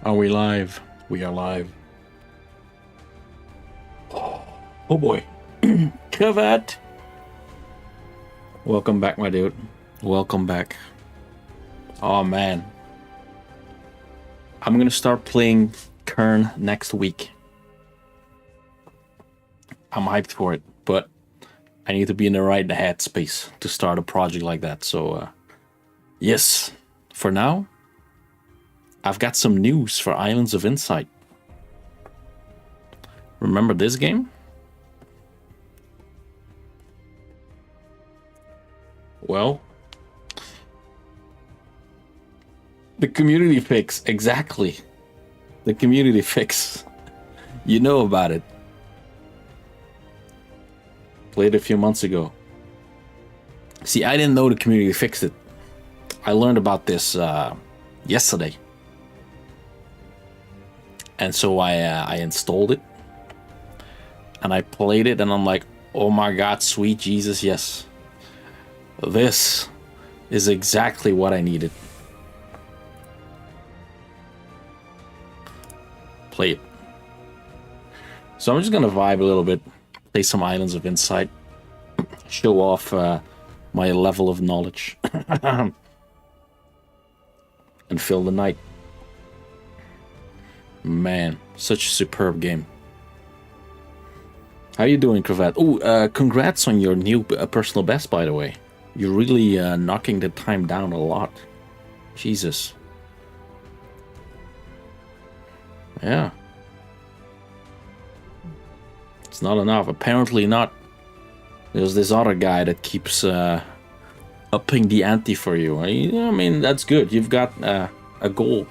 Are we live? We are live. Oh boy. Kavat! Welcome back, my dude. Welcome back. Oh man. I'm gonna start playing Kern next week. I'm hyped for it, but I need to be in the right headspace to start a project like that. So, yes, for now, I've got some news for Islands of Insight. Remember this game? Well, the community fix, exactly. The community fix. You know about it. Played a few months ago. See, I didn't know the community fixed it. I learned about this yesterday. And so I installed it. And I played it and I'm like, oh my god, sweet Jesus, yes. This is exactly what I needed. Play it. So I'm just gonna vibe a little bit, play some Islands of Insight, show off my level of knowledge, and fill the night. Man, such a superb game. How you doing, Cravat? Oh, congrats on your new personal best, by the way. You're really knocking the time down a lot. Jesus. Yeah. It's not enough. Apparently not. There's this other guy that keeps upping the ante for you. I mean, that's good. You've got a goal.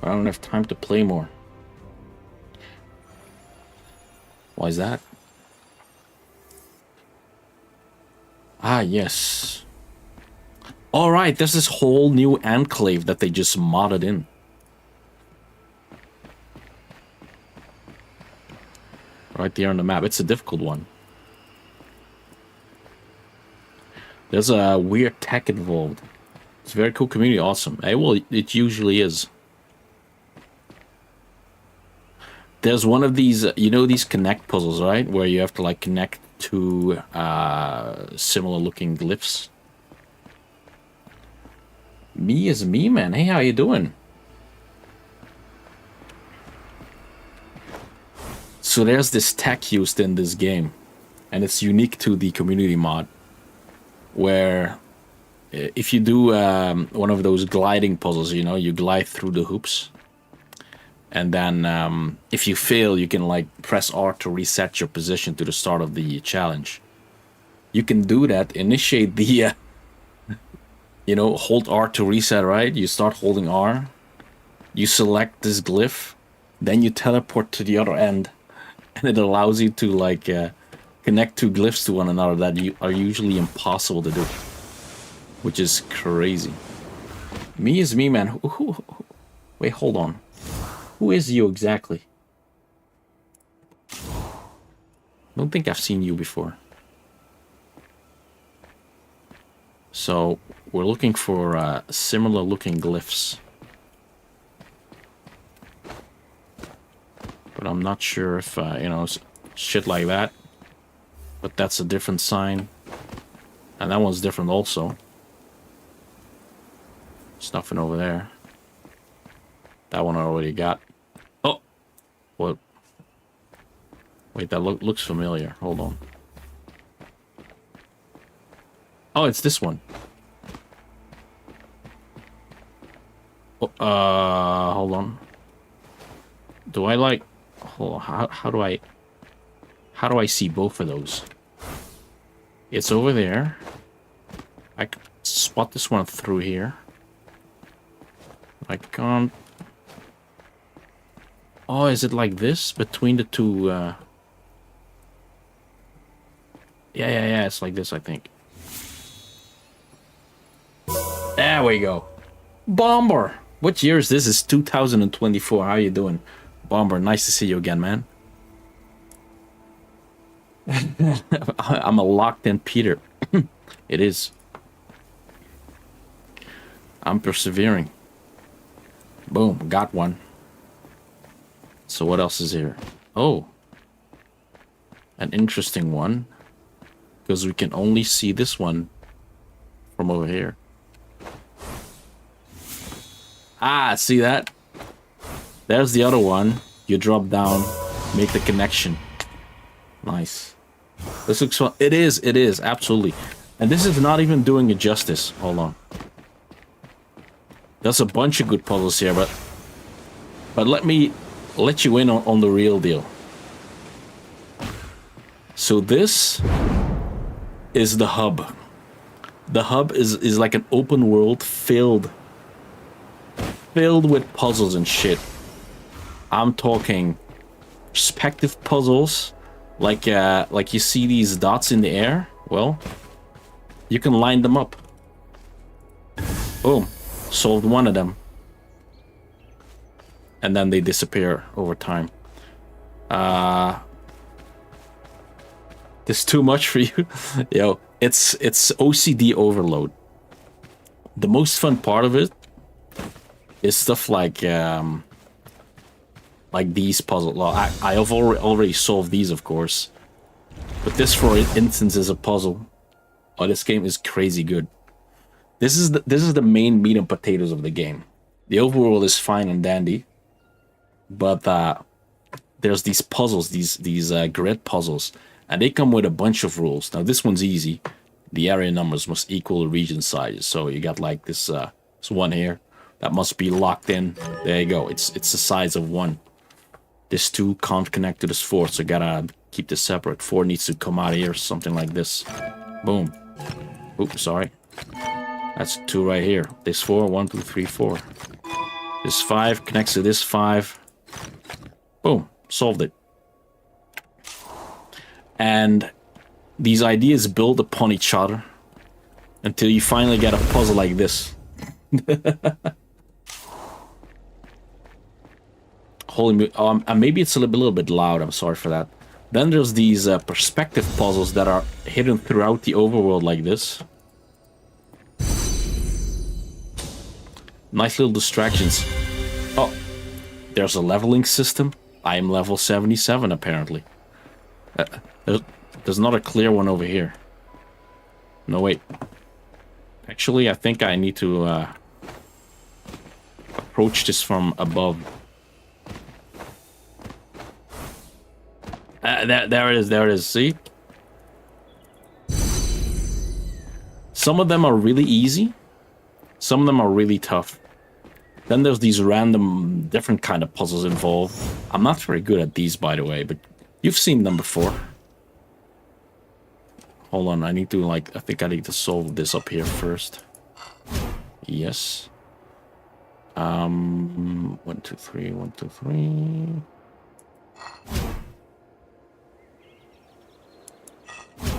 I don't have time to play more. Why is that? Ah, yes. All right, there's this whole new enclave that they just modded in. Right there on the map. It's a difficult one. There's a weird tech involved. It's a very cool community. Awesome. Hey, well, it usually is. There's one of these, you know, these connect puzzles, right? Where you have to, like, connect to similar-looking glyphs. Me is me, man. Hey, how you doing? So there's this tech used in this game, and it's unique to the community mod, where if you do one of those gliding puzzles, you know, you glide through the hoops, and then if you fail, you can like press R to reset your position to the start of the challenge. You can do that, initiate the, you know, hold R to reset, right? You start holding R, you select this glyph, then you teleport to the other end. And it allows you to like connect two glyphs to one another that are usually impossible to do, which is crazy. Me is me, man. Wait, hold on. Who is you exactly? Don't think I've seen you before. So we're looking for similar-looking glyphs. But I'm not sure if, you know, shit like that. But that's a different sign. And that one's different also. There's nothing over there. That one I already got. Oh! What? Wait, that looks familiar. Hold on. Oh, it's this one. Oh, hold on. Do I like... Oh, how do I see both of those? It's over there. I can spot this one through here. I can't. Oh, is it like this between the two? Yeah. It's like this, I think. There we go. Bomber. What year is this? It's 2024. How you doing? Bomber, nice to see you again, man. I'm a locked-in Peter. It is. I'm persevering. Boom, got one. So what else is here? Oh, an interesting one, because we can only see this one from over here. Ah, see that? There's the other one. You drop down, make the connection. Nice. This looks fun. It is, absolutely. And this is not even doing it justice. Hold on. There's a bunch of good puzzles here, but let me let you in on the real deal. So this is the hub. The hub is like an open world filled with puzzles and shit. I'm talking perspective puzzles, like you see these dots in the air. Well, you can line them up. Boom, solved one of them, and then they disappear over time. This too much for you? Yo, it's OCD overload. The most fun part of it is stuff like these puzzles. Well, I have already solved these, of course, but this, for instance, is a puzzle. Oh, this game is crazy good. This is the main meat and potatoes of the game. The overworld is fine and dandy, but there's these puzzles, these grid puzzles, and they come with a bunch of rules. Now this one's easy. The area numbers must equal the region sizes. So you got like this one here that must be locked in. There you go. It's the size of 1. This 2 can't connect to this 4, so gotta keep this separate. 4 needs to come out of here, something like this. Boom. Oops, sorry. That's 2 right here. This 4, 1, 2, 3, 4. This 5 connects to this 5. Boom, solved it. And these ideas build upon each other until you finally get a puzzle like this. Holy, maybe it's a little bit loud. I'm sorry for that. Then there's these perspective puzzles that are hidden throughout the overworld like this. Nice little distractions. Oh, there's a leveling system. I am level 77 apparently. There's not a clear one over here. No, wait. Actually, I think I need to approach this from above. There it is, see? Some of them are really easy. Some of them are really tough. Then there's these random, different kind of puzzles involved. I'm not very good at these, by the way, but you've seen them before. Hold on, I need to, I think I need to solve this up here first. Yes. 1, 2, 3, 1, 2, 3.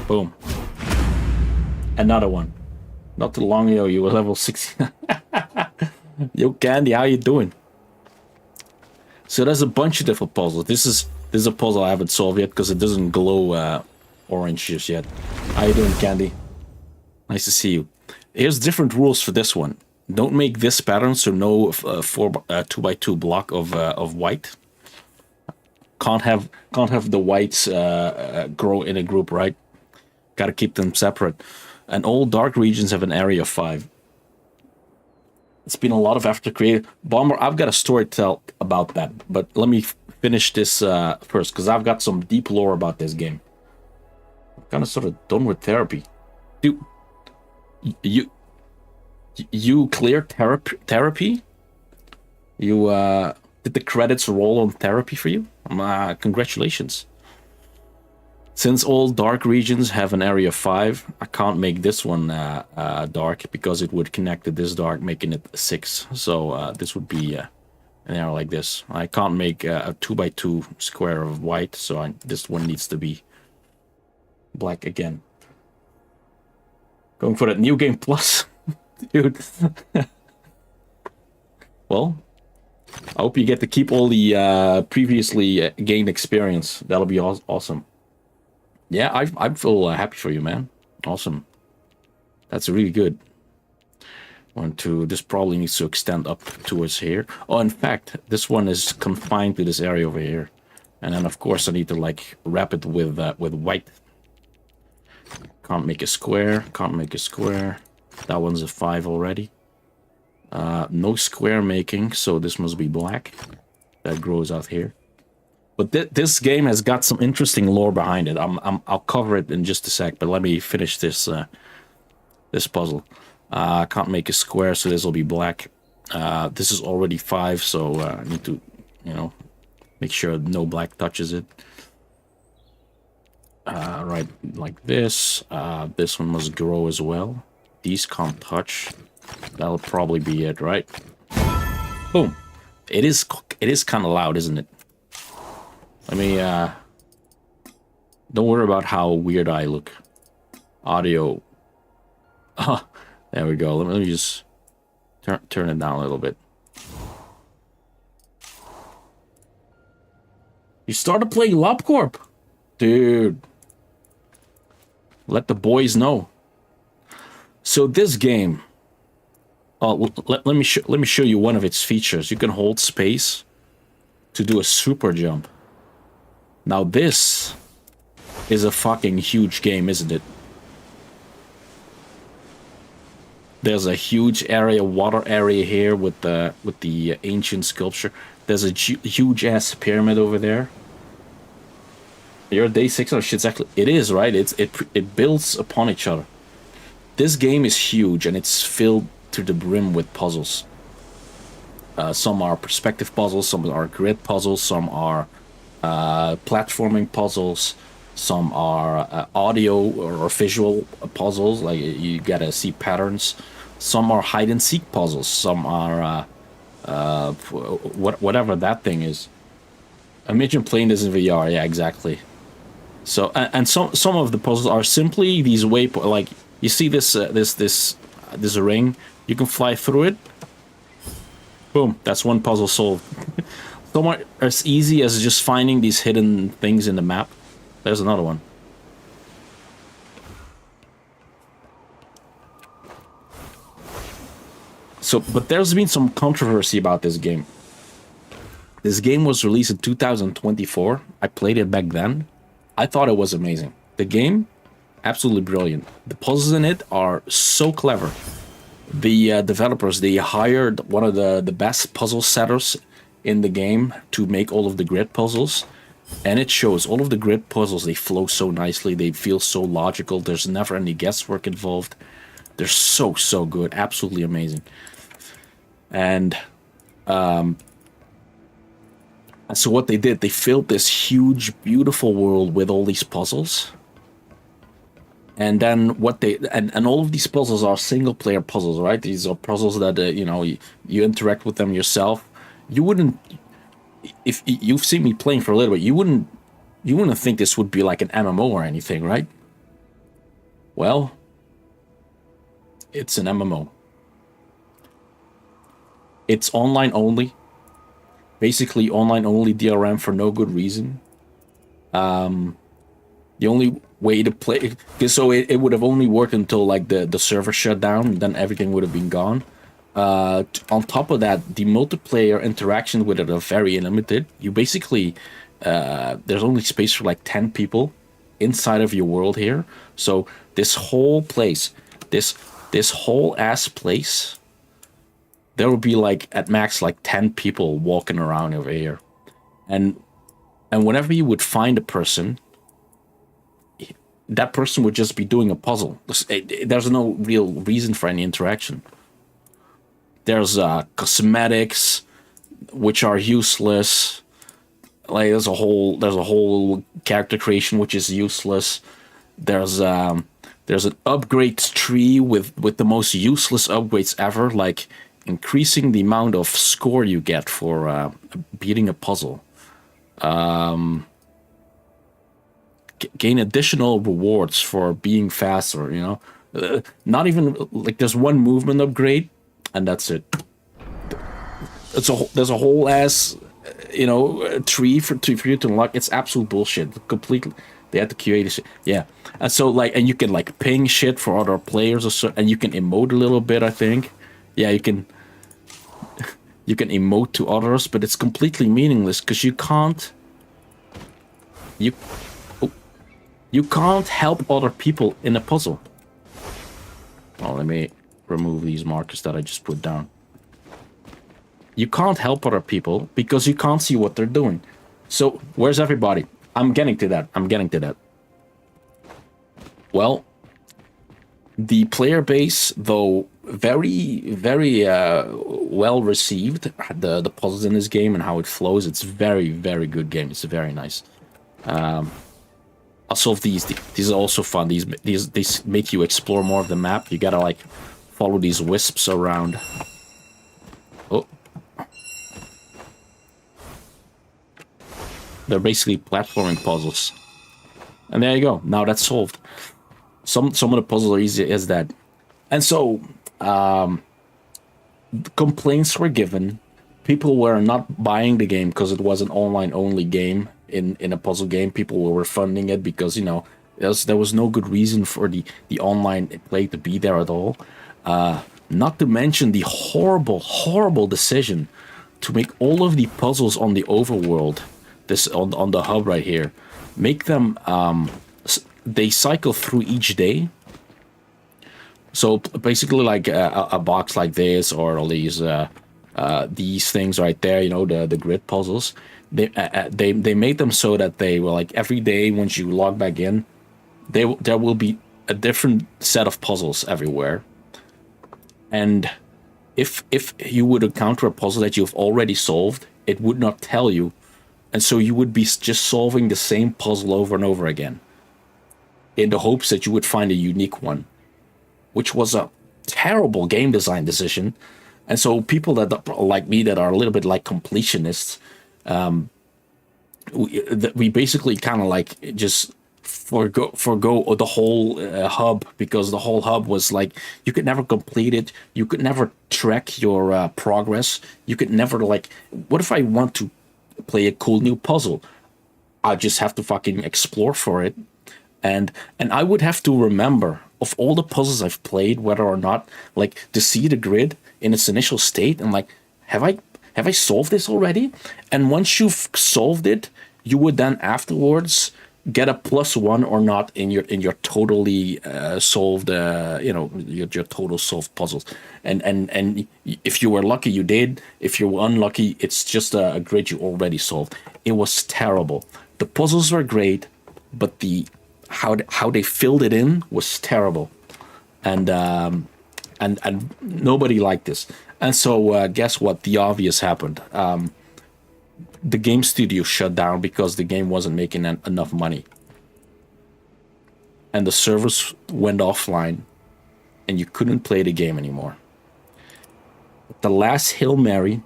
Boom. Another one. Not too long ago, you were level 60. Yo, Candy, how you doing? So there's a bunch of different puzzles. This is a puzzle I haven't solved yet because it doesn't glow orange just yet. How you doing, Candy? Nice to see you. Here's different rules for this one. Don't make this pattern, so no 2x2 block of white. Can't have the whites grow in a group, right? Gotta keep them separate. And all dark regions have an area of 5. It's been a lot of effort to create. Bomber, I've got a story to tell about that, but let me finish this first, because I've got some deep lore about this game. I'm kind of sort of done with therapy. Dude, you cleared therapy? You, did the credits roll on therapy for you? Congratulations. Since all dark regions have an area of 5, I can't make this one dark because it would connect to this dark, making it 6. So this would be an area like this. I can't make a 2x2 square of white, so this one needs to be black again. Going for that New Game Plus, dude. Well, I hope you get to keep all the previously gained experience. That'll be awesome. Yeah, I feel happy for you, man. Awesome. That's really good. 1, 2. This probably needs to extend up towards here. Oh, in fact, this one is confined to this area over here. And then, of course, I need to, like, wrap it with white. Can't make a square. Can't make a square. That one's a 5 already. No square making, so this must be black. That grows out here. But this game has got some interesting lore behind it. I'll cover it in just a sec, but let me finish this this puzzle. I can't make a square, so this will be black. This is already 5, so I need to, you know, make sure no black touches it. Right, like this. This one must grow as well. These can't touch. That'll probably be it, right? Boom. It is kind of loud, isn't it? Let me, don't worry about how weird I look. Audio. Oh, there we go. Let me just turn it down a little bit. You started playing LobCorp? Dude. Let the boys know. So this game... Oh, let me show you one of its features. You can hold space to do a super jump. Now this is a fucking huge game, isn't it? There's a huge area, water area here with the ancient sculpture. There's a huge ass pyramid over there. You're day 6 or shit's actually it is, right? It builds upon each other. This game is huge and it's filled to the brim with puzzles. Some are perspective puzzles, some are grid puzzles, some are platforming puzzles, some are audio or visual puzzles, like you gotta see patterns. Some are hide and seek puzzles, some are whatever that thing is. Imagine playing this in VR, yeah, exactly. So and some of the puzzles are simply these like you see this this ring. You can fly through it. Boom, that's one puzzle solved. Somewhat as easy as just finding these hidden things in the map. There's another one. So, but there's been some controversy about this game. This game was released in 2024. I played it back then. I thought it was amazing. The game, absolutely brilliant. The puzzles in it are so clever. The developers, they hired one of the best puzzle setters in the game to make all of the grid puzzles, and it shows. All of the grid puzzles, they flow so nicely, they feel so logical, there's never any guesswork involved. They're so good, absolutely amazing. And so what they did, they filled this huge beautiful world with all these puzzles. And then what they and all of these puzzles are single player puzzles, right? These are puzzles that you know, you interact with them yourself. You wouldn't, if you've seen me playing for a little bit, you wouldn't think this would be like an MMO or anything, right? Well, it's an MMO. It's online only. Basically online only DRM for no good reason. The only way to play, so it would have only worked until like the server shut down, then everything would have been gone. On top of that, the multiplayer interaction with it are very limited. You basically, there's only space for like 10 people inside of your world here. So this whole place, this whole ass place, there would be like at max like 10 people walking around over here. And whenever you would find a person, that person would just be doing a puzzle. There's no real reason for any interaction. There's cosmetics, which are useless. Like there's a whole character creation which is useless. There's an upgrades tree with the most useless upgrades ever, like increasing the amount of score you get for beating a puzzle. Gain additional rewards for being faster, you know. Not even like there's one movement upgrade and that's it. There's a whole ass, you know, tree for you to unlock. It's absolute bullshit. Completely, they had to create this shit. Yeah, and so like, and you can like ping shit for other players or so, and you can emote a little bit, I think. Yeah, you can emote to others, but it's completely meaningless because you oh, you can't help other people in a puzzle. Well, let me remove these markers that I just put down. You can't help other people because you can't see what they're doing. So, where's everybody? I'm getting to that. I'm getting to that. Well, the player base, though very, very well received, the puzzles in this game and how it flows, it's very, very good game. It's very nice. I'll solve these. These are also fun. These make you explore more of the map. You gotta like follow these wisps around. Oh. They're basically platforming puzzles. And there you go. Now that's solved. Some of the puzzles are easy as that. And so complaints were given. People were not buying the game because it was an online only game in a puzzle game. People were funding it because, you know, there was no good reason for the online play to be there at all. Not to mention the horrible decision to make all of the puzzles on the overworld, this on the hub right here, make them they cycle through each day. So basically, like a box like this, or all these things right there, you know, the grid puzzles. They made them so that they were like every day once you log back in, there will be a different set of puzzles everywhere. And if you would encounter a puzzle that you've already solved, it would not tell you, and so you would be just solving the same puzzle over and over again, in the hopes that you would find a unique one, which was a terrible game design decision. And so people that like me, that are a little bit like completionists, we basically kind of like just forgo the whole hub, because the whole hub was like you could never complete it, you could never track your progress, you could never like, what if I want to play a cool new puzzle? I just have to fucking explore for it, and I would have to remember of all the puzzles I've played, whether or not, like, to see the grid in its initial state and like, have I solved this already? And once you've solved it, you would then afterwards get a +1 or not in your totally solved your total solved puzzles. And if you were lucky, you did. If you were unlucky, it's just a grid you already solved. It was terrible. The puzzles were great, but the how they filled it in was terrible, and nobody liked this. And so guess what? The obvious happened. The game studio shut down because the game wasn't making enough money, and the servers went offline, and you couldn't play the game anymore. The last Hail Mary,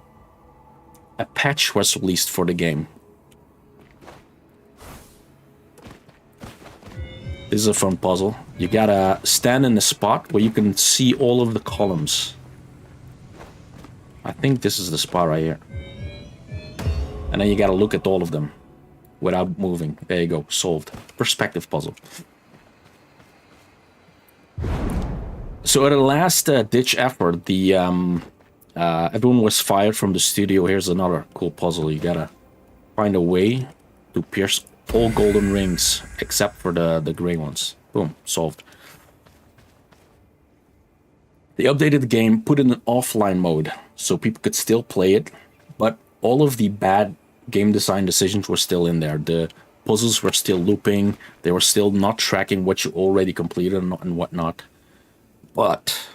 a patch was released for the game. This is a fun puzzle. You gotta stand in a spot where you can see all of the columns. I think this is the spot right here. And then you gotta look at all of them without moving. There you go, solved. Perspective puzzle. So at a last ditch effort, the everyone was fired from the studio. Here's another cool puzzle. You gotta find a way to pierce all golden rings except for the gray ones. Boom, solved. They updated the game, put it in offline mode so people could still play it, but all of the bad game design decisions were still in there. The puzzles were still looping. They were still not tracking what you already completed and whatnot. But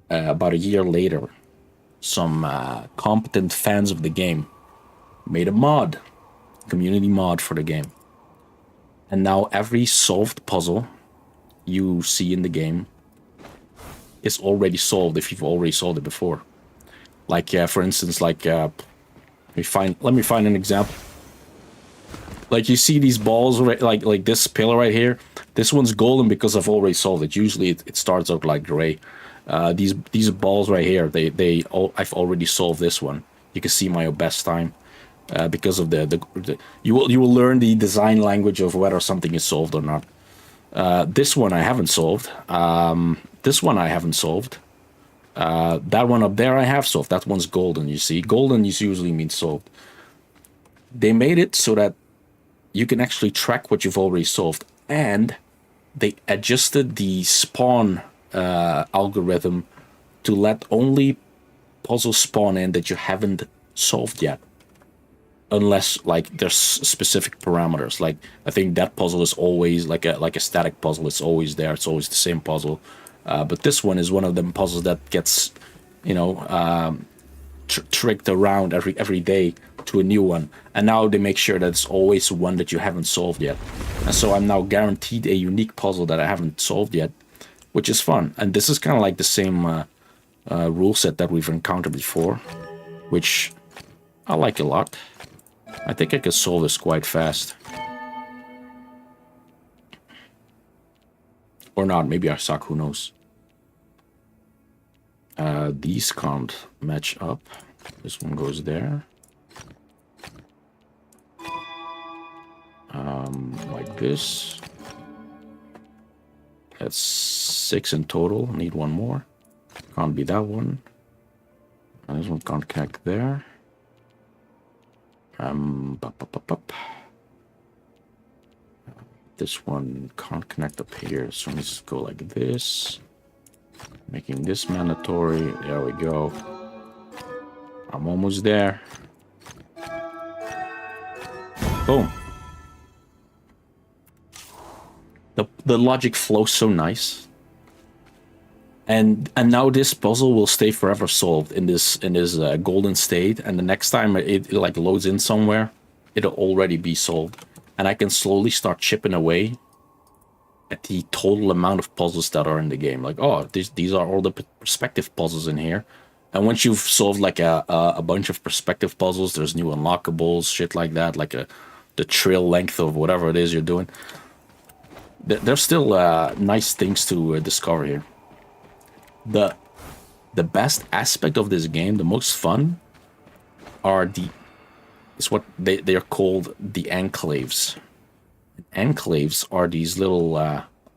about a year later, some competent fans of the game made a mod, community mod for the game. And now every solved puzzle you see in the game is already solved if you've already solved it before. Like, for instance, like, let me find an example. Like, you see these balls, right, like this pillar right here. This one's golden because I've already solved it. Usually it starts out like gray. These balls right here, I've already solved this one. You can see my best time because of you will learn the design language of whether something is solved or not. This one I haven't solved. This one I haven't solved. That one up there I have solved. That one's golden, you see. Golden usually means solved. They made it so that you can actually track what you've already solved. And they adjusted the spawn algorithm to let only puzzles spawn in that you haven't solved yet. Unless like there's specific parameters. Like I think that puzzle is always like a static puzzle. It's always there. It's always the same puzzle. But this one is one of them puzzles that gets, you know, tricked around every day to a new one. And now they make sure that it's always one that you haven't solved yet. And so I'm now guaranteed a unique puzzle that I haven't solved yet, which is fun. And this is kind of like the same rule set that we've encountered before, which I like a lot. I think I can solve this quite fast. Or not, maybe I suck, who knows. These can't match up. This one goes there. Like this. That's 6 in total. Need one more. Can't be that one. And this one can't connect there. This one can't connect up here, so let's go like this. Making this mandatory. There we go. I'm almost there. Boom. The logic flows so nice. And now this puzzle will stay forever solved in this golden state, and the next time it like loads in somewhere, it'll already be solved, and I can slowly start chipping away at the total amount of puzzles that are in the game. Like, oh, these are all the perspective puzzles in here, and once you've solved like a bunch of perspective puzzles, there's new unlockables, shit like that, like the trail length of whatever it is you're doing. There's still nice things to discover here. The best aspect of this game, the most fun, is what they are called the enclaves. Enclaves are these little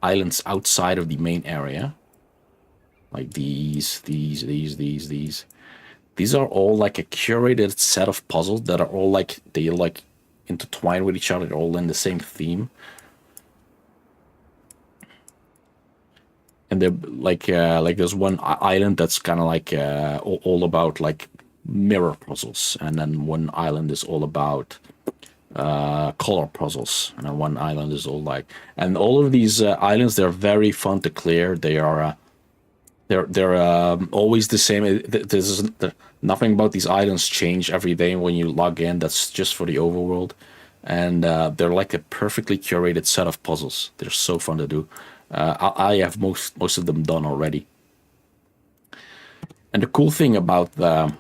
islands outside of the main area. Like these. These are all like a curated set of puzzles that are all like, they like intertwine with each other. They're all in the same theme. And they're like there's one island that's kind of like all about like mirror puzzles, and then one island is all about color puzzles, and then one island is all like, and all of these islands, they're very fun to clear. They are they're always the same. Nothing about these islands change every day when you log in. That's just for the overworld, and they're like a perfectly curated set of puzzles. They're so fun to do. I have most of them done already. And the cool thing about the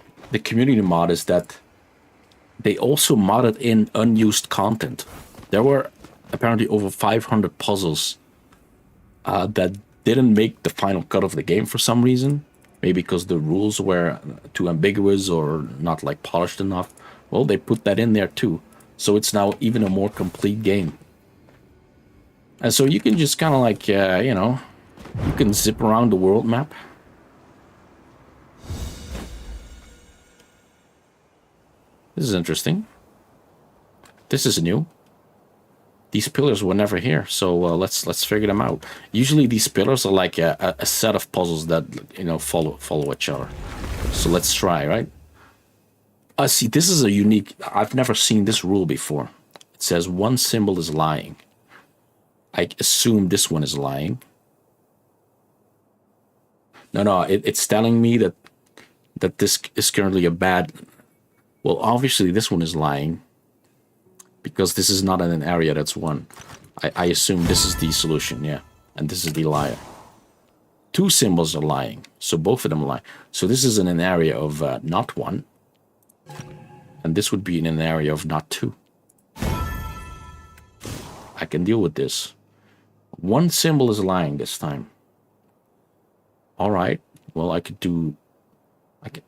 community mod is that they also modded in unused content. There were apparently over 500 puzzles that didn't make the final cut of the game for some reason. Maybe because the rules were too ambiguous or not like polished enough. Well, they put that in there too. So it's now even a more complete game. And so you can just kind of like, you know, you can zip around the world map. This is interesting. This is new. These pillars were never here, so let's figure them out. Usually these pillars are like a set of puzzles that, you know, follow each other. So let's try, right? See, this is a unique. I've never seen this rule before. It says one symbol is lying. I assume this one is lying. No, it's telling me that this is currently a bad. Well, obviously this one is lying because this is not in an area that's one. I assume this is the solution, yeah, and this is the liar. Two symbols are lying, so both of them lie. So this is in an area of not one, and this would be in an area of not two. I can deal with this. One symbol is lying this time. All right. Well, I could do. I can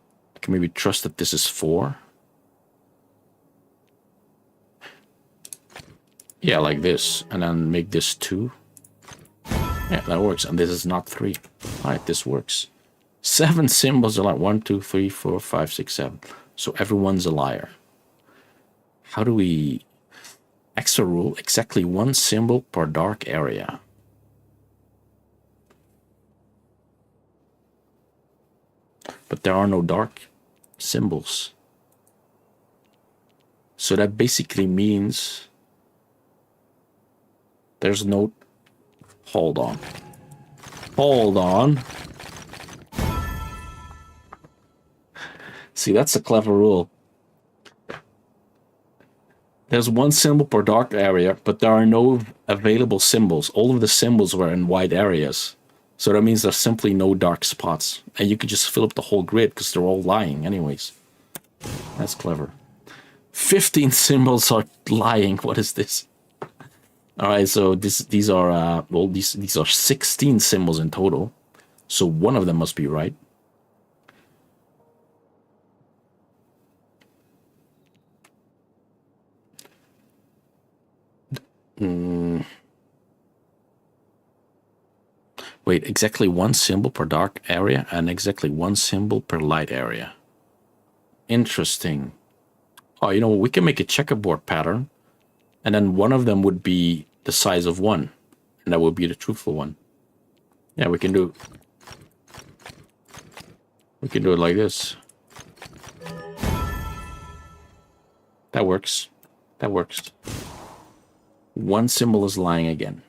maybe trust that this is 4. Yeah, like this, and then make this 2. Yeah, that works. And this is not 3. All right, this works. 7 symbols are like 1, 2, 3, 4, 5, 6, 7. So everyone's a liar. How do we... Extra rule, exactly 1 symbol per dark area. But there are no dark symbols. So that basically means there's no... Hold on. Hold on. See, that's a clever rule. There's 1 symbol per dark area, but there are no available symbols. All of the symbols were in white areas. So that means there's simply no dark spots. And you could just fill up the whole grid because they're all lying anyways. That's clever. 15 symbols are lying. What is this? All right, so these are these are 16 symbols in total. So one of them must be right. Wait, exactly 1 symbol per dark area and exactly 1 symbol per light area. Interesting. Oh, you know, we can make a checkerboard pattern, and then one of them would be the size of 1, and that would be the truthful one. Yeah, we can do it like this. That works. That works. 1 symbol is lying again.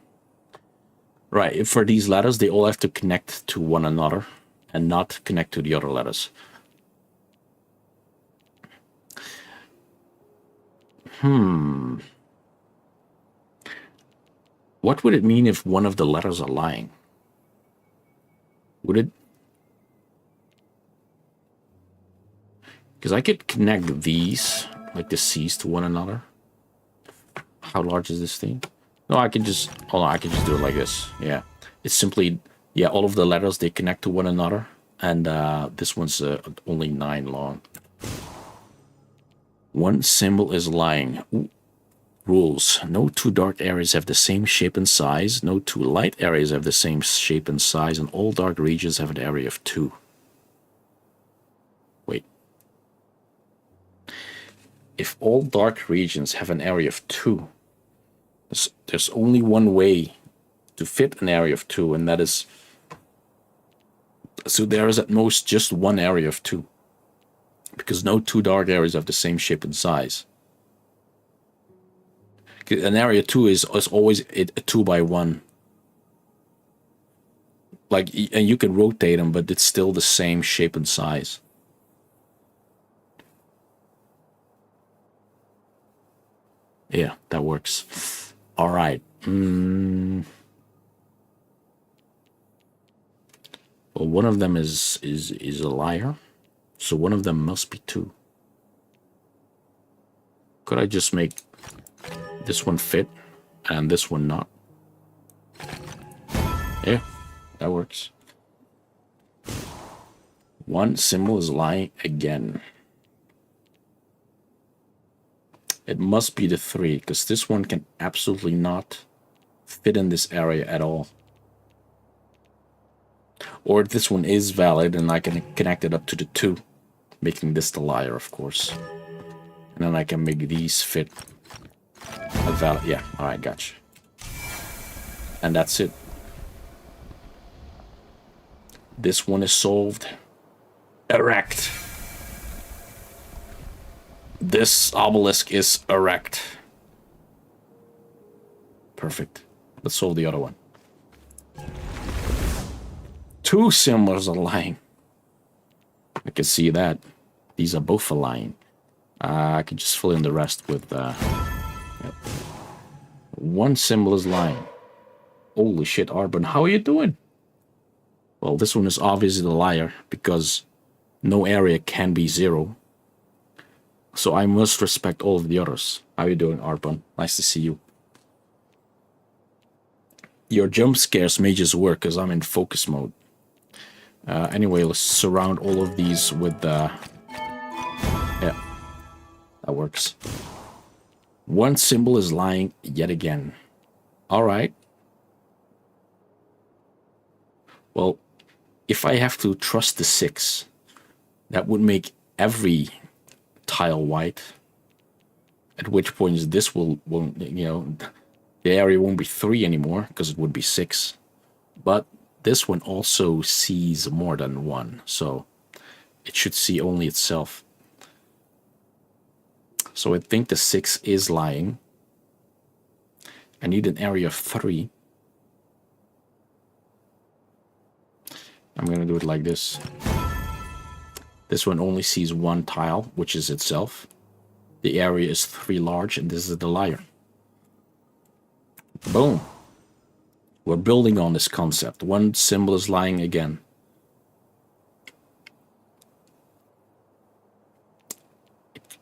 Right, for these letters, they all have to connect to one another and not connect to the other letters. What would it mean if one of the letters are lying? Would it? Because I could connect these, like the C's, to one another. How large is this thing? No, I can just, hold on, I can just do it like this. Yeah, it's simply, yeah, all of the letters, they connect to one another. And this one's only 9 long. 1 symbol is lying. Ooh. Rules. No 2 dark areas have the same shape and size. No 2 light areas have the same shape and size. And all dark regions have an area of 2. Wait. If all dark regions have an area of 2, there's only one way to fit an area of 2, and that is... So there is at most just one area of 2. Because no 2 dark areas have the same shape and size. An area 2 is always a 2 by 1. Like, and you can rotate them, but it's still the same shape and size. Yeah, that works. All right. Well, one of them is a liar, so one of them must be 2. Could I just make this one fit and this one not? Yeah, that works. 1 symbol is lying again. It must be the 3, because this one can absolutely not fit in this area at all. Or if this one is valid, and I can connect it up to the 2, making this the liar, of course. And then I can make these fit a valid... Yeah, alright, gotcha. And that's it. This one is solved. Erect. This obelisk is erect. Perfect. Let's solve the other one. 2 symbols are lying. I can see that. These are both lying. I can just fill in the rest with... Yep. 1 symbol is lying. Holy shit, Arbon, how are you doing? Well, this one is obviously the liar, because no area can be 0. So I must respect all of the others. How you doing, Arbon? Nice to see you. Your jump scares may just work, because I'm in focus mode. Anyway, let's surround all of these with... Yeah, that works. 1 symbol is lying yet again. Alright. Well, if I have to trust the 6, that would make every tile white. At which point this won't, you know, the area won't be 3 anymore because it would be 6. But this one also sees more than 1, so it should see only itself. So I think the 6 is lying. I need an area of 3. I'm gonna do it like this. This one only sees 1 tile, which is itself. The area is 3 large, and this is the liar. Boom. We're building on this concept. 1 symbol is lying again.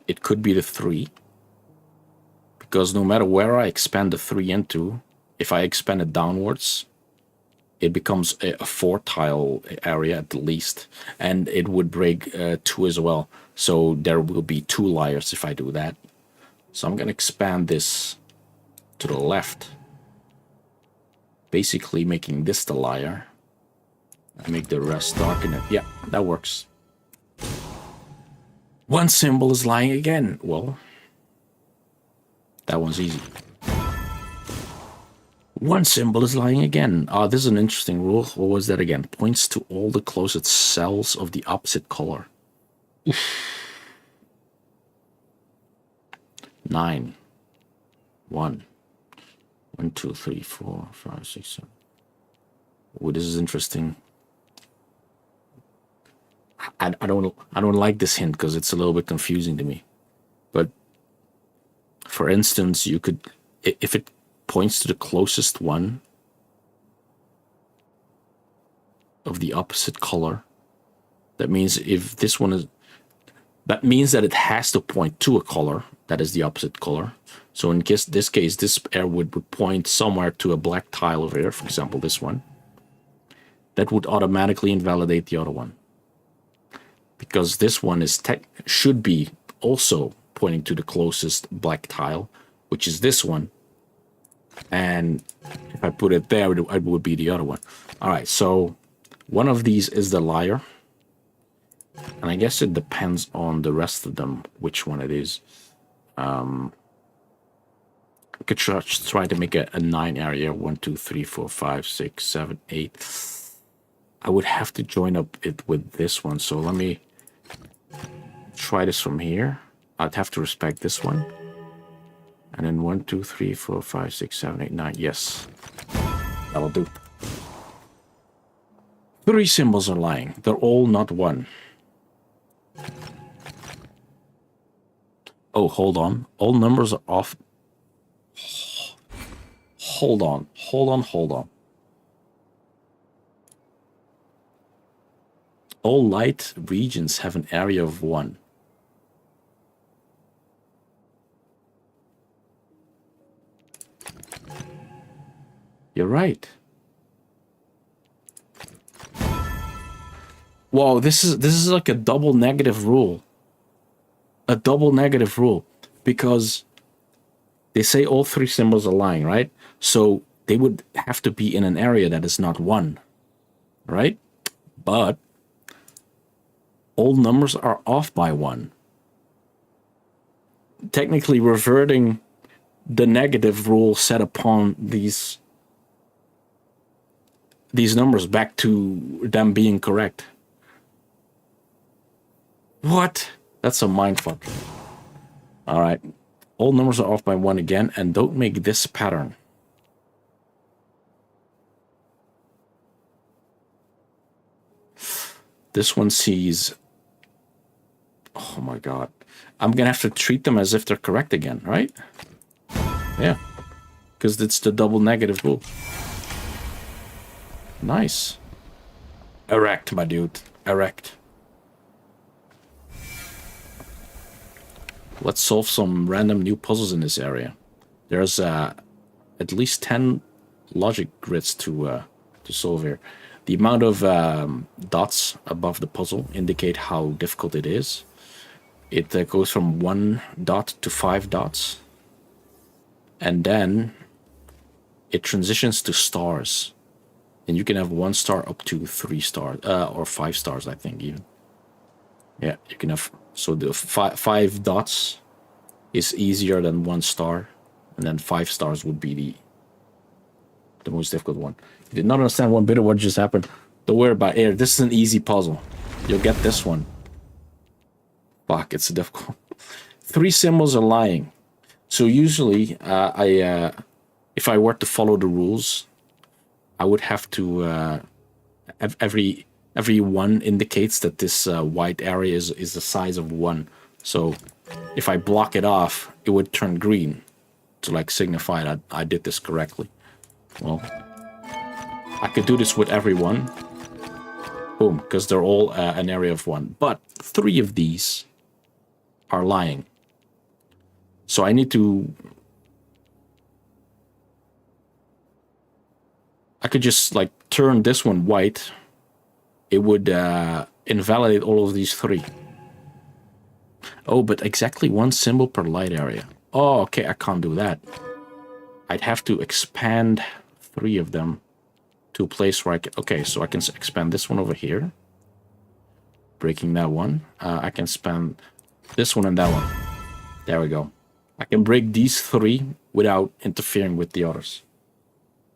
It could be the 3. Because no matter where I expand the 3 into, if I expand it downwards, it becomes a 4 tile area at the least. And it would break 2 as well. So there will be 2 layers if I do that. So I'm going to expand this to the left. Basically making this the layer. I make the rest darken it. Yeah, that works. 1 symbol is lying again. Well, that one's easy. 1 symbol is lying again. Ah, this is an interesting rule. What was that again? Points to all the closest cells of the opposite color. 9. 1. 1, 2, 3, 4, 5, 6, 7. Oh, this is interesting. I don't like this hint because it's a little bit confusing to me. But for instance, you could, if it points to the closest one of the opposite color, that means if this one is, that means that it has to point to a color that is the opposite color. So in this case, this pair would point somewhere to a black tile over here, for example, this one. That would automatically invalidate the other one. Because this one is should be also pointing to the closest black tile, which is this one. And if I put it there, it would be the other one. All right, so one of these is the liar. And I guess it depends on the rest of them, which one it is. I could try to make a 9 area. 1, 2, 3, 4, 5, 6, 7, 8. I would have to join up it with this one. So let me try this from here. I'd have to respect this one. And then 1, 2, 3, 4, 5, 6, 7, 8, 9. Yes. That'll do. 3 symbols are lying. They're all not 1. Oh, hold on. All numbers are off. Hold on. All light regions have an area of 1. You're right. Whoa, this is like a double negative rule. A double negative rule. Because they say all 3 symbols are lying, right? So they would have to be in an area that is not 1. Right? But all numbers are off by 1. Technically reverting the negative rule set upon these numbers back to them being correct. What? That's a mindfuck. All right. All numbers are off by 1 again, and don't make this pattern. This one sees... Oh my god. I'm gonna have to treat them as if they're correct again, right? Yeah. Because it's the double negative rule. Nice. Erect, my dude. Erect. Let's solve some random new puzzles in this area. There's at least 10 logic grids to solve here. The amount of dots above the puzzle indicate how difficult it is. It goes from 1 dot to 5 dots. And then it transitions to stars. And you can have 1 star up to 3 stars, or 5 stars, I think, even. Yeah, you can have, so the 5 dots is easier than 1 star, and then 5 stars would be the most difficult one. You did not understand one bit of what just happened. Don't worry about it. This is an easy puzzle. You'll get this one. Fuck, it's difficult. 3 symbols are lying. So usually, if I were to follow the rules, I would have to every 1 indicates that this white area is the size of 1. So if I block it off, it would turn green to like signify that I did this correctly. Well, I could do this with every 1. Boom, because they're all an area of 1. But 3 of these are lying. So I need to... I could just like turn this one white. It would invalidate all of these 3. Oh, but exactly 1 symbol per light area. Oh, okay, I can't do that. I'd have to expand 3 of them to a place where I can... Okay, so I can expand this one over here. Breaking that one. I can expand this one and that one. There we go. I can break these 3 without interfering with the others.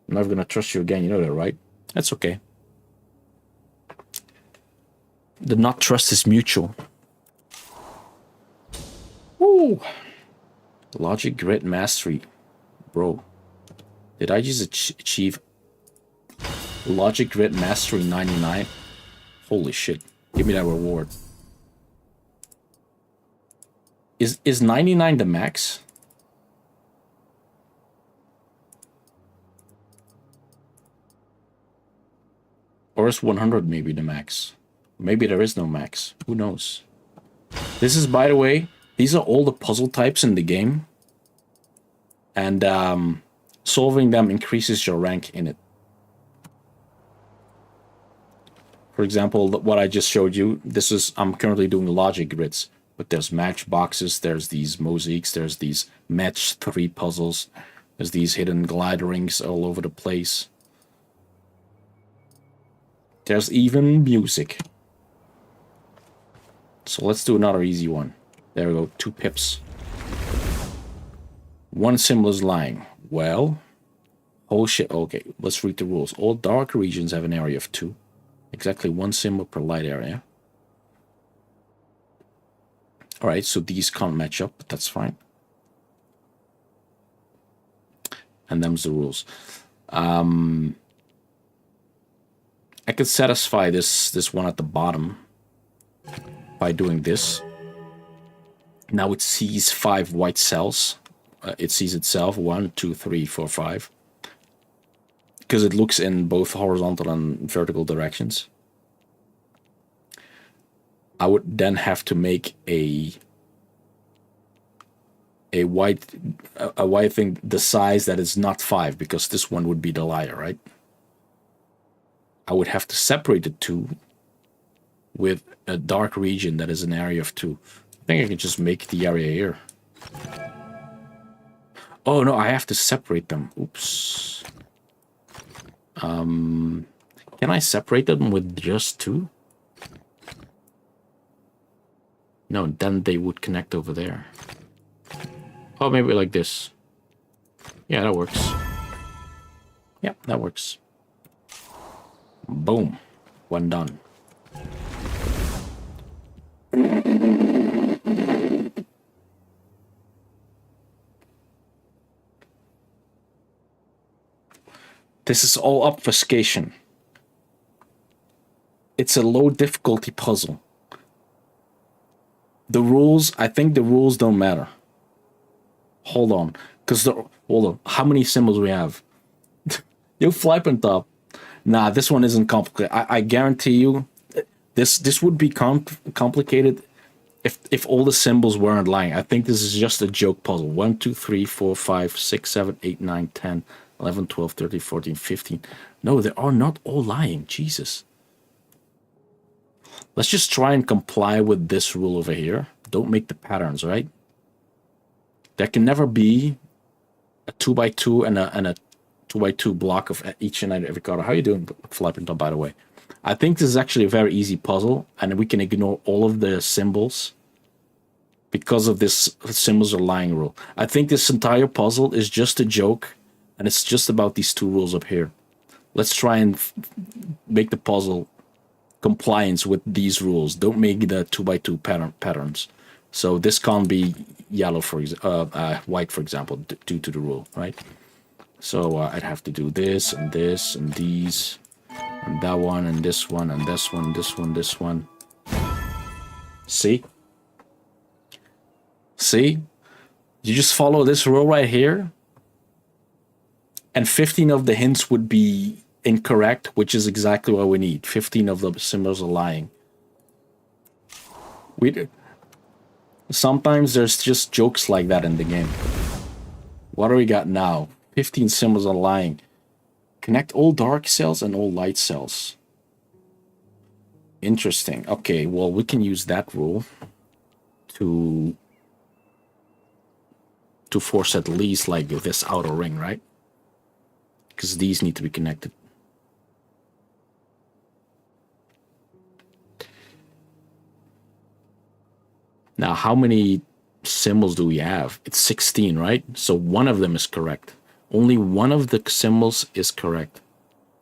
I'm never going to trust you again, you know that, right? That's okay. The not trust is mutual. Woo! Logic Grid Mastery. Bro. Did I just achieve Logic Grid Mastery 99? Holy shit. Give me that reward. Is 99 the max? Or is 100 maybe the max? Maybe there is no max. Who knows? This is, by the way, these are all the puzzle types in the game. And solving them increases your rank in it. For example, what I just showed you, this is, I'm currently doing logic grids. But there's matchboxes, there's these mosaics, there's these match 3 puzzles. There's these hidden glide rings all over the place. There's even music. So let's do another easy one. There we go, 2 pips. 1 symbol is lying. Well, oh shit, okay, let's read the rules. All dark regions have an area of 2. Exactly 1 symbol per light area. Alright, so these can't match up, but that's fine. And them's the rules. I could satisfy this one at the bottom by doing this. Now it sees 5 white cells. It sees itself 1, 2, 3, 4, 5. Because it looks in both horizontal and vertical directions. I would then have to make a white thing the size that is not 5, because this one would be the liar, right? I would have to separate the 2 with a dark region that is an area of 2. I think I can just make the area here. Oh no, I have to separate them. Oops. Can I separate them with just 2? No, then they would connect over there. Oh, maybe like this. Yeah, that works. Yeah, that works. Boom. 1 done. This is all obfuscation. It's a low difficulty puzzle. The rules, I think the rules don't matter. Hold on. Hold on. How many symbols we have? You flipping top. Nah, this one isn't complicated. I guarantee you, this would be complicated if all the symbols weren't lying. I think this is just a joke puzzle. 1, 2, 3, 4, 5, 6, 7, 8, 9, 10, 11, 12, 13, 14, 15. No, they are not all lying. Jesus. Let's just try and comply with this rule over here. Don't make the patterns, right? There can never be a 2x2 and a 2x2 block of each and every color. How you doing, Flippington, by the way? I think this is actually a very easy puzzle, and we can ignore all of the symbols because of this symbols are lying rule. I think this entire puzzle is just a joke, and it's just about these two rules up here. Let's try and make the puzzle compliance with these rules. Don't make the 2x2 patterns. So this can't be yellow, for white, for example, due to the rule, right? So I'd have to do this and this and these and that one and this one and this one, this one, this one. See? See? You just follow this rule right here, and 15 of the hints would be incorrect, which is exactly what we need. 15 of the symbols are lying. Sometimes there's just jokes like that in the game. What do we got now? 15 symbols are lying. Connect all dark cells and all light cells. Interesting. Okay, well, we can use that rule to force at least like this outer ring, right? Because these need to be connected. Now, how many symbols do we have? It's 16, right? So one of them is correct. Only one of the symbols is correct.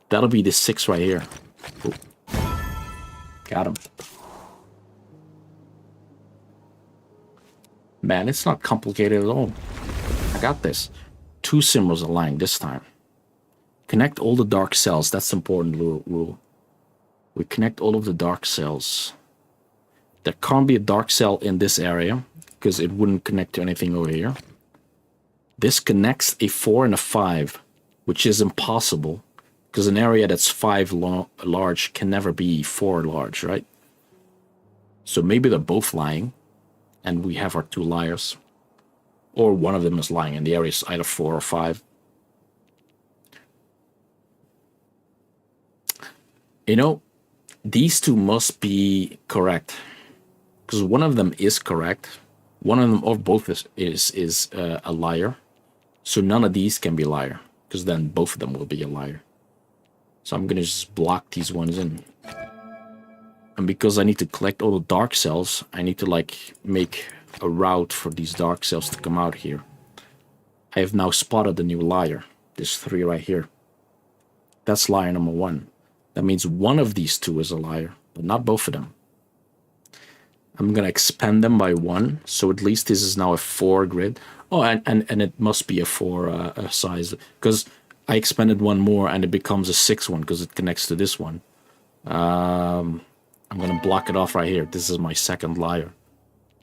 That'll be the 6 right here. Ooh. Got him. Man, it's not complicated at all. I got this. 2 symbols are lying this time. Connect all the dark cells. That's the important rule. We connect all of the dark cells. There can't be a dark cell in this area because it wouldn't connect to anything over here. This connects a 4 and a 5, which is impossible because an area that's 5 large can never be 4 large, right? So maybe they're both lying, and we have our 2 liars. Or one of them is lying, and the area is either 4 or 5. You know, these 2 must be correct. Because one of them is correct. One of them, or both, is a liar. So none of these can be a liar. Because then both of them will be a liar. So I'm going to just block these ones in. And because I need to collect all the dark cells, I need to like make a route for these dark cells to come out here. I have now spotted the new liar. This 3 right here. That's liar number 1. That means one of these 2 is a liar, but not both of them. I'm going to expand them by 1, so at least this is now a 4 grid. Oh, and it must be a 4 size, because I expanded 1 more and it becomes a 6 one, because it connects to this one. I'm going to block it off right here. This is my second liar.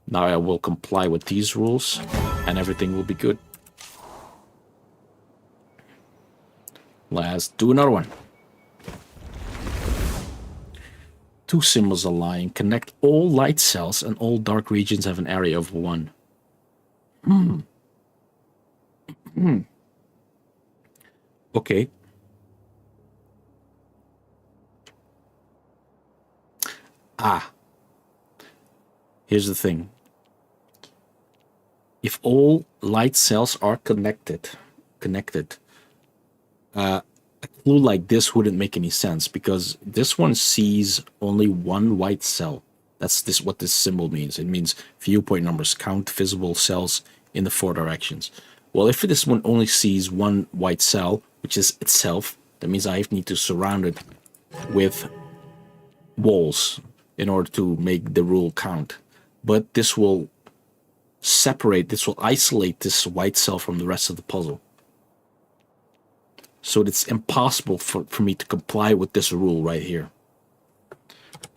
Now I will comply with these rules, and everything will be good. Let's do another one. 2 symbols are lying. Connect all light cells and all dark regions have an area of 1. Okay. Here's the thing. If all light cells are connected, a clue like this wouldn't make any sense because this one sees only 1 white cell. That's what this symbol means. It means viewpoint numbers, count visible cells in the 4 directions. Well, if this one only sees 1 white cell, which is itself, that means I need to surround it with walls in order to make the rule count. But this will isolate this white cell from the rest of the puzzle. So it's impossible for me to comply with this rule right here.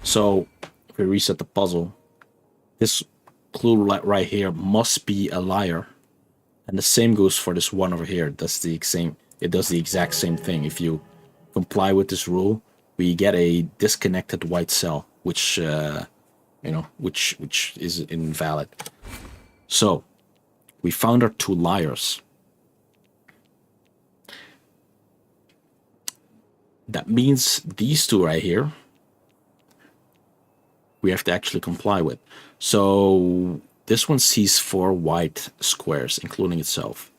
So if we reset the puzzle, this clue right here must be a liar. And the same goes for this one over here. It does the exact same thing. If you comply with this rule, we get a disconnected white cell, which is invalid. So we found our 2 liars. That means these 2 right here, we have to actually comply with. So this one sees 4 white squares, including itself.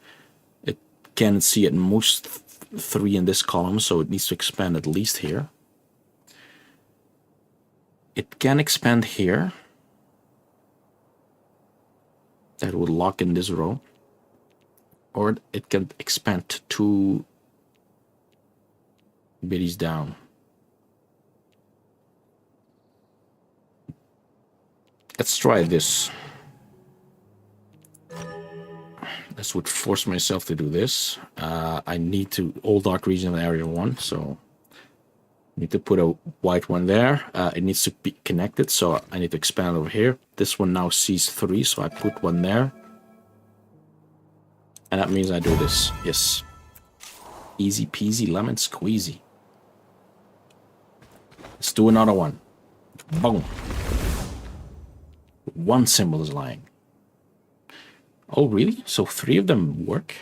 It can see at most 3 in this column, so it needs to expand at least here. It can expand here. That would lock in this row. Or it can expand to 2 biddies down. Let's try this. This would force myself to do this. I need to all dark region of area 1, so I need to put a white one there. It needs to be connected, so I need to expand over here. This one now sees 3, so I put one there. And that means I do this. Yes. Easy peasy lemon squeezy. Let's do another one. Boom. One symbol is lying. Oh, really? So 3 of them work?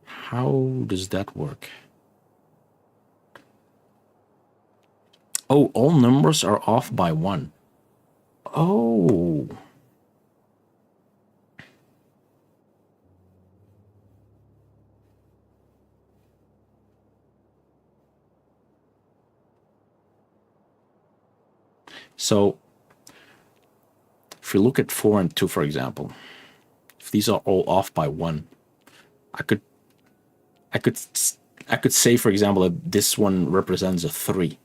How does that work? Oh, all numbers are off by 1. Oh. So, if you look at 4 and 2, for example, if these are all off by 1, I could say, for example, that this one represents a 3.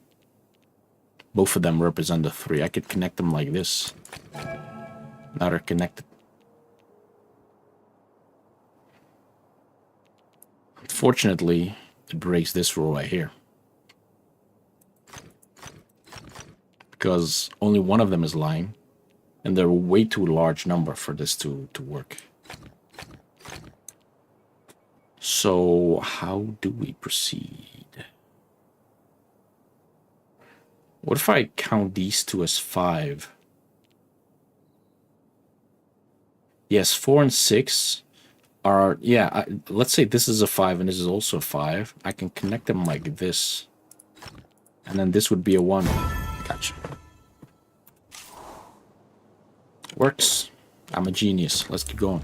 Both of them represent a 3. I could connect them like this. Now they're connected. Unfortunately, it breaks this row right here. Because only one of them is lying, and they're a way too large number for this to work. So how do we proceed? What if I count these 2 as 5? Yes, 4 and 6 are, yeah, let's say this is a 5 and this is also a 5. I can connect them like this. And then this would be a 1. Gotcha. Works. I'm a genius. Let's keep going.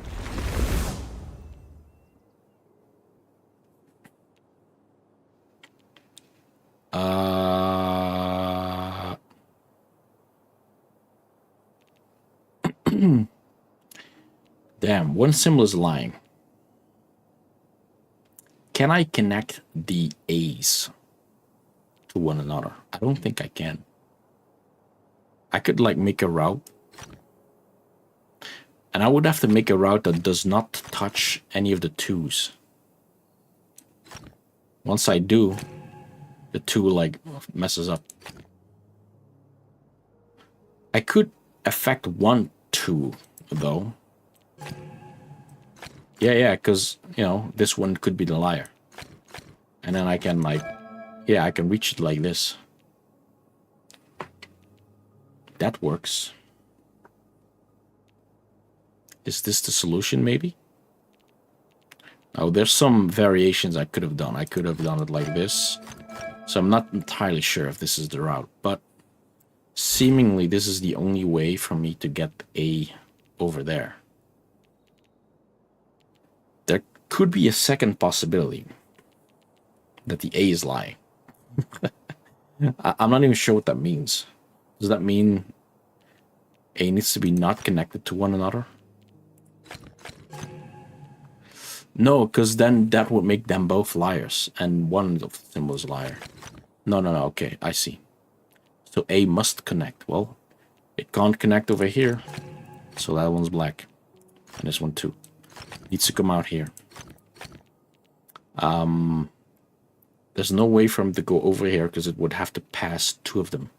Damn, one symbol is lying. Can I connect the A's to one another? I don't think I can. I could like make a route. And I would have to make a route that does not touch any of the 2's. Once I do, the 2 like messes up. I could affect 1, 2 though. Yeah, because, you know, this one could be the liar. And then I can like, yeah, I can reach it like this. That works. Is this the solution, maybe? Oh, there's some variations I could have done. I could have done it like this. So I'm not entirely sure if this is the route, but seemingly this is the only way for me to get A over there. There could be a second possibility that the A is lying. I'm not even sure what that means. Does that mean A needs to be not connected to one another? No, because then that would make them both liars, and one of the symbols is liar. No, okay, I see. So A must connect. Well, it can't connect over here, so that one's black. And this one too. Needs to come out here. There's no way for him to go over here, because it would have to pass 2 of them.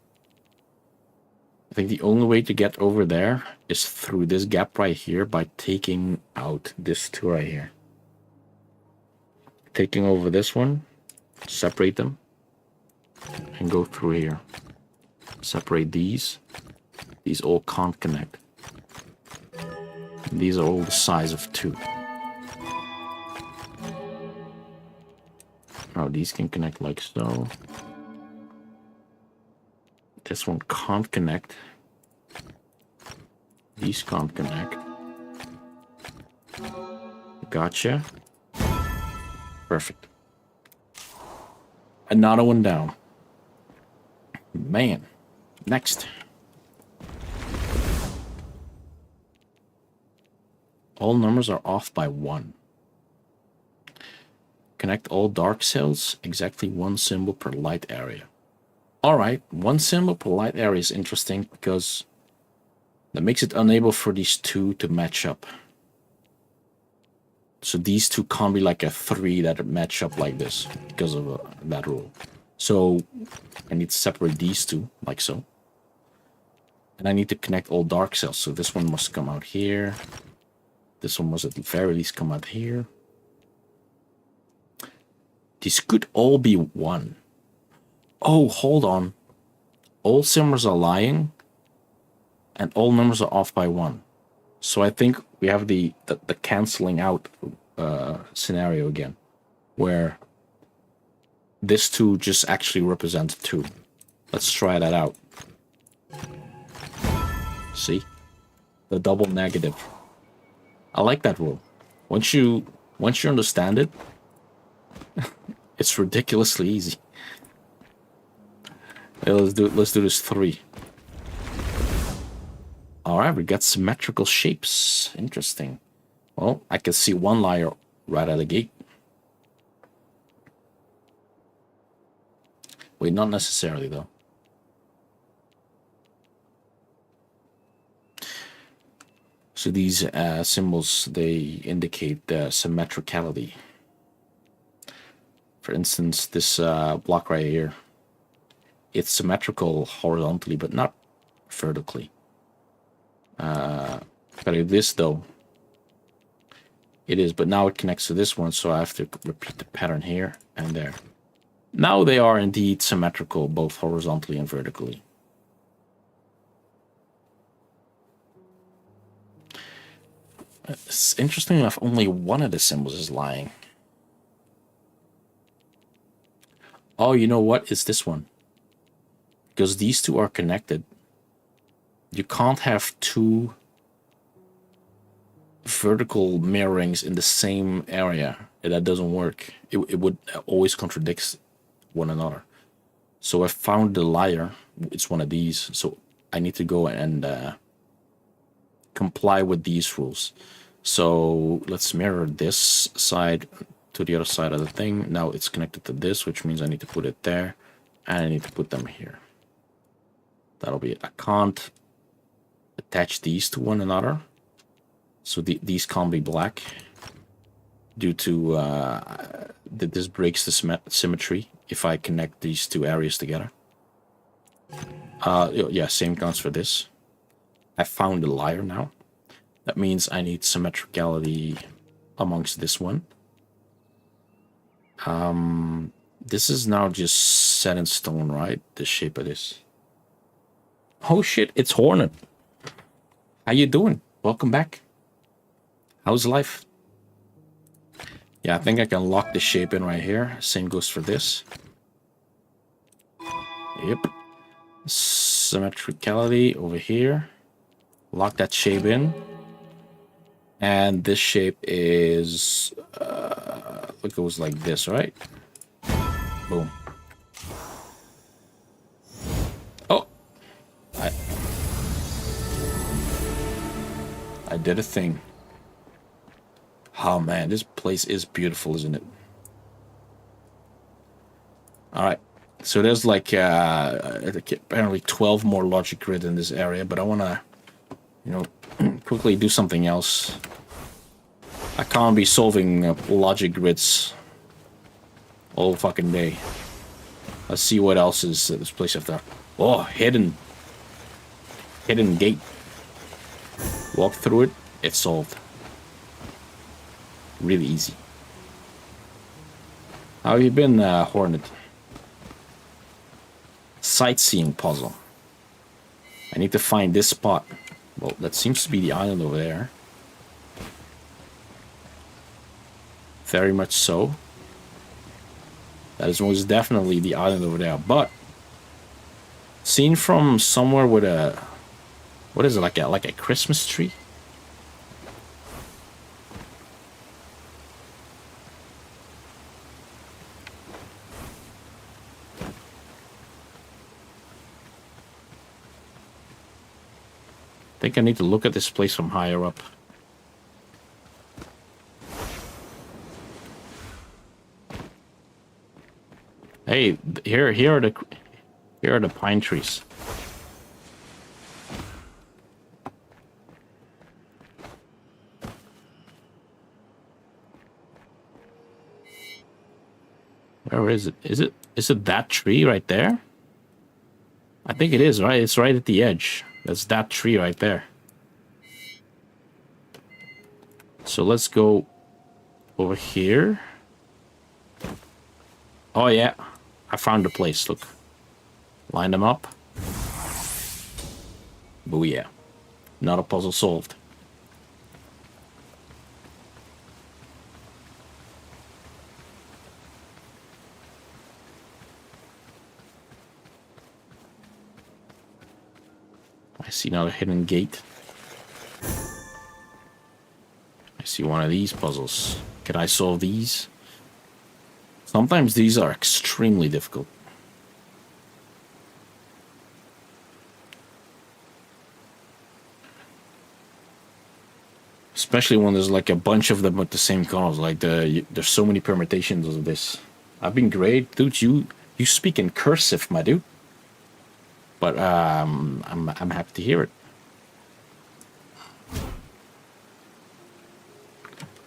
I think the only way to get over there is through this gap right here by taking out this 2 right here. Taking over this one, separate them, and go through here. Separate these. These all can't connect. And these are all the size of 2. Now these can connect like so. This one can't connect. These can't connect. Gotcha. Perfect. Another one down. Man. Next. All numbers are off by 1. Connect all dark cells, exactly 1 symbol per light area. Alright, 1 symbol per light area is interesting because that makes it unable for these two to match up. So these two can't be like a 3 that match up like this because of that rule. So I need to separate these two, like so. And I need to connect all dark cells. So this one must come out here. This one must at the very least come out here. These could all be 1. Oh, hold on. All symbols are lying. And all numbers are off by 1. So I think we have the canceling out scenario again. Where this 2 just actually represents 2. Let's try that out. See? The double negative. I like that rule. Once you understand it, it's ridiculously easy. Yeah, let's do this 3. Alright, we got symmetrical shapes. Interesting. Well, I can see 1 liar right out of the gate. Wait, not necessarily though. So these symbols, they indicate symmetricality. For instance, this block right here, it's symmetrical horizontally, but not vertically. But this though, it is, but now it connects to this one, so I have to repeat the pattern here and there. Now they are indeed symmetrical, both horizontally and vertically. It's interesting enough, only one of the symbols is lying. Oh, you know what? It's this one. Because these two are connected. You can't have 2 vertical mirrorings in the same area. That doesn't work. It would always contradict one another. So I found the liar. It's one of these. So I need to go and comply with these rules. So let's mirror this side to the other side of the thing. Now it's connected to this, which means I need to put it there. And I need to put them here. That'll be it. I can't attach these to one another. So these can't be black. Due to that this breaks the symmetry if I connect these 2 areas together. Yeah, same counts for this. I found the liar now. That means I need symmetricality amongst this one. This is now just set in stone, right? The shape of this. Oh shit, it's Hornet. How you doing? Welcome back. How's life? Yeah, I think I can lock the shape in right here. Same goes for this. Yep. Symmetricality over here. Lock that shape in. And this shape is... it goes like this, right? Boom. Oh! I did a thing. Oh man, this place is beautiful, isn't it? Alright. So there's like apparently 12 more logic grid in this area, but I wanna, you know, quickly do something else. I can't be solving logic grids all fucking day. Let's see what else is this place after. Oh, hidden gate. Walk through it, it's solved. Really easy. How have you been, Hornet? Sightseeing puzzle. I need to find this spot. Well, that seems to be the island over there. Very much so. That is most definitely the island over there. But seen from somewhere with a, what is it, like a Christmas tree? think I need to look at this place from higher up. Hey, here are the pine trees. Where is it? Is it that tree right there? I think it is, right? It's right at the edge. That's that tree right there. So let's go over here. Oh yeah, I found the place. Look, line them up. Booyah! Not a puzzle solved. I see another hidden gate. I see one of these puzzles. Can I solve these? Sometimes these are extremely difficult. Especially when there's like a bunch of them with the same colors. Like there's so many permutations of this. I've been great, dude. You speak in cursive, my dude. But I'm happy to hear it.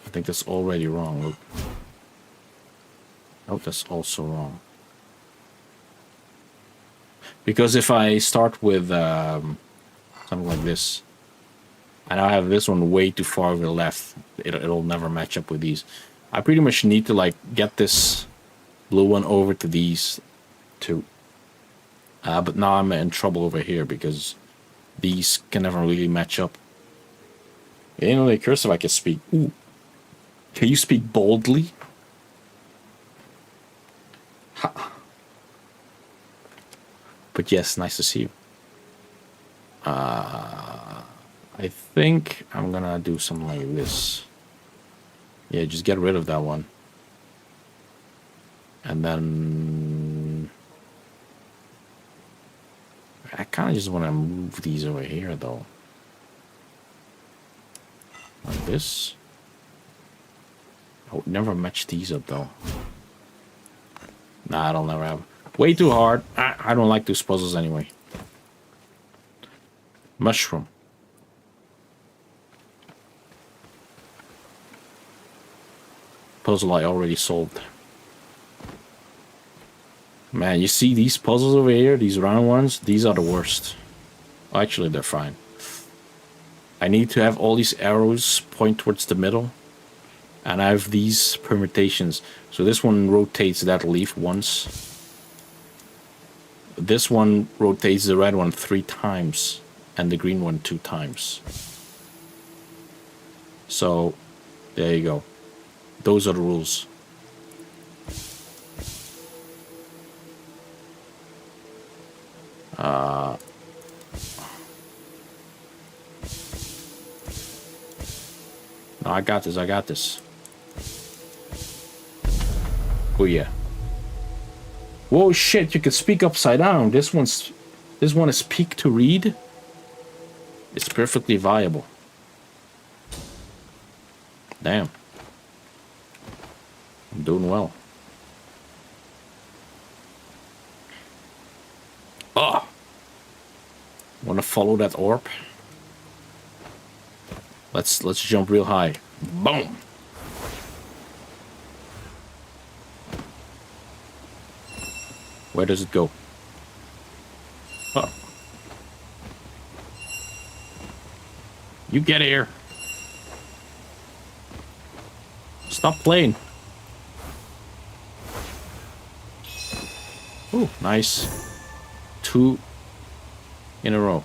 I think that's already wrong. Look. Oh, that's also wrong. Because if I start with something like this, and I have this one way too far to the left, it'll never match up with these. I pretty much need to like get this blue one over to these two. But now I'm in trouble over here because these can never really match up. You know, the cursive I can speak. Ooh. Can you speak boldly? Ha. But yes, nice to see you. I think I'm gonna do something like this. Yeah, just get rid of that one. And then I kind of just want to move these over here, though. Like this. I would never match these up, though. Nah, I don't never have. Way too hard. I don't like those puzzles anyway. Mushroom. Puzzle I already solved. Man, you see these puzzles over here? These round ones? These are the worst. Oh, actually, they're fine. I need to have all these arrows point towards the middle. And I have these permutations. So this one rotates that leaf once. This one rotates the red one 3 times. And the green one 2 times. So, there you go. Those are the rules. No, I got this, I got this. Oh yeah. Whoa, shit, you can speak upside down. This one is peak to read. It's perfectly viable. Damn. I'm doing well. Oh! Wanna follow that orb? Let's jump real high. Boom! Where does it go? Oh. You get here. Stop playing. Ooh, nice. 2 in a row.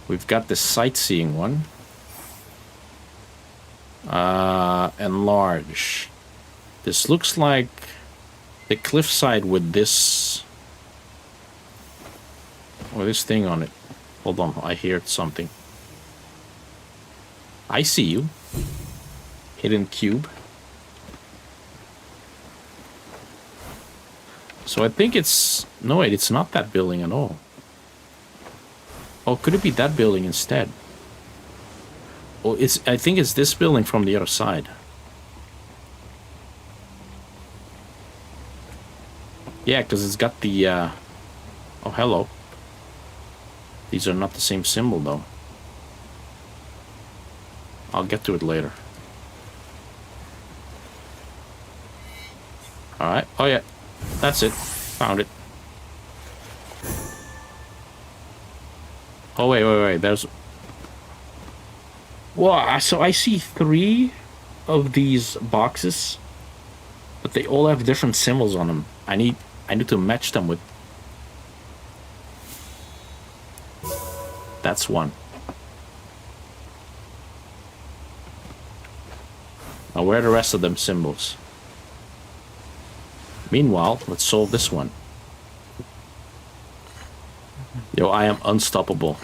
We've got the sightseeing one. Enlarge. This looks like the cliffside with this... or this thing on it. Hold on, I heard something. I see you. Hidden cube. So I think it's... no, wait, it's not that building at all. Oh, could it be that building instead? Oh, I think it's this building from the other side. Yeah, because it's got the, oh, hello. These are not the same symbol, though. I'll get to it later. Alright. Oh, yeah. That's it. Found it. Oh, wait. There's... Well, so I see 3 of these boxes, but they all have different symbols on them. I need to match them with... That's one. Now, where are the rest of them symbols? Meanwhile, let's solve this one. Yo, I am unstoppable.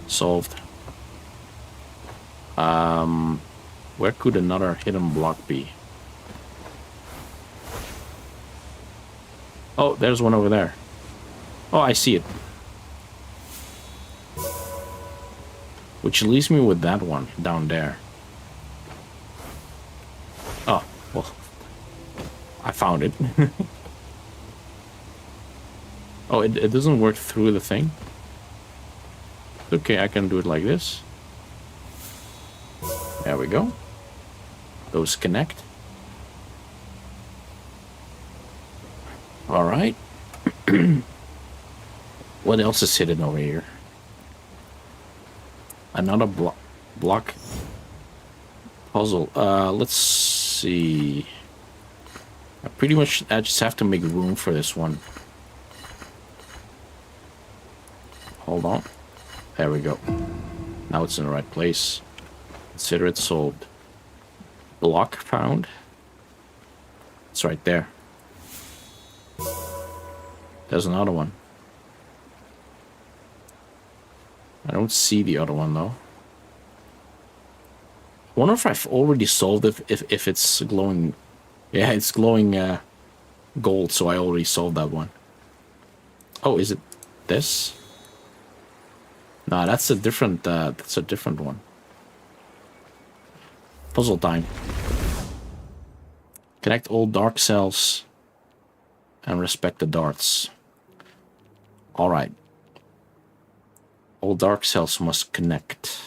Solved. Where could another hidden block be? Oh, there's one over there. Oh, I see it. Which leaves me with that one down there. Oh, well. I found it. Oh, it doesn't work through the thing? Okay, I can do it like this. There we go. Those connect. Alright. What else is hidden over here? Another block puzzle. Let's see. I just have to make room for this one. Hold on. There we go. Now it's in the right place. Consider it solved. Block found. It's right there. There's another one. I don't see the other one though. I wonder if I've already solved it, if it's glowing. Yeah, it's glowing gold, so I already solved that one. Oh, is it this? Nah, that's a different one. Puzzle time. Connect all dark cells and respect the darts. Alright. All dark cells must connect.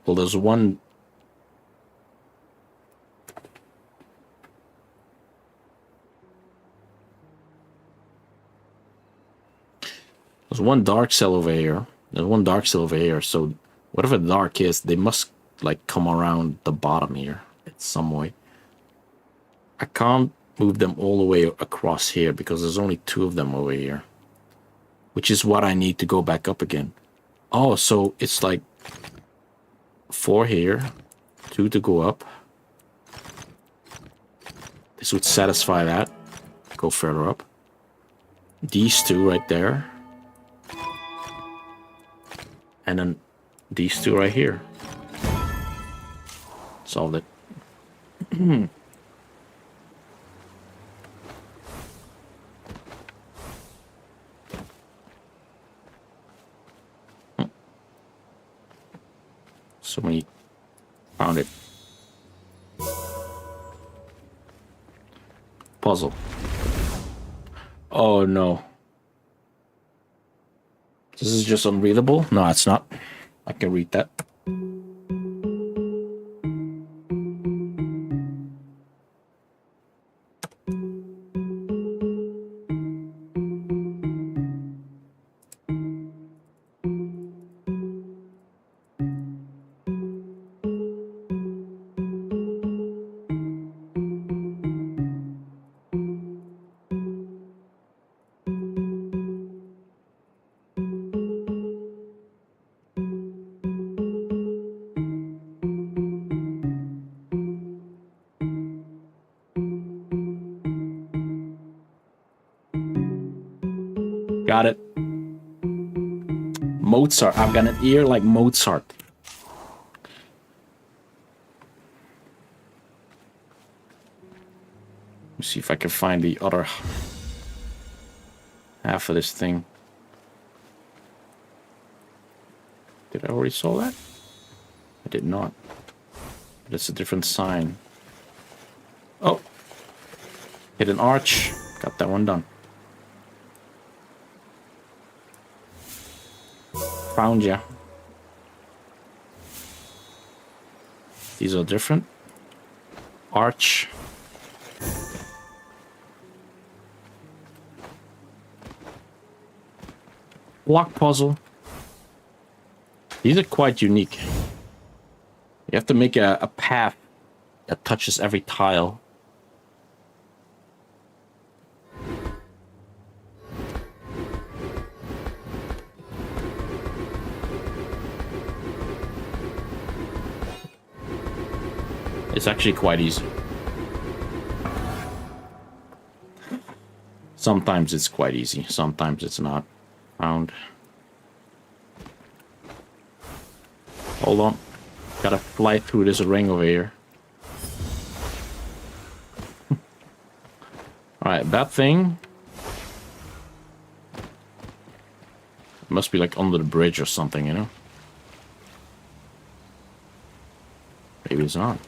Well, there's one... There's one dark cell over here. There's one dark cell over here, so whatever dark is, they must, like, come around the bottom here in some way. I can't move them all the way across here because there's only 2 of them over here. Which is what I need to go back up again. Oh, so it's like 4 here, 2 to go up. This would satisfy that. Go further up. These 2 right there. And then these 2 right here. Solved it. So we found it. Puzzle. Oh no. This is just unreadable? No, it's not. I can read that. Got it. Mozart. I've got an ear like Mozart. Let's see if I can find the other half of this thing. Did I already saw that? I did not. That's a different sign. Oh! Hit an arch. Got that one done. Found ya. These are different. Arch. Block puzzle. These are quite unique. You have to make a path that touches every tile. It's actually quite easy. Sometimes it's quite easy, sometimes it's not. Found. Hold on. Gotta fly through this ring over here. Alright, that thing must be like under the bridge or something, you know? Maybe it's not.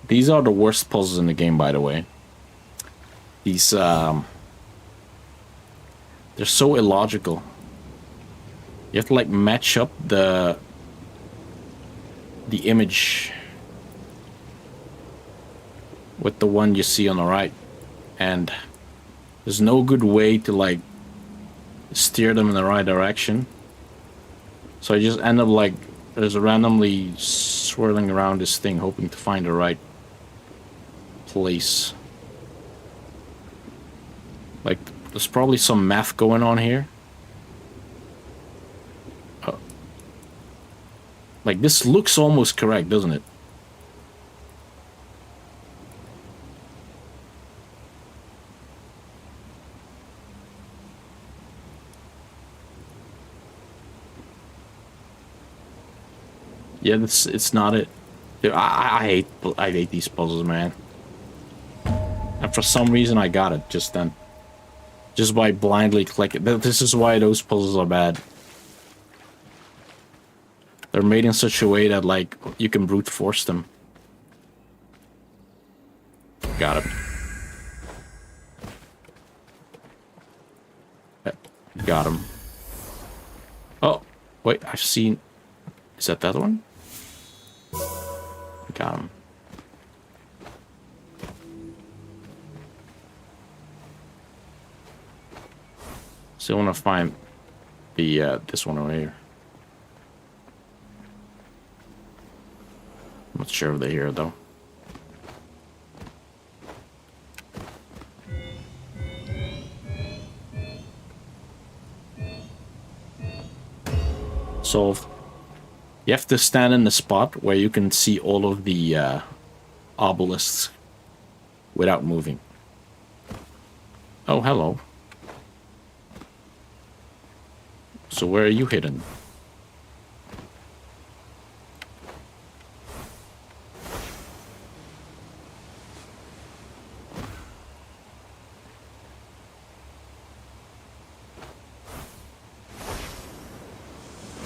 These are the worst puzzles in the game, by the way. These, they're so illogical. You have to, like, match up the image with the one you see on the right. And there's no good way to, like, steer them in the right direction. So I just end up, like, there's randomly swirling around this thing, hoping to find the right place. Like, there's probably some math going on here. Like, this looks almost correct, doesn't it? Yeah, it's not it. Dude, I hate these puzzles, man. And for some reason, I got it just then. Just by blindly clicking. This is why those puzzles are bad. They're made in such a way that, like, you can brute force them. Got it. Got him. Oh, wait, I've seen... Is that one? Got him. Still want to find the this one over here. I'm not sure if they're here though. Solved. You have to stand in the spot where you can see all of the obelisks without moving. Oh, hello. So where are you hidden?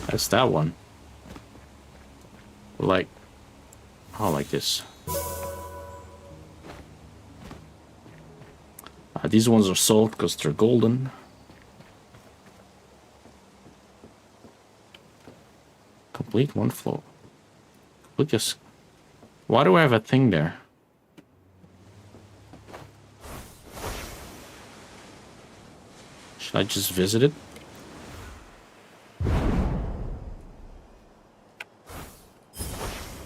That's that one. Like, oh, like this. These ones are sold because they're golden. Complete one floor. Complete just. Why do I have a thing there? Should I just visit it?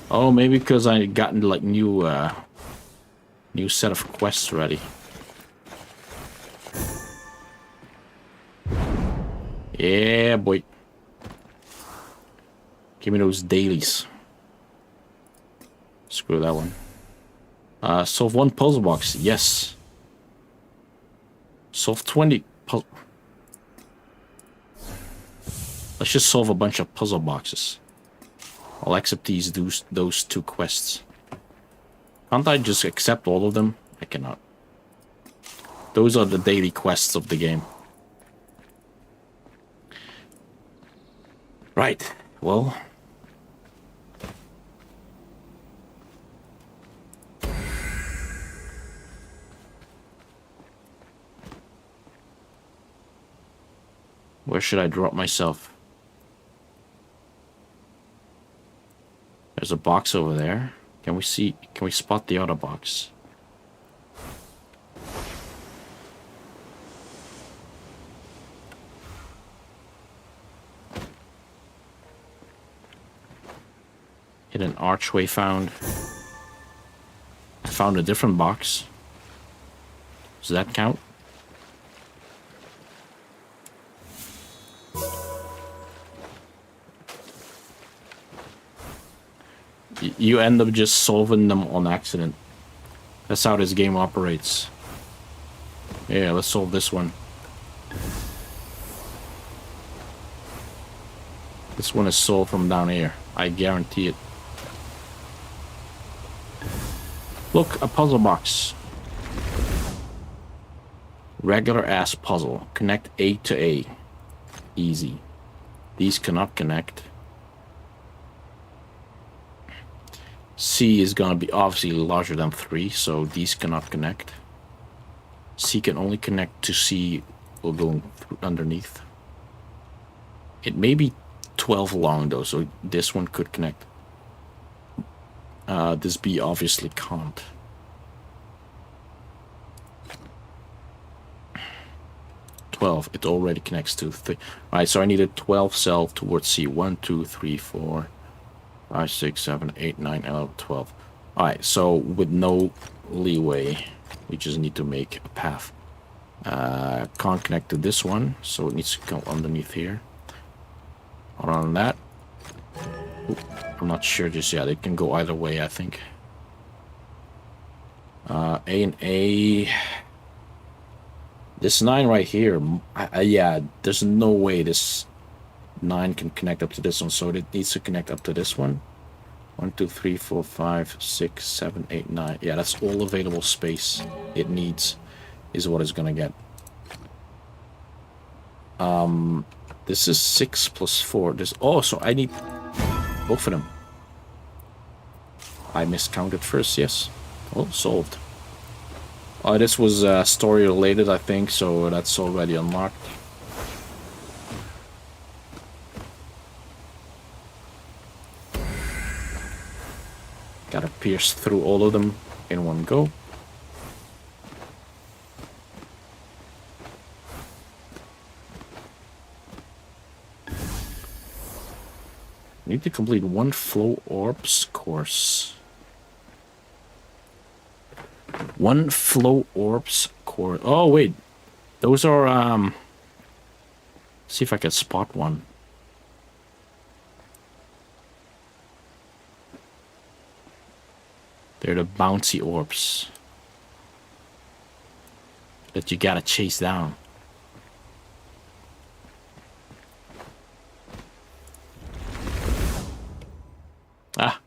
Oh, maybe because I gotten like new set of quests ready. Yeah, boy. Give me those dailies. Screw that one. Solve 1 puzzle box. Yes. Solve 20 puzzle. Let's just solve a bunch of puzzle boxes. I'll accept those 2 quests. Can't I just accept all of them? I cannot. Those are the daily quests of the game. Right. Well. Where should I drop myself? There's a box over there. Can we spot the other box? Hidden archway found. I found a different box. Does that count? You end up just solving them on accident. That's how this game operates. Yeah, let's solve this one. This one is solved from down here. I guarantee it. Look, a puzzle box. Regular ass puzzle. Connect A to A. Easy. These cannot connect. C is gonna be obviously larger than 3, so these cannot connect. C can only connect to C will go underneath. It may be 12 long though, so this one could connect. This B obviously can't. It already connects to 3. Alright, so I need a 12 cell towards C. 1, 2, 3, 4, 5, 6, 7, 8, 9, 11, 12. Alright, so with no leeway, we just need to make a path. Can't connect to this one, so it needs to go underneath here. Other than that, I'm not sure just yet. It can go either way, I think. A and A. This 9 right here, yeah, there's no way this 9 can connect up to this one, so it needs to connect up to this one. 1, 2, 3, 4, 5, 6, 7, 8, 9. Yeah, that's all available space it needs, is what it's gonna get. This is 6 plus 4. So I need both of them. I miscounted first, yes. Oh, solved. This was story related, I think, so that's already unlocked. Gotta pierce through all of them in one go. Need to complete 1 flow orbs course. 1 flow orbs course. Oh wait, those are see if I can spot one. They're the bouncy orbs that you gotta chase down. Ah.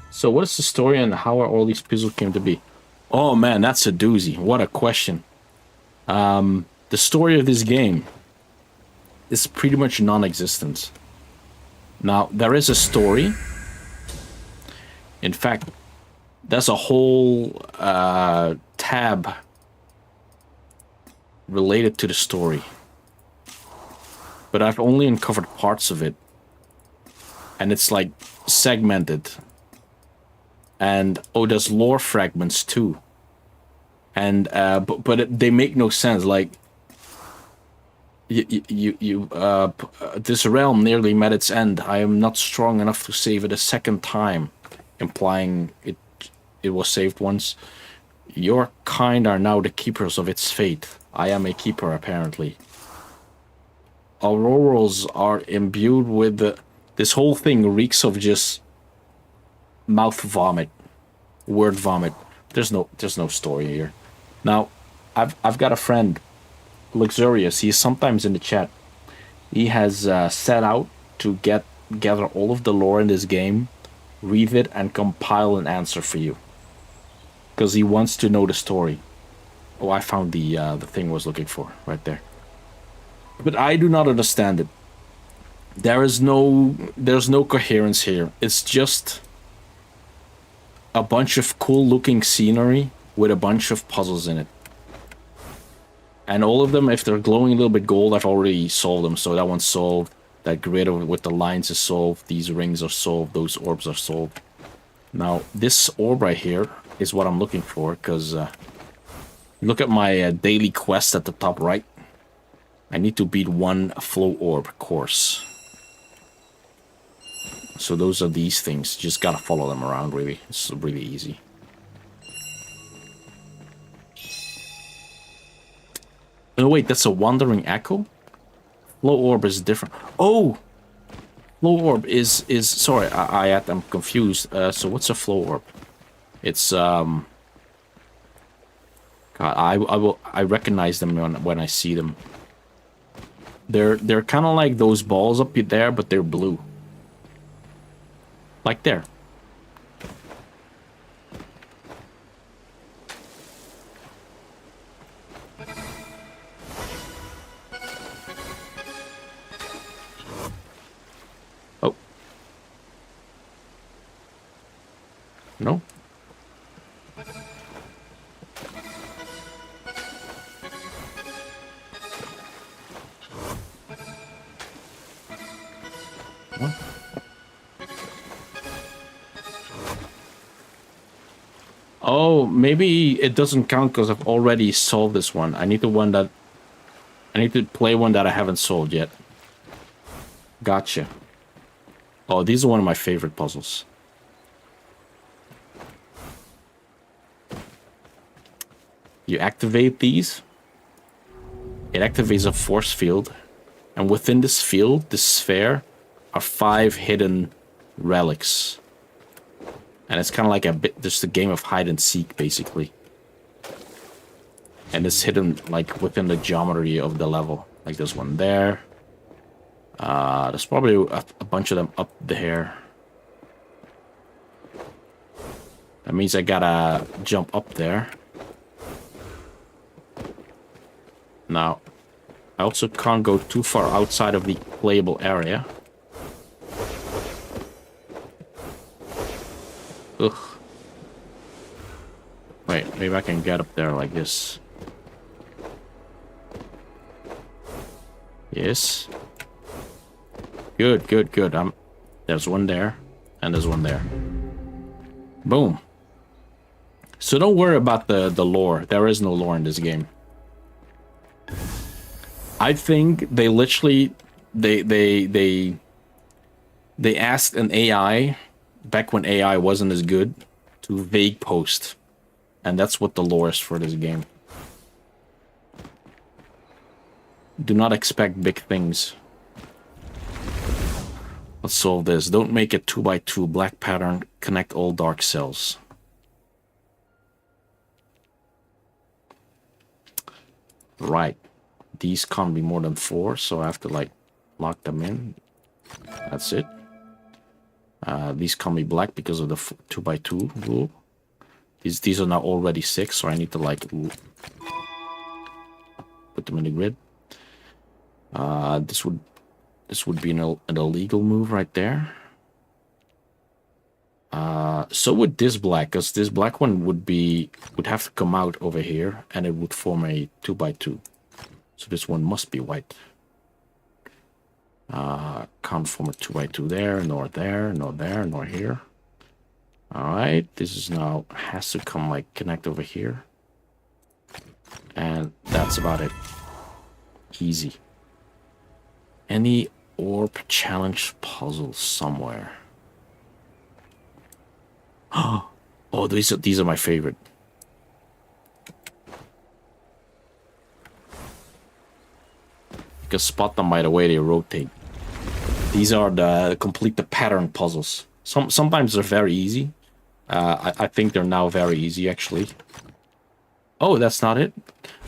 So what is the story and how are all these puzzles came to be? Oh man, that's a doozy. What a question. The story of this game is pretty much non-existent. Now, there is a story. In fact, there's a whole tab related to the story. But I've only uncovered parts of it. And it's like segmented. And there's lore fragments too. And but they make no sense. Like this realm nearly met its end. I am not strong enough to save it a second time, implying it was saved once. Your kind are now the keepers of its fate. I am a keeper, apparently. Aurorals are imbued with This whole thing reeks of just mouth vomit, word vomit. There's no story here. Now, I've got a friend, Luxurious. He's sometimes in the chat. He has set out to gather all of the lore in this game, read it, and compile an answer for you. Because he wants to know the story. Oh, I found the thing I was looking for right there. But I do not understand it. There's no coherence here. It's just a bunch of cool looking scenery with a bunch of puzzles in it. And all of them, if they're glowing a little bit gold, I've already solved them. So that one's solved. That grid with the lines is solved. These rings are solved. Those orbs are solved. Now, this orb right here is what I'm looking for, because look at my daily quest at the top right. I need to beat one flow orb course. So those are these things. Just gotta follow them around, really. It's really easy. Oh, wait, that's a wandering echo? Flow orb is different. Oh! Flow orb is sorry, I'm confused. So what's a flow orb? It's, God, I recognize them when I see them. They're kind of like those balls up there, but they're blue. Like there. Oh. No. What? Oh, maybe it doesn't count because I've already solved this one. I need to play one that I haven't solved yet. Gotcha. Oh, these are one of my favorite puzzles. You activate these. It activates a force field. And within this field, this sphere, are 5 hidden relics. And it's kind of like just a game of hide and seek, basically. And it's hidden, like, within the geometry of the level. Like, there's one there. There's probably a bunch of them up there. That means I gotta jump up there. Now, I also can't go too far outside of the playable area. Ugh. Wait, maybe I can get up there like this. Yes. Good, good, good. There's one there, and there's one there. Boom. So don't worry about the lore. There is no lore in this game. I think they literally they asked an AI back when AI wasn't as good to vague post, and that's what the lore is for this game. Do not expect big things. Let's solve this. Don't make it 2x2 black pattern. Connect all dark cells. Right. These can't be more than 4, so I have to, like, lock them in. That's it. These can't be black because of the 2x2 rule. These are now already 6, so I need to, like, put them in the grid. This would be an illegal move right there. So would this black, because this black one would have to come out over here, and it would form a 2x2. So this one must be white. Can't form a 2x2 there, nor there, nor there, nor here. Alright, this is now has to come like connect over here. And that's about it. Easy. Any orb challenge puzzle somewhere. Oh, these are my favorite. You can spot them by the way they rotate. These are the complete the pattern puzzles. Sometimes they're very easy. I think they're now very easy, actually. Oh, that's not it?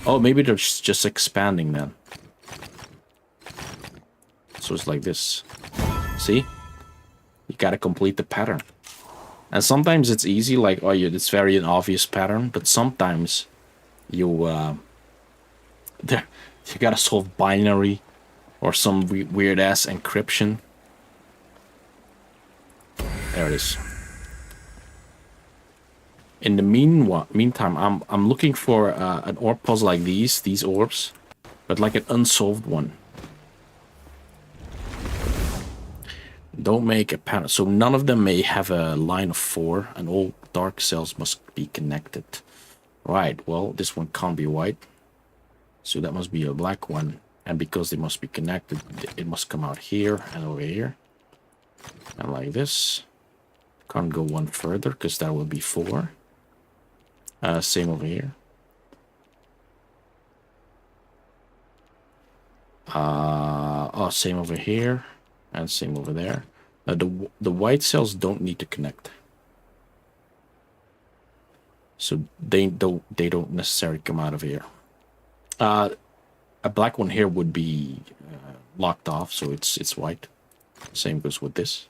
Oh, maybe they're just expanding then. So it's like this. See? You gotta complete the pattern. And sometimes it's easy, like, oh, it's very an obvious pattern, but sometimes you, you gotta solve binary or some weird-ass encryption. There it is. In the meantime, I'm looking for an orb puzzle like these orbs, but like an unsolved one. Don't make a pattern. So none of them may have a line of 4, and all dark cells must be connected. Right, well, this one can't be white. So that must be a black one. And because they must be connected, it must come out here and over here. And like this. Can't go one further, because that would be 4. Same over here. Oh, same over here. And same over there. The white cells don't need to connect. So they don't necessarily come out of here. A black one here would be locked off, so it's white. Same goes with this.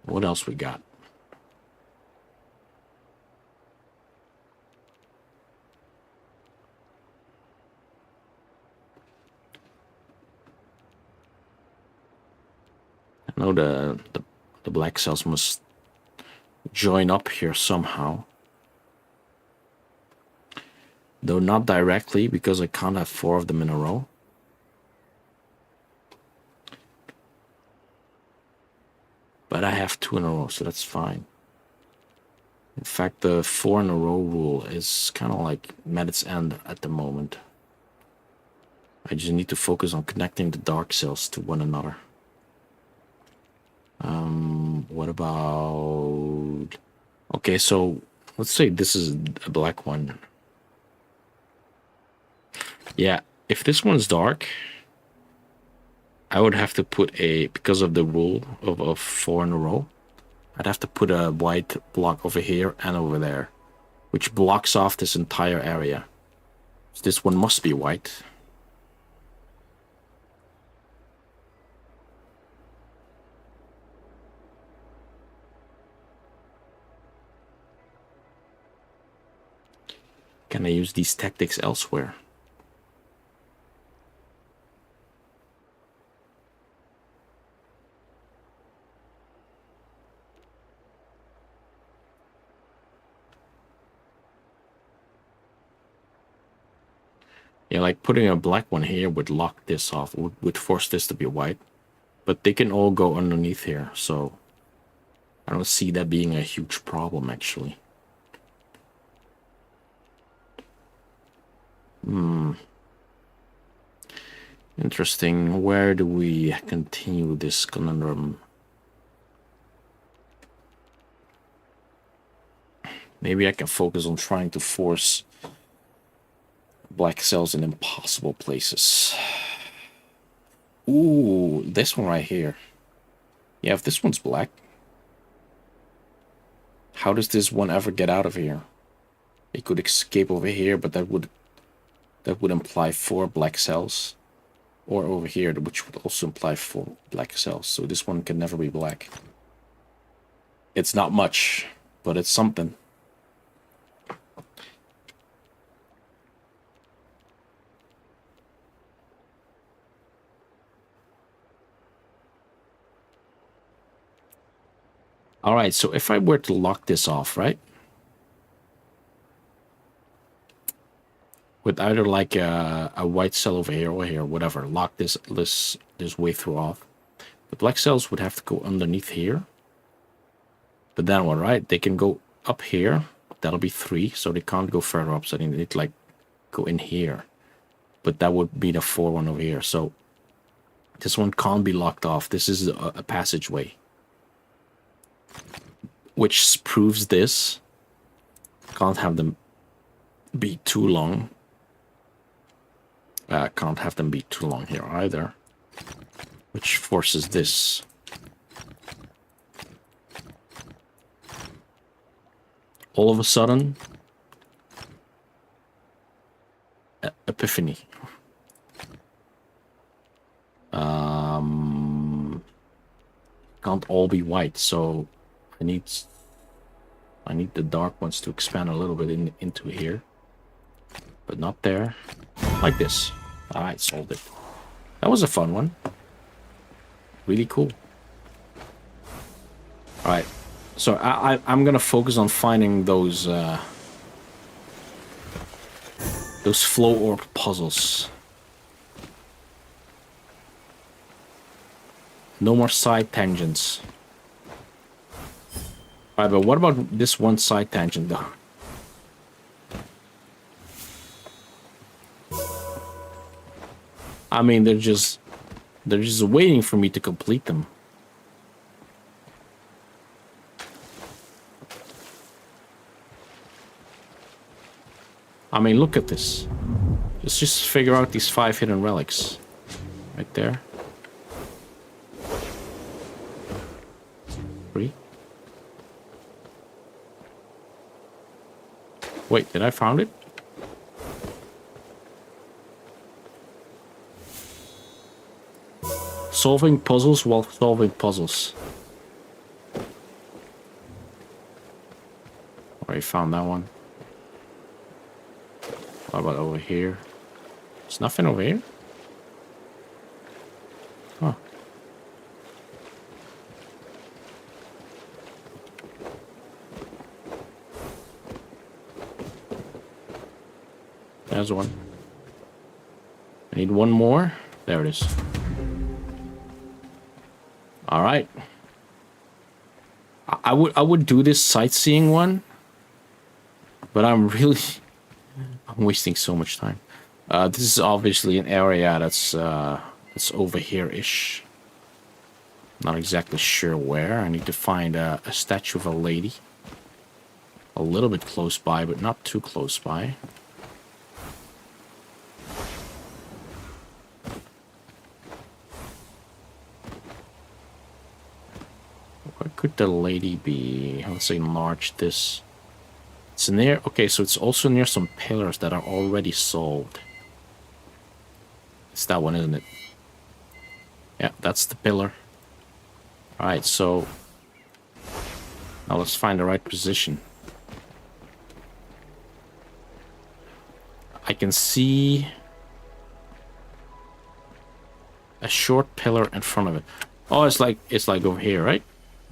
What else we got? I know the black cells must join up here somehow. Though not directly, because I can't have 4 of them in a row. But I have 2 in a row, so that's fine. In fact, the 4 in a row rule is kind of like met its end at the moment. I just need to focus on connecting the dark cells to one another. What about... Okay, so let's say this is a black one. Yeah, if this one's dark, I would have to put a... Because of the rule of 4 in a row, I'd have to put a white block over here and over there, which blocks off this entire area. So this one must be white. Can I use these tactics elsewhere? Yeah, like putting a black one here would lock this off, would force this to be white. But they can all go underneath here, so I don't see that being a huge problem, actually. Interesting. Where do we continue this conundrum? Maybe I can focus on trying to force black cells in impossible places. Ooh, this one right here. Yeah, if this one's black, how does this one ever get out of here? It could escape over here, but that would imply 4 black cells. Or over here, which would also imply 4 black cells. So this one can never be black. It's not much, but it's something. All right, so if I were to lock this off, right? With either like a white cell over here or here, whatever, lock this way through off. The black cells would have to go underneath here. But then what, right? They can go up here. That'll be 3, so they can't go further up. So they need to like go in here. But that would be the 4 one over here. So this one can't be locked off. This is a passageway. Which proves this. Can't have them be too long. Can't have them be too long here either. Which forces this. All of a sudden, epiphany. Can't all be white, so I need the dark ones to expand a little bit into here, but not there. Like this. All right, solved it. That was a fun one. Really cool. All right, so I'm gonna focus on finding those flow orb puzzles. No more side tangents. Alright, but what about this one side tangent though? I mean, they're just waiting for me to complete them. I mean, look at this. Let's just figure out these 5 hidden relics. Right there. 3. Wait, did I found it? Solving puzzles while solving puzzles. Already found that one. What about over here? There's nothing over here? Huh. There's one. I need one more. There it is. All right. I would do this sightseeing one, but I'm wasting so much time. This is obviously an area that's over here-ish. Not exactly sure where. I need to find a statue of a lady. A little bit close by, but not too close by. Where could the lady be? Let's enlarge this. It's near... Okay, so it's also near some pillars that are already solved. It's that one, isn't it? Yeah, that's the pillar. Alright, so... Now let's find the right position. I can see... a short pillar in front of it. Oh, it's like over here, right?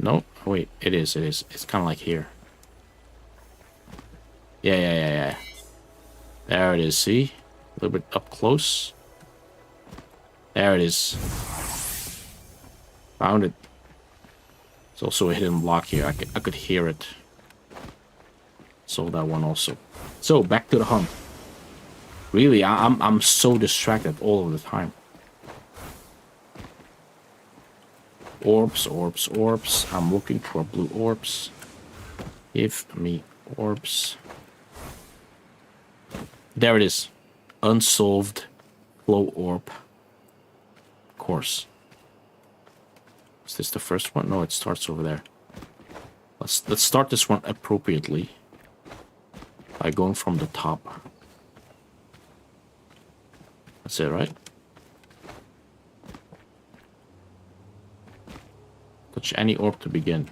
No? Wait, it is. It's kind of like here. Yeah. There it is, see? A little bit up close. There it is. Found it. It's also a hidden block here. I could hear it. So that one also. So, back to the hunt. Really, I'm so distracted all of the time. Orbs. I'm looking for blue orbs. Give me orbs. There it is. Unsolved flow orb. Of course. Is this the first one? No, it starts over there. Let's start this one appropriately by going from the top. That's it, right? Touch any orb to begin.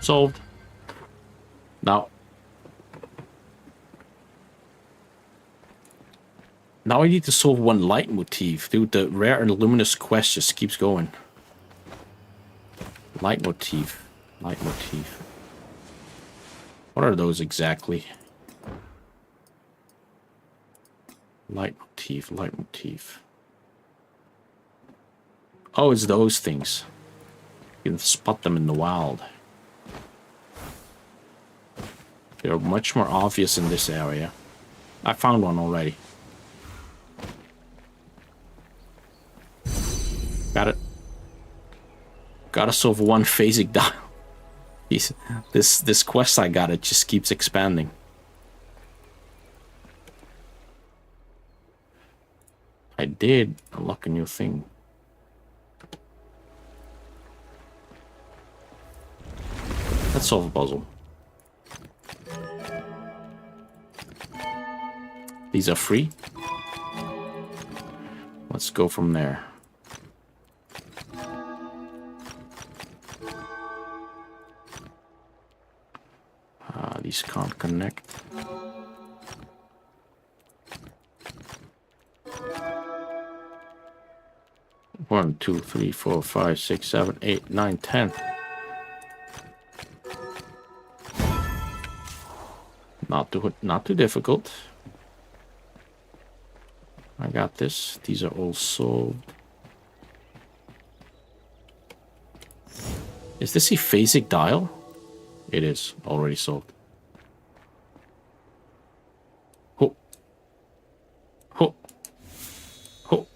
Solved. Now I need to solve one leitmotif. Dude, the rare and luminous quest just keeps going. Leitmotif. What are those exactly? Leitmotif. Oh, it's those things. You can spot them in the wild. They're much more obvious in this area. I found one already. Got it. Gotta solve one phasic dial. This quest I got, it just keeps expanding. I did unlock a new thing. Let's solve a puzzle. These are free. Let's go from there. These can't connect. One, two, three, four, five, 6, 7, 8, 9, 10. Not too difficult. I got this. These are all solved. Is this a phasic dial? It is already solved. Ho. Ho. Ho.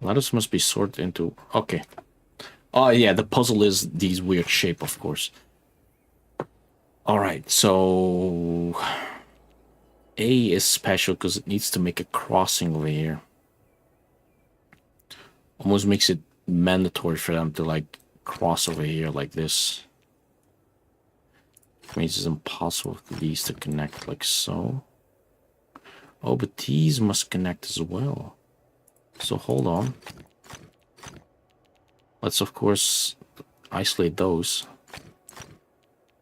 Letters must be sorted into... Okay. Oh, yeah, the puzzle is these weird shape, of course. Alright, so... A is special because it needs to make a crossing over here. Almost makes it mandatory for them to, like, cross over here like this. It means it's impossible for these to connect like so. Oh, but these must connect as well. So hold on. Let's, of course, isolate those.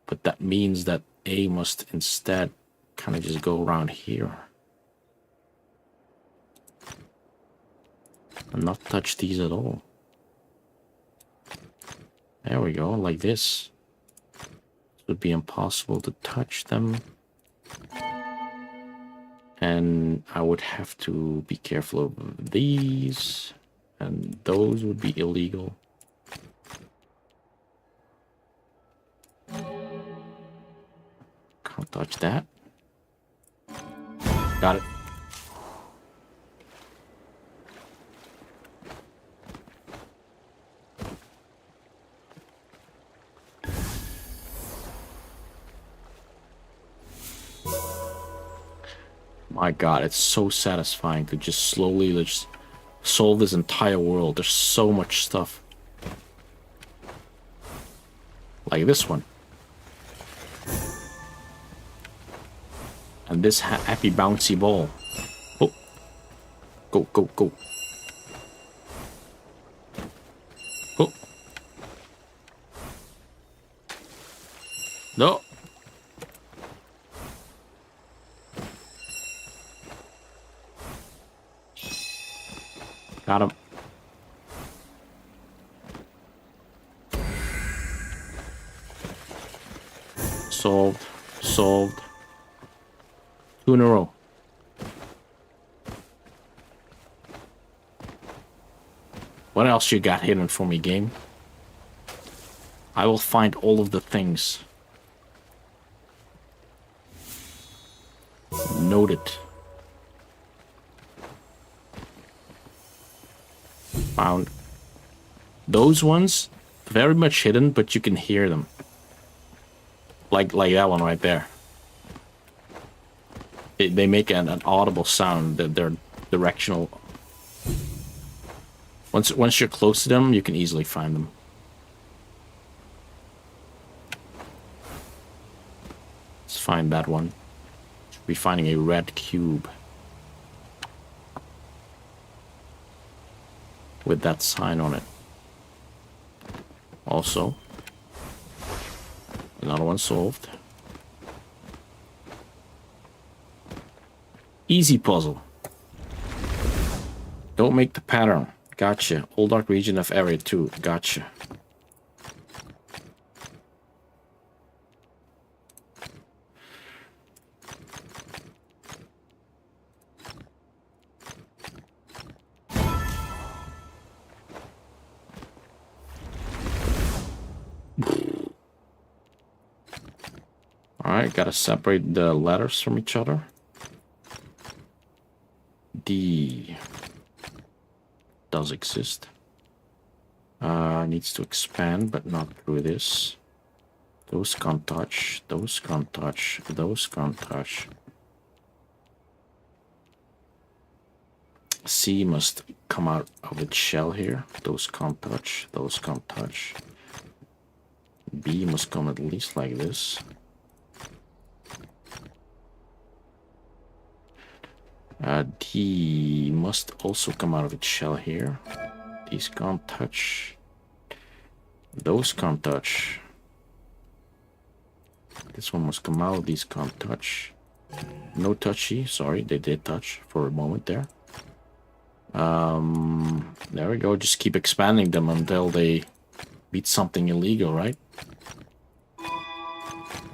But that means that A must instead kind of just go around here. And not touch these at all. There we go, like this. It would be impossible to touch them. And I would have to be careful of these. And those would be illegal. Can't touch that. Got it. My God, it's so satisfying to just slowly just solve this entire world. There's so much stuff. Like this one. And this happy bouncy ball. Oh. Go, go, go. Oh. No. Got him. Solved. Solved. 2 in a row. What else you got hidden for me, game? I will find all of the things. Noted. Found. Those ones, very much hidden, but you can hear them. Like that one right there. They make an audible sound. They're directional. Once you're close to them, you can easily find them. Let's find that one. Should be finding a red cube. With that sign on it. Also, another one solved. Easy puzzle. Don't make the pattern. Gotcha. Old dark region of area 2. Gotcha. Alright, gotta separate the letters from each other. D does exist. Needs to expand, but not through this. Those can't touch, those can't touch, those can't touch. C must come out of its shell here. Those can't touch, those can't touch. B must come at least like this. D must also come out of its shell here. These can't touch. Those can't touch. This one must come out. These can't touch. No touchy. Sorry, they did touch for a moment there. There we go. Just keep expanding them until they beat something illegal, right?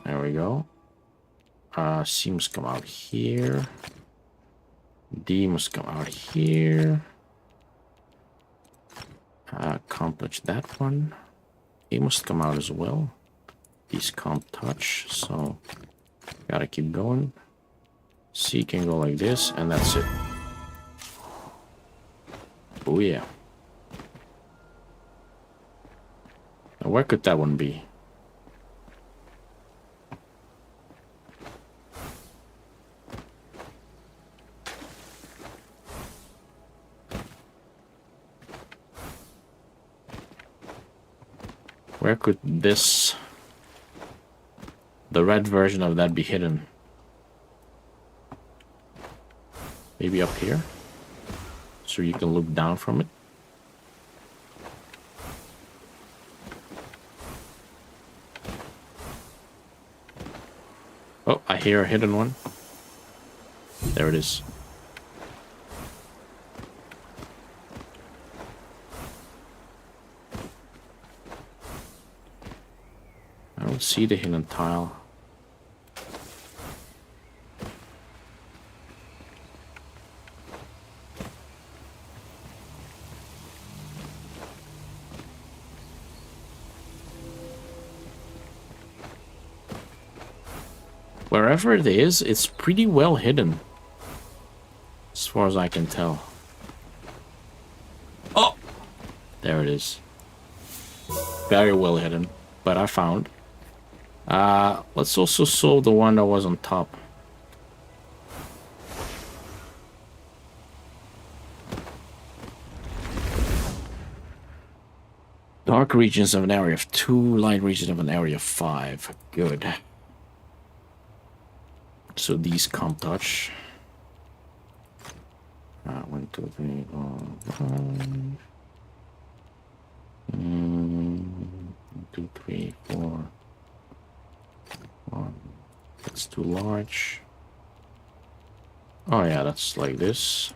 There we go. C must come out here. D must come out here. Can't touch that one. A must come out as well. These can't touch, so gotta keep going. C can go like this, and that's it. Oh yeah. Now where could that one be? Where could this, the red version of that, be hidden? Maybe up here? So you can look down from it? Oh, I hear a hidden one. There it is. I don't see the hidden tile. Wherever it is, it's pretty well hidden. As far as I can tell. Oh! There it is. Very well hidden. But I found. Let's also solve the one that was on top. Dark regions of an area of 2, light region of an area of 5. Good. So these can't touch. 1, 2, 3, 4, 5. 1, 2, 3, 4. 1. That's too large. Oh yeah, that's like this.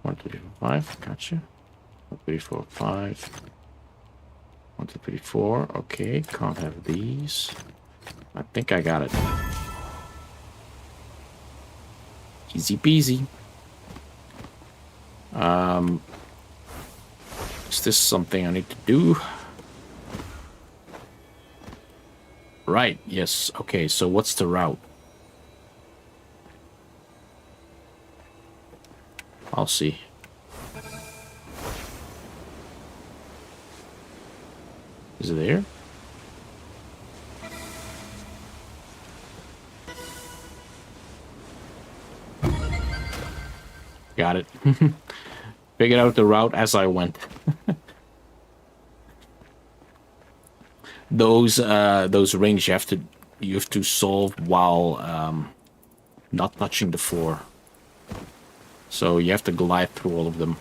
1, 2, 3, 4, 5. Gotcha. 1, 2, 3, 4, 5. 1, 2, 3, 4. Okay, can't have these. I think I got it. Easy peasy. Is this something I need to do? Right, yes. Okay, so what's the route? I'll see. Is it there? Got it. Figured out the route as I went. Those rings you have to solve while not touching the floor. So you have to glide through all of them.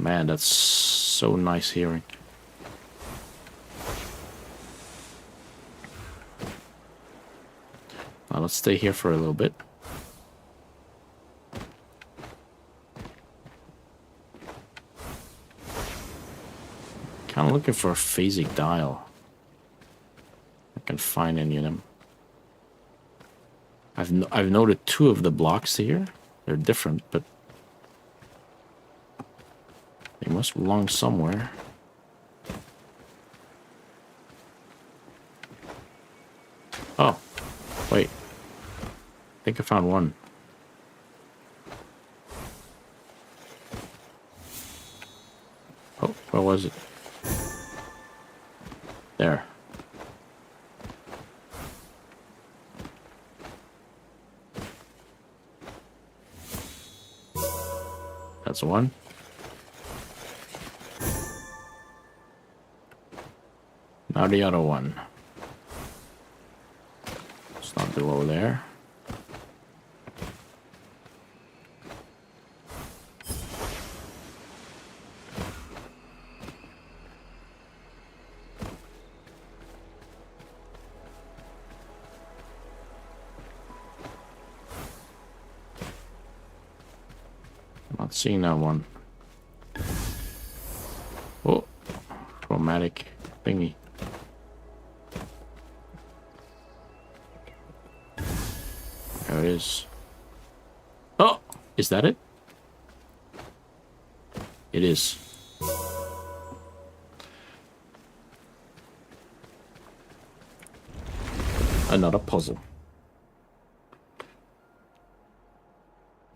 Man, that's so nice hearing. Now let's stay here for a little bit. Kind of looking for a phasic dial. I can find any of them. I've noted 2 of the blocks here. They're different, but they must belong somewhere. Oh, wait. I think I found one. Oh, where was it? There. That's one. Now the other one. It's not below there. Not seeing that one. Oh, chromatic thingy. There it is. Oh, is that it? It is. Another puzzle.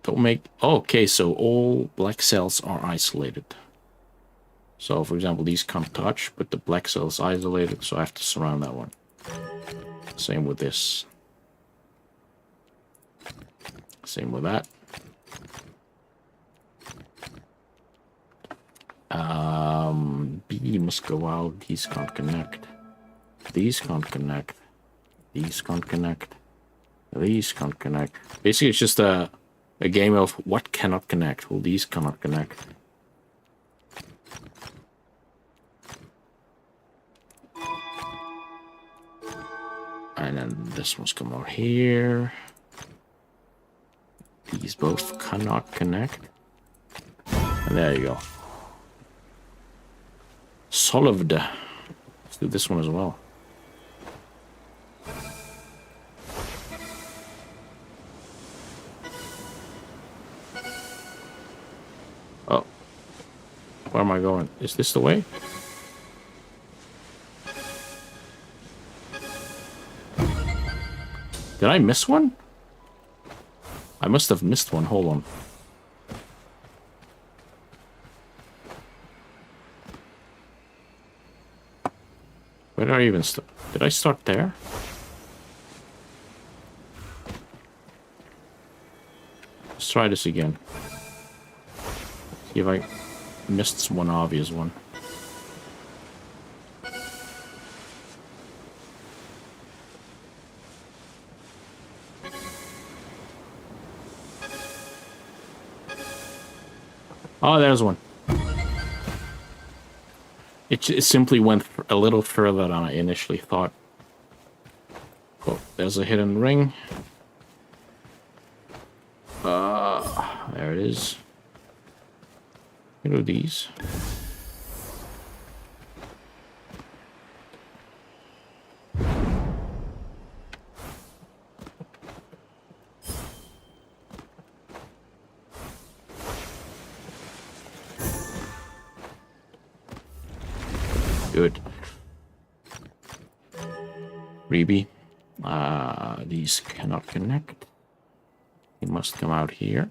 Don't make... Oh, okay, so all black cells are isolated. So, for example, these can't touch, but the black cell is isolated, so I have to surround that one. Same with this. Same with that. B must go out. These can't connect. These can't connect. These can't connect. These can't connect. Basically, it's just a game of what cannot connect. Well, these cannot connect. And then this must come out here. These both cannot connect. And there you go. Solved. Let's do this one as well. Oh. Where am I going? Is this the way? Did I miss one? I must have missed one. Hold on. Where did I even start? Did I start there? Let's try this again. See if I missed one obvious one. Oh, there's one. It simply went a little further than I initially thought. Oh, there's a hidden ring. There it is. What are these? Good. Freebie. These cannot connect. It must come out here.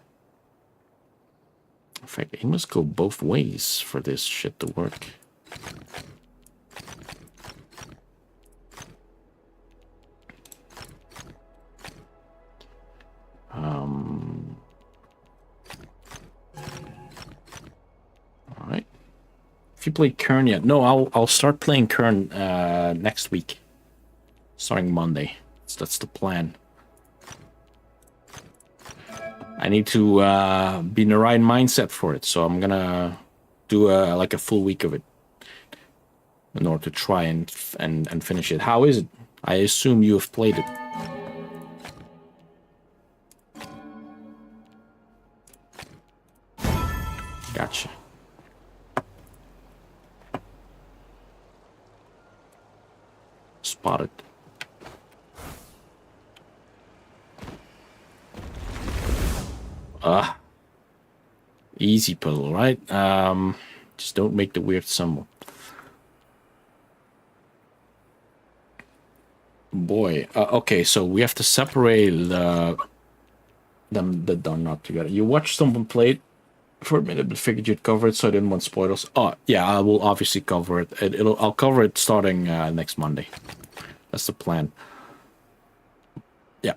In fact, it must go both ways for this shit to work. Alright. If you played Kern yet? No, I'll start playing Kern next week. Starting Monday. That's the plan. I need to be in the right mindset for it, so I'm gonna do like a full week of it in order to try and finish it. How is it? I assume you have played it. Gotcha. Spotted. Easy puzzle, right? Just don't make the weird symbol. Boy, okay, so we have to separate them that are not together. You watched someone play it for a minute, but figured you'd cover it, so I didn't want spoilers. Oh, yeah, I will obviously cover it. I'll cover it starting next Monday. That's the plan. Yeah.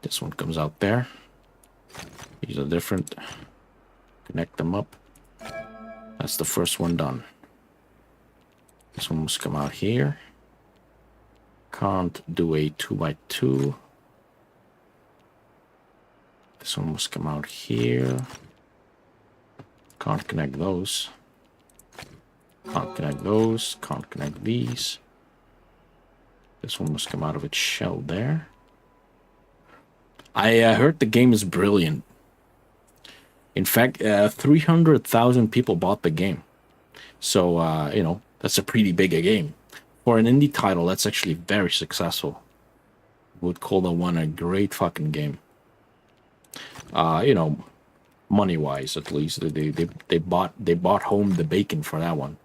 This one comes out there. These are different. Connect them up. That's the first one done. This one must come out here. Can't do a 2x2. This one must come out here. Can't connect those. Can't connect those. Can't connect these. This one must come out of its shell there. I heard the game is brilliant. In fact, 300,000 people bought the game. So, you know, that's a pretty big a game. For an indie title, that's actually very successful. Would call that one a great fucking game. You know, money-wise at least, they bought home the bacon for that one.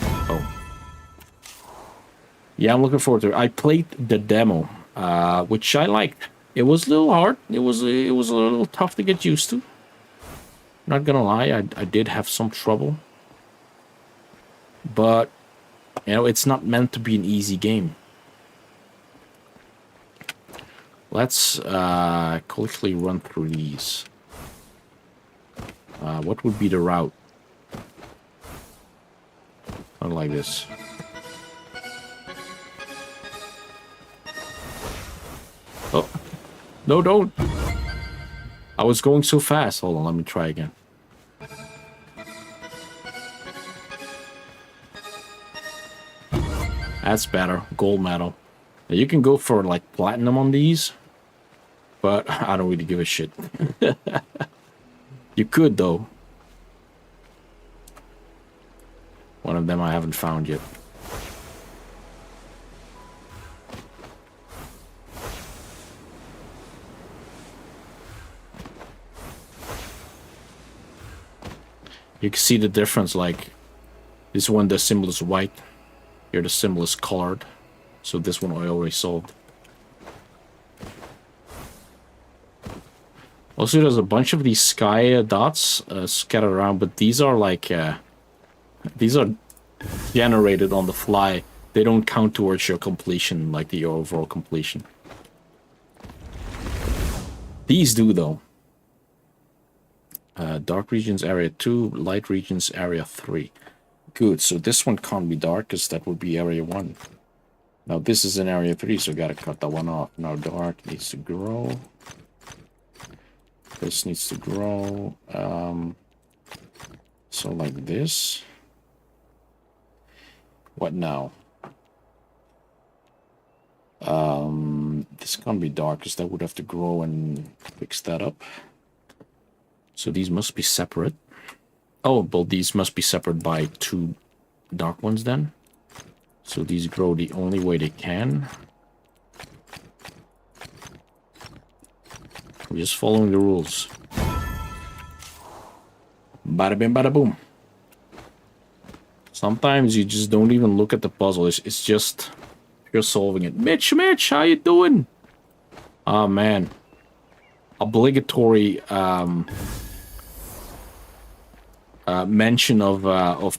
Oh, yeah, I'm looking forward to it. I played the demo, which I liked. It was a little hard. It was a little tough to get used to. Not gonna lie, I did have some trouble. But, you know, it's not meant to be an easy game. Let's quickly run through these. What would be the route? Not like this. Oh, no, don't. I was going so fast. Hold on, let me try again. That's better. Gold medal. Now, you can go for like platinum on these, but I don't really give a shit. You could though. One of them I haven't found yet. You can see the difference, like this one the symbol is white, here the symbol is colored, so this one I already solved. Also, there's a bunch of these sky dots scattered around, but these are like these are generated on the fly. They don't count towards your completion, like the overall completion. These do though. Dark regions area 2, light regions area 3. Good, so this one can't be dark because that would be area 1. Now this is in area 3, so gotta cut that one off. Now dark needs to grow. This needs to grow. So like this. What now? This can't be dark because that would have to grow and fix that up. So these must be separate. Oh, well, these must be separate by 2 dark ones then. So these grow the only way they can. I'm just following the rules. Bada bing, bada boom. Sometimes you just don't even look at the puzzle. It's just you're solving it. Mitch, how you doing? Oh man, obligatory mention of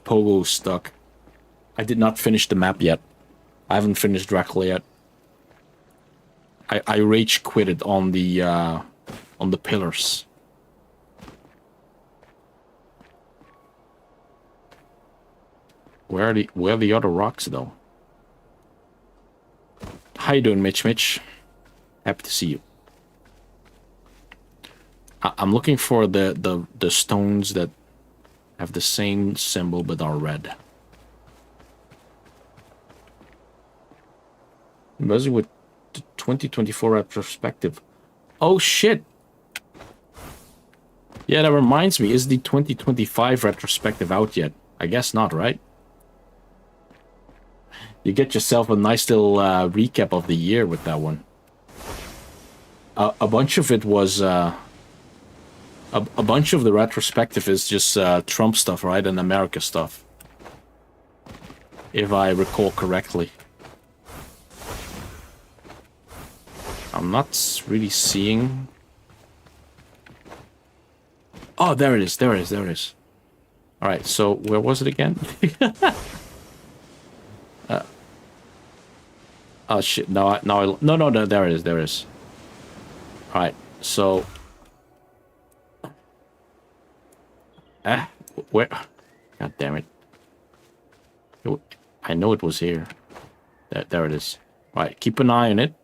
Pogo stuck. I did not finish the map yet. I haven't finished Dracula yet. I rage quitted on the pillars. Where are the other rocks though? How you doing, Mitch? Happy to see you. I'm looking for the stones that have the same symbol but are red. Busy with the 2024 retrospective. Oh shit! Yeah, that reminds me. Is the 2025 retrospective out yet? I guess not, right? You get yourself a nice little recap of the year with that one. A bunch of it was a bunch of the retrospective is just Trump stuff, right, and America stuff, if I recall correctly. I'm not really seeing. Oh, there it is. There it is. There it is. All right. So where was it again? Oh shit! No, no. There it is. There it is. All right. So. Where? God damn it! I know it was here. There it is. All right. Keep an eye on it.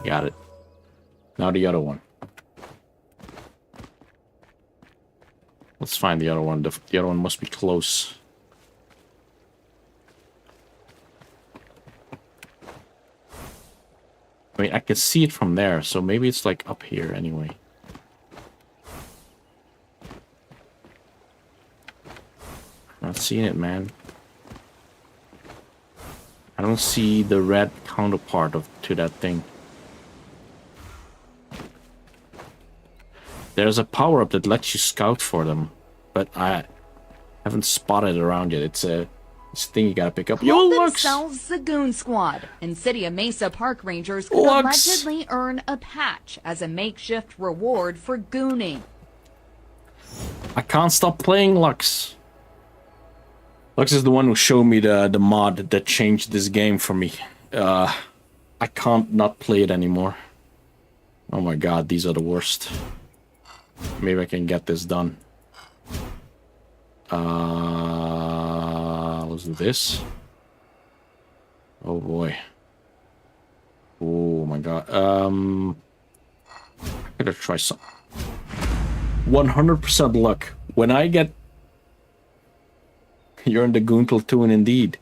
Got it. Now the other one. Let's find the other one. The other one must be close. I mean, I can see it from there, so maybe it's like up here anyway. Not seeing it, man. I don't see the red counterpart to that thing. There's a power-up that lets you scout for them, but I haven't spotted it around yet. It's a thing you gotta pick up. Yo, Lux! Themselves the Goon Squad, and City of Mesa Park Rangers could allegedly earn a patch as a makeshift reward for gooning. I can't stop playing Lux. Lux is the one who showed me the mod that changed this game for me. I can't not play it anymore. Oh my god, these are the worst. Maybe I can get this done. Let's do this. Oh boy. Oh my god. I gotta try some. 100% luck. When I get... You're in the Goon platoon indeed.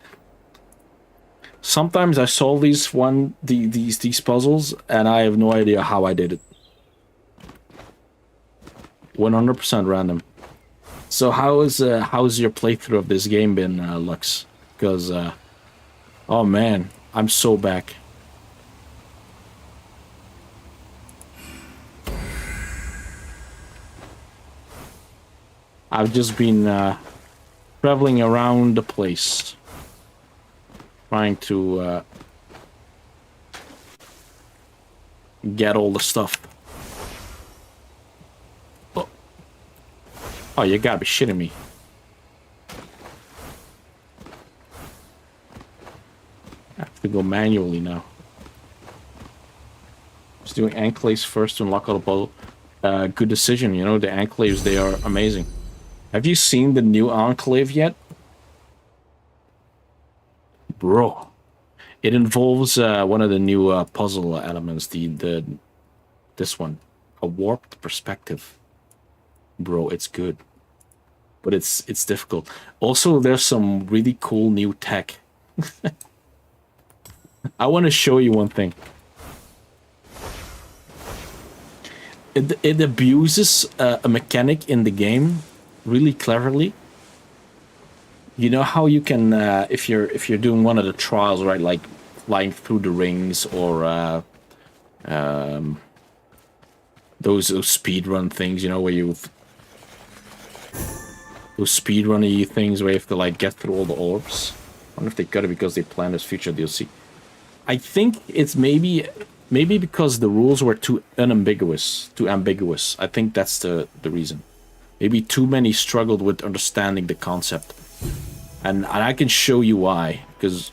Sometimes I solve these puzzles and I have no idea how I did it. 100% random. So how's your playthrough of this game been, Lux? Because oh man, I'm so back. I've just been traveling around the place, trying to get all the stuff. Oh, you gotta be shitting me. I have to go manually now. Just doing enclaves first to unlock all the puzzle. Good decision, you know, the enclaves, they are amazing. Have you seen the new enclave yet? Bro. It involves one of the new puzzle elements, this one. A warped perspective. Bro, it's good, but it's difficult. Also, there's some really cool new tech. I want to show you one thing. It abuses a mechanic in the game really cleverly. You know how you can, if you're doing one of the trials, right, like flying through the rings or those speedrun things, you know, where you those speedrunny things where you have to like get through all the orbs. I wonder if they got it because they planned this future DLC. I think it's maybe because the rules were too ambiguous. I think that's the reason. Maybe too many struggled with understanding the concept, and I can show you why. Because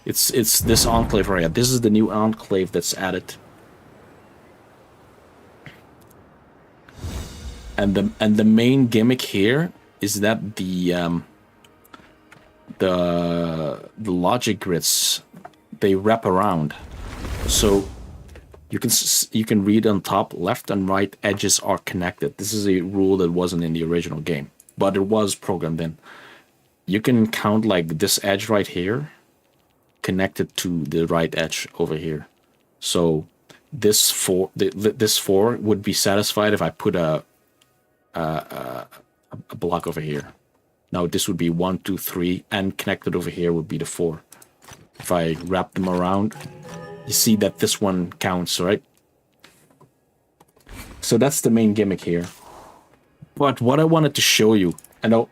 it's this enclave area. This is the new enclave that's added. And the main gimmick here is that the logic grids, they wrap around, so you can read on top, left and right edges are connected. This is a rule that wasn't in the original game, but it was programmed in. You can count like this edge right here connected to the right edge over here. So this four would be satisfied if I put a block over here. Now this would be 1, 2, 3, and connected over here would be the 4. If I wrap them around, you see that this one counts, right? So that's the main gimmick here. But what I wanted to show you, I know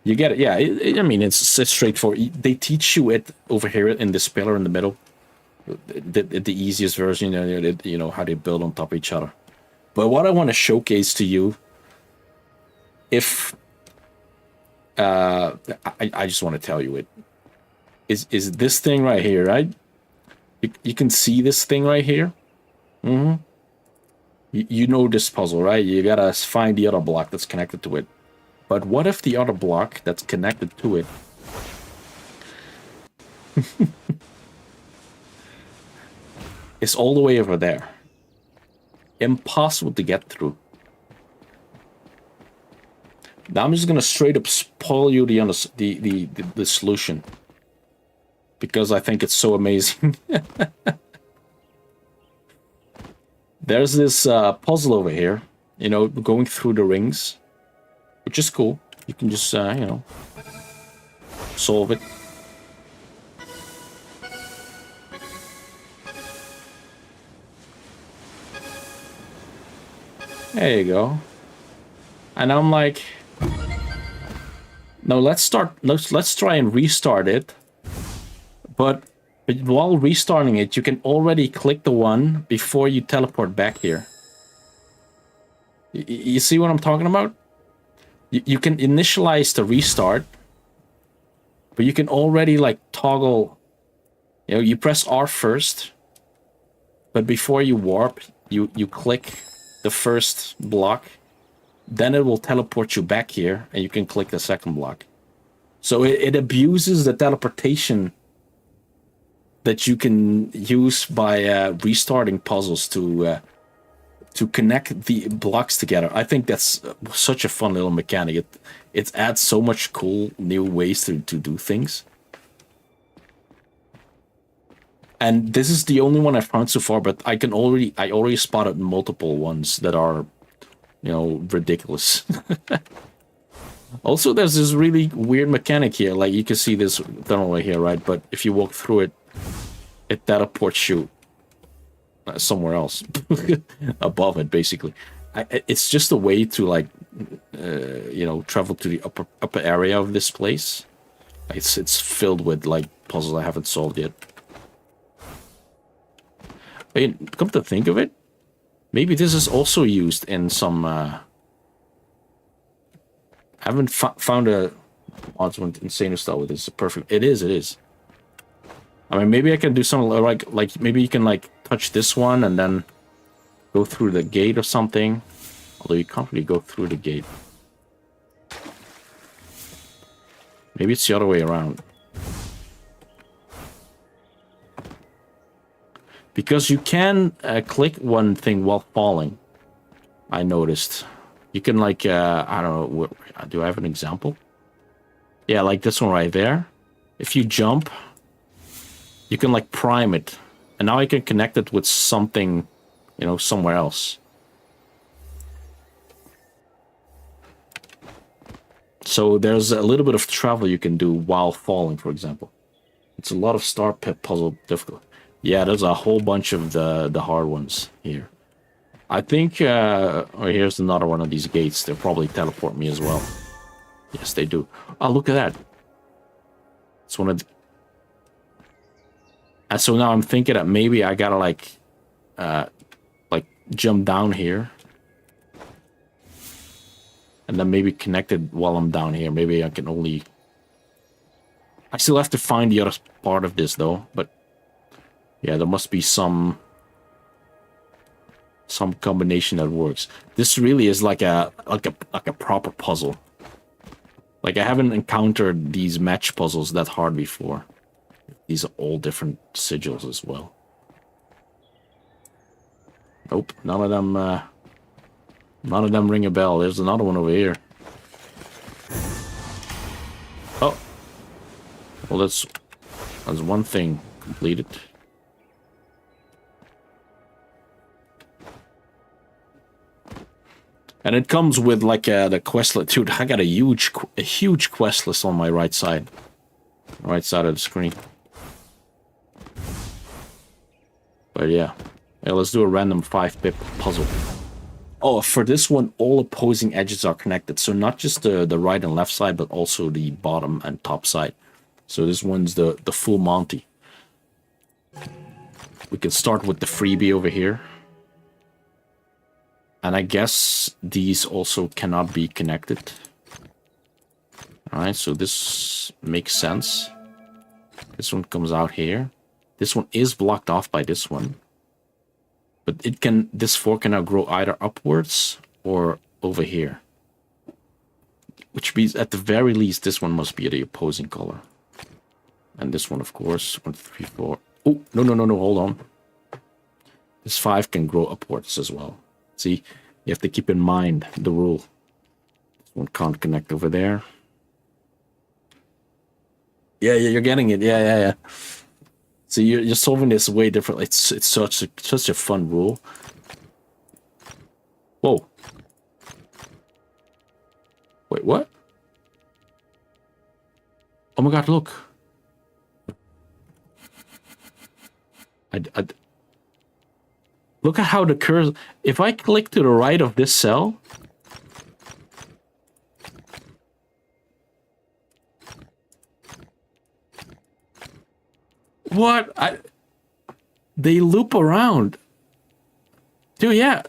you get it. Yeah, I mean, it's straightforward. They teach you it over here in this pillar in the middle. The easiest version, you know, how they build on top of each other. But what I want to showcase to you, if I just want to tell you it, is this thing right here, right? You can see this thing right here. Mm-hmm. You know this puzzle, right? You gotta find the other block that's connected to it. But what if the other block that's connected to it is all the way over there? Impossible to get through. Now I'm just gonna straight up spoil you the solution, because I think it's so amazing. There's this puzzle over here, you know, going through the rings, which is cool. You can just, you know, solve it. There you go. And I'm like, no, let's try and restart it. But while restarting it, you can already click the one before you teleport back here. You see what I'm talking about? You can initialize the restart, but you can already like toggle, you know, you press R first, but before you warp, you click the first block, then it will teleport you back here, and you can click the second block. So it abuses the teleportation that you can use by restarting puzzles to connect the blocks together. I think that's such a fun little mechanic. It adds so much cool new ways to do things. And this is the only one I've found so far, but I already spotted multiple ones that are, you know, ridiculous. Also, there's this really weird mechanic here. Like, you can see this tunnel right here, right? But if you walk through it, it teleports you somewhere else. Above it, basically. It's just a way to, like, you know, travel to the upper area of this place. It's filled with, like, puzzles I haven't solved yet. I mean, come to think of it, maybe this is also used in some... I haven't found a mods with insane style with this. Perfect. It is. I mean, maybe I can do something like maybe you can like touch this one and then go through the gate or something. Although you can't really go through the gate. Maybe it's the other way around. Because you can click one thing while falling. I noticed. You can like, I don't know, do I have an example? Yeah, like this one right there. If you jump, you can like prime it. And now I can connect it with something, you know, somewhere else. So there's a little bit of travel you can do while falling, for example. It's a lot of star pit puzzle difficult. Yeah, there's a whole bunch of the hard ones here. I think, oh, here's another one of these gates. They'll probably teleport me as well. Yes, they do. Oh, look at that. It's one of the... And so now I'm thinking that maybe I gotta, like jump down here. And then maybe connect it while I'm down here. Maybe I can only... I still have to find the other part of this, though. But, yeah, there must be some combination that works. This really is like a proper puzzle. Like, I haven't encountered these match puzzles that hard before. These are all different sigils as well. Nope, none of them ring a bell. There's another one over here. Oh, well, that's one thing completed. And it comes with like the quest list. Dude, I got a huge quest list on my right side. Right side of the screen. But yeah. Let's do a random 5-pip puzzle. Oh, for this one, all opposing edges are connected. So not just the right and left side, but also the bottom and top side. So this one's the full Monty. We can start with the freebie over here. And I guess these also cannot be connected. Alright, so this makes sense. This one comes out here. This one is blocked off by this one. But it can, this 4 can now grow either upwards or over here. Which means at the very least, this one must be the opposing color. And this one, of course, 1, 2, 3, 4. Oh, no, hold on. This 5 can grow upwards as well. See, you have to keep in mind the rule. This one can't connect over there. Yeah, you're getting it. Yeah. So you're solving this way differently. It's such a fun rule. Whoa. Wait, what? Oh my god, look. Look at how the cursor... If I click to the right of this cell... What? They loop around. Dude, yeah.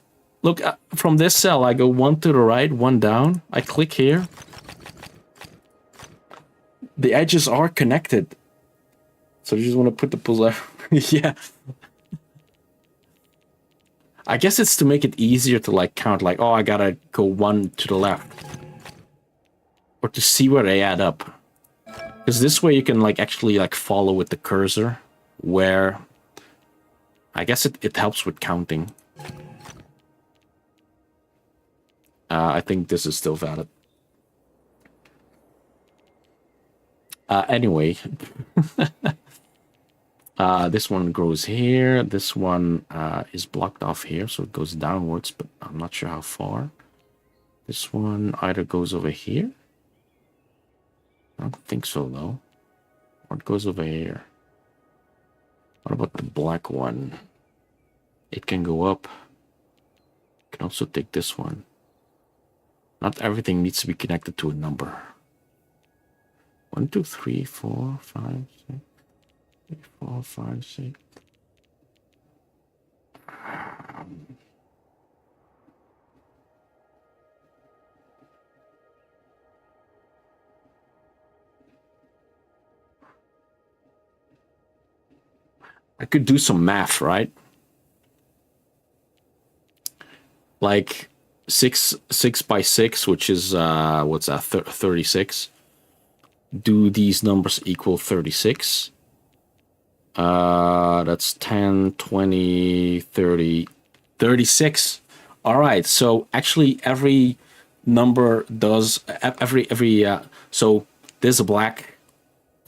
Look, from this cell, I go 1 to the right, 1 down. I click here. The edges are connected. So you just want to put the puzzle... Yeah. I guess it's to make it easier to like count, like, oh, I gotta go 1 to the left. Or to see where they add up. Because this way you can like actually like follow with the cursor where I guess it helps with counting. I think this is still valid. Anyway. This one grows here. This one is blocked off here, so it goes downwards, but I'm not sure how far. This one either goes over here. I don't think so, though. Or it goes over here. What about the black one? It can go up. You can also take this one. Not everything needs to be connected to a number. 1, 2, 3, 4, 5, 6. 3, 4, 5, 6. I could do some math, right? Like 6 by 6, which is what's that? 36. Do these numbers equal 36? That's 10, 20, 30, 36. All right. So actually every number does so this black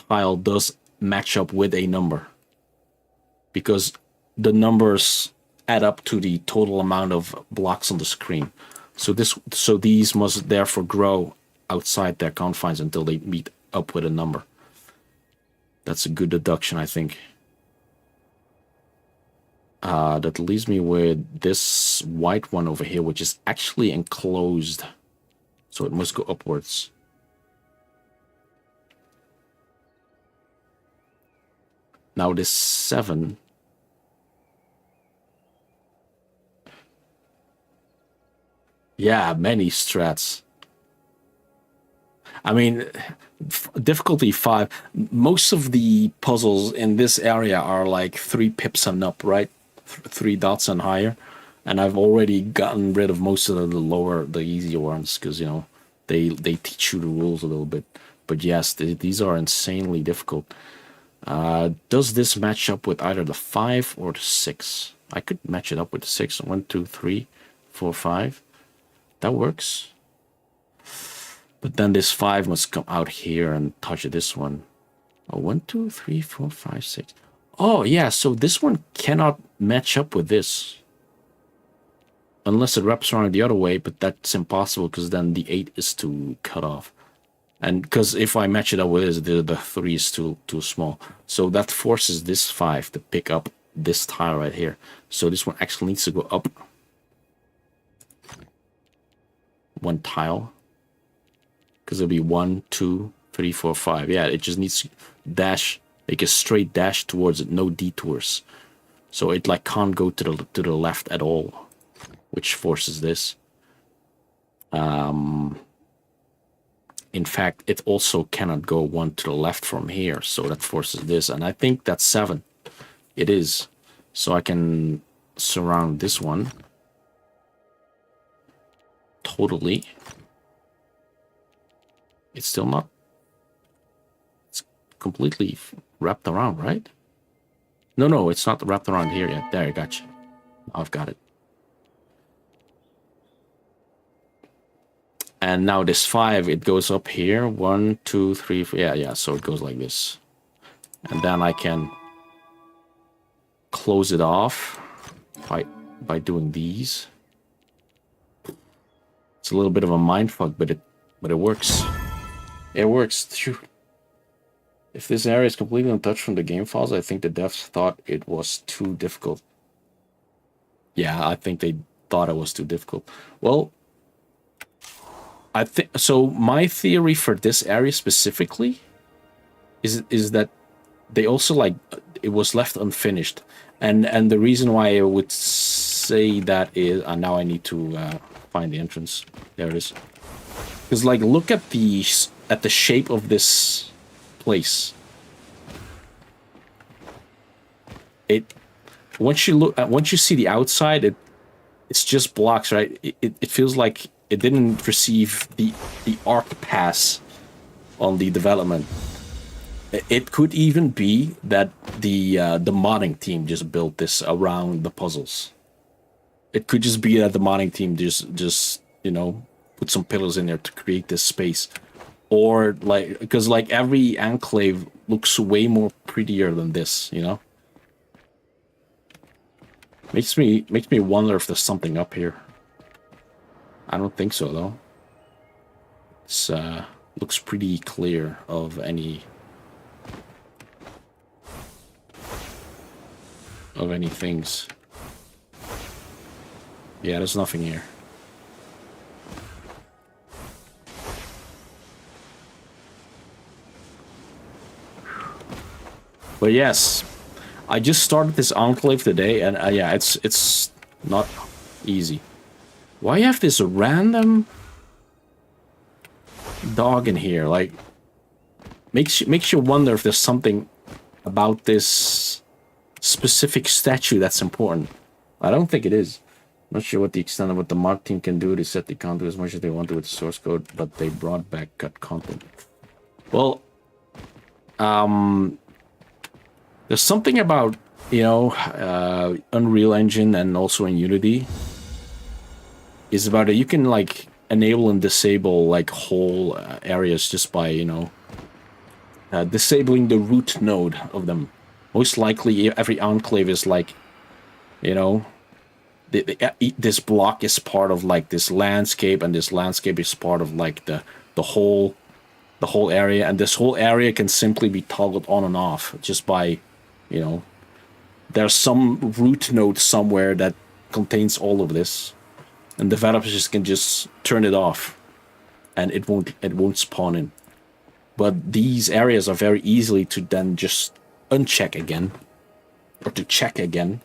tile does match up with a number because the numbers add up to the total amount of blocks on the screen. So these must therefore grow outside their confines until they meet up with a number. That's a good deduction, I think. That leaves me with this white one over here, which is actually enclosed. So it must go upwards. Now this 7. Yeah, many strats. I mean, difficulty 5. Most of the puzzles in this area are like 3 pips and up, right? 3 dots and higher. And I've already gotten rid of most of the easier ones because, you know, they teach you the rules a little bit. But yes, these are insanely difficult. Does this match up with either the 5 or the 6? I could match it up with the 6. 1, 2, 3, 4, 5. That works. But then this 5 must come out here and touch this one. Oh, 1, 2, 3, 4, 5, 6. Oh, yeah, so this one cannot match up with this. Unless it wraps around the other way, but that's impossible because then the 8 is too cut off. And because if I match it up with this, the 3 is too small. So that forces this 5 to pick up this tile right here. So this one actually needs to go up 1 tile. Because it'll be 1, 2, 3, 4, 5. Yeah, it just needs to dash, make a straight dash towards it, no detours. So it like can't go to the left at all, which forces this. In fact, it also cannot go 1 to the left from here, so that forces this. And I think that's 7. It is. So I can surround this one totally. It's still not. It's completely wrapped around, right? No, it's not wrapped around here yet. There, I got you. I've got it. And now this 5, it goes up here. 1, 2, 3, 4. Yeah. So it goes like this. And then I can close it off by doing these. It's a little bit of a mindfuck, but it works. It works. Phew. If this area is completely untouched from the game files, I think the devs thought it was too difficult. Yeah, I think they thought it was too difficult. Well, I think so. My theory for this area specifically is that they also like it was left unfinished, and the reason why I would say that is, now I need to find the entrance. There it is. Because like look at the shape of this place. Once you see the outside, it's just blocks, right? It feels like it didn't receive the arc pass on the development. It could even be that the modding team just built this around the puzzles. It could just be that the modding team just put some pillars in there to create this space, or like because like every enclave looks way more prettier than this, Makes me wonder if there's something up here. I don't think so though. It's looks pretty clear of any things. Yeah, there's nothing here. But yes, I just started this enclave today, and yeah, it's not easy. Why you have this random dog in here? Like, makes you wonder if there's something about this specific statue that's important. I don't think it is. Not sure what the extent of what the mod team can do to set the content as much as they want to with the source code, but they brought back cut content. Well, there's something about, Unreal Engine and also in Unity is about it. You can like enable and disable like whole areas just by, disabling the root node of them. Most likely every enclave is like, this block is part of like this landscape, and this landscape is part of like the whole area, and this whole area can simply be toggled on and off just by, there's some root node somewhere that contains all of this, and developers can just turn it off, and it won't spawn in. But these areas are very easily to then just uncheck again, or to check again,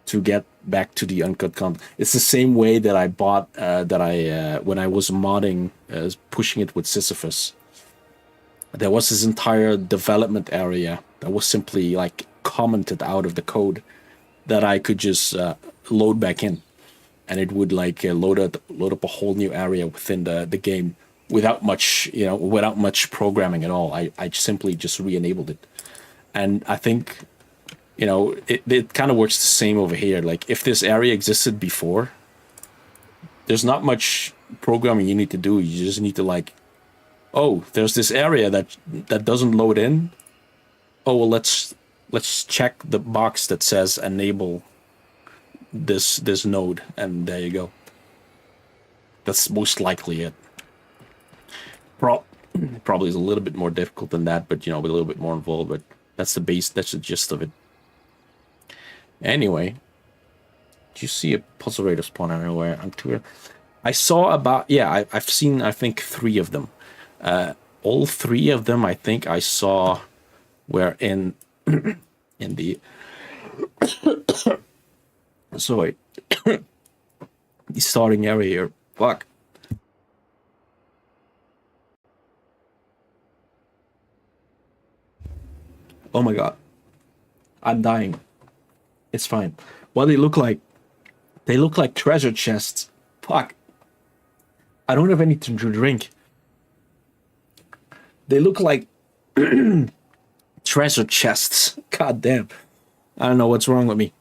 to get back to the uncut content. It's the same way that I bought when I was modding, pushing it with Sisyphus. There was this entire development area that was simply like commented out of the code that I could just load back in, and it would like load up a whole new area within the game without much programming at all. I simply just re-enabled it, and I think it kind of works the same over here. Like if this area existed before, there's not much programming you need to do. You just need to like, oh, there's this area that doesn't load in. Oh well, let's check the box that says enable this node, and there you go. That's most likely it. Probably is a little bit more difficult than that, but you know, a little bit more involved. But that's the base. That's the gist of it. Anyway, do you see a puzzle radar spawn anywhere? I saw about I've seen I think 3 of them. All 3 of them I think I saw were in in the sorry the starting area here. Fuck. Oh my god. I'm dying. It's fine. What they look like? They look like treasure chests. Fuck. I don't have anything to drink. They look like treasure chests. God damn. I don't know what's wrong with me.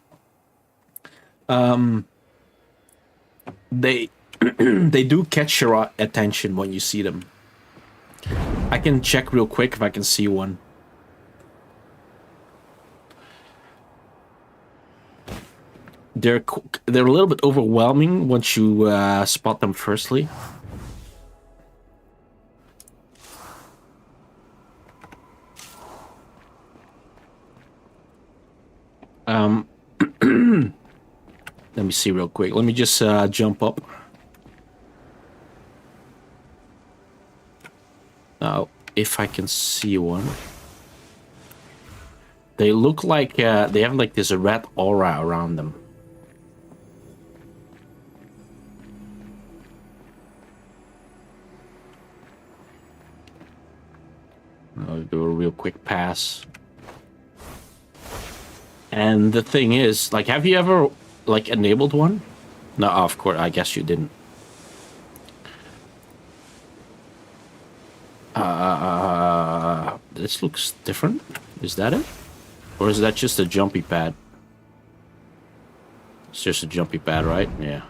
They they do catch your attention when you see them. I can check real quick if I can see one. They're a little bit overwhelming once you spot them firstly. Let me see real quick. Let me just jump up. Now, if I can see one. They look like they have like this red aura around them. I'll do a real quick pass. And the thing is, like, have you ever, like, enabled one? No, of course, I guess you didn't. This looks different. Is that it? Or is that just a jumpy pad? It's just a jumpy pad, right? Yeah.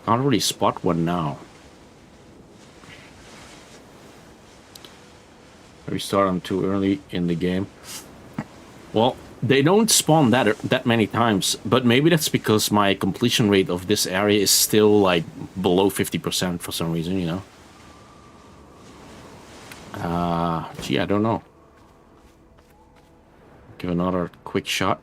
Can't really spot one now. We start them too early in the game. Well, they don't spawn that many times, but maybe that's because my completion rate of this area is still like below 50% for some reason, you know. Gee, I don't know. Give another quick shot.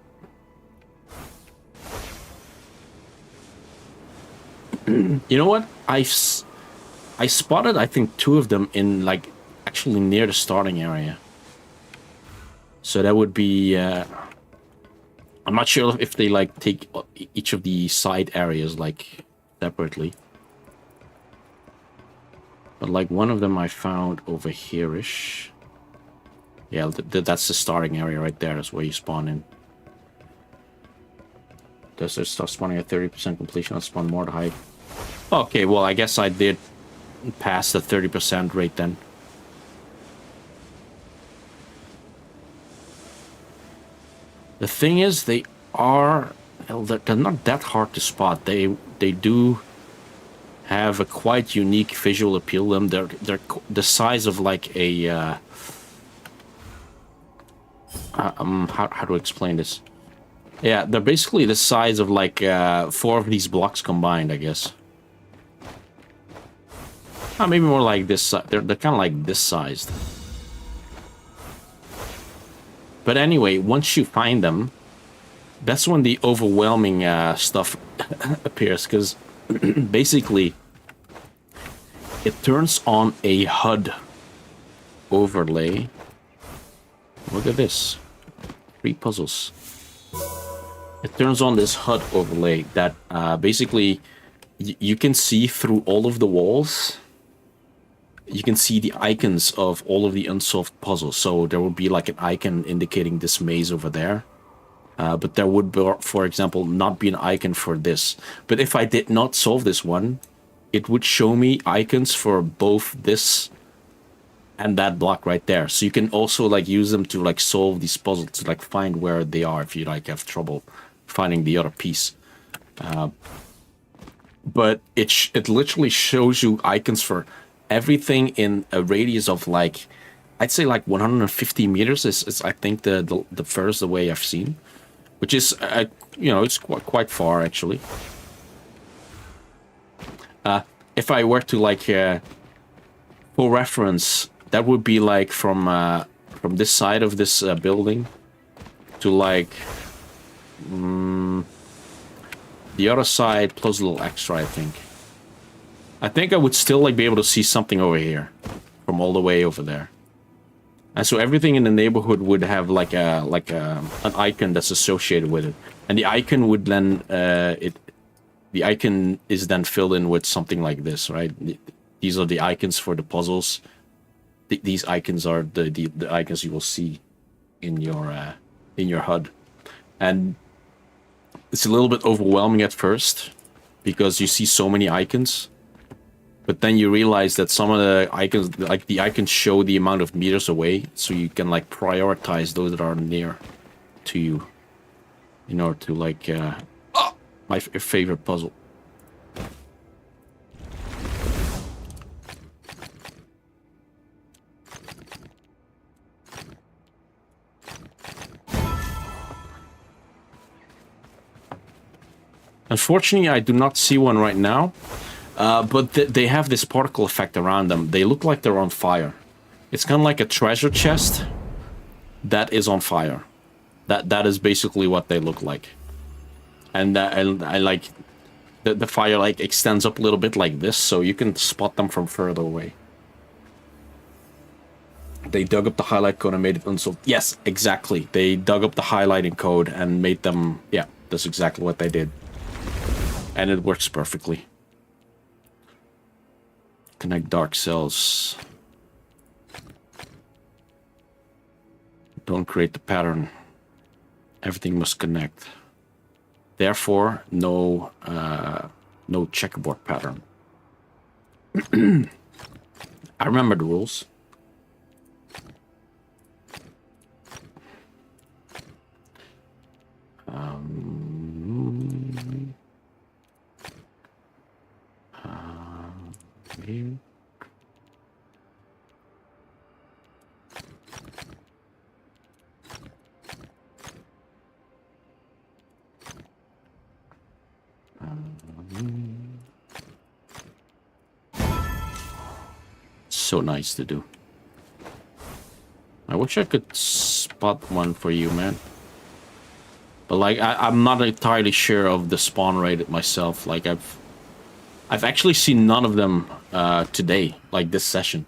You know what? I spotted, I think, 2 of them in, like, actually near the starting area. So that would be... I'm not sure if they, like, take each of the side areas, like, separately. But, like, one of them I found over here-ish. Yeah, that's the starting area right there. That's where you spawn in. Does it start spawning at 30% completion? I'll spawn more to hide. Okay, well, I guess I did pass the 30% rate then. The thing is, they're not that hard to spot. They do have a quite unique visual appeal to them. They're the size of like a how to explain this? Yeah, they're basically the size of like 4 of these blocks combined, I guess. Maybe more like this. They're kind of like this sized. But anyway, once you find them, that's when the overwhelming stuff appears, because basically it turns on a HUD overlay. Look at this. 3 puzzles. It turns on this HUD overlay that basically you can see through all of the walls. You can see the icons of all of the unsolved puzzles. So there would be like an icon indicating this maze over there. But there would, be, for example, not be an icon for this. But if I did not solve this one, it would show me icons for both this and that block right there. So you can also like use them to like solve these puzzles, to like find where they are if you like have trouble finding the other piece. But it literally shows you icons for everything in a radius of like I'd say like 150 meters is I think the furthest away I've seen, which is you know, it's quite far actually. If I were to like for reference, that would be like from this side of this building to like the other side plus a little extra, I think. I think I would still like be able to see something over here from all the way over there. And so everything in the neighborhood would have like an icon that's associated with it. And the icon would then the icon is then filled in with something like this, right? These are the icons for the puzzles. These icons are the icons you will see in your HUD. And it's a little bit overwhelming at first because you see so many icons. But then you realize that some of the icons, like the icons show the amount of meters away, so you can like prioritize those that are near to you in order to like my favorite puzzle. Unfortunately, I do not see one right now. But they have this particle effect around them. They look like they're on fire. It's kind of like a treasure chest that is on fire. That is basically what they look like. And I like the fire like extends up a little bit like this, so you can spot them from further away. They dug up the highlight code and made it unsolved. Yes, exactly. They dug up the highlighting code and made them. Yeah, that's exactly what they did. And it works perfectly. Connect dark cells. Don't create the pattern. Everything must connect. Therefore, no checkerboard pattern. I remember the rules. Here. So nice to do. I wish I could spot one for you, man. But like, I'm not entirely sure of the spawn rate myself. Like, I've actually seen none of them today, like this session.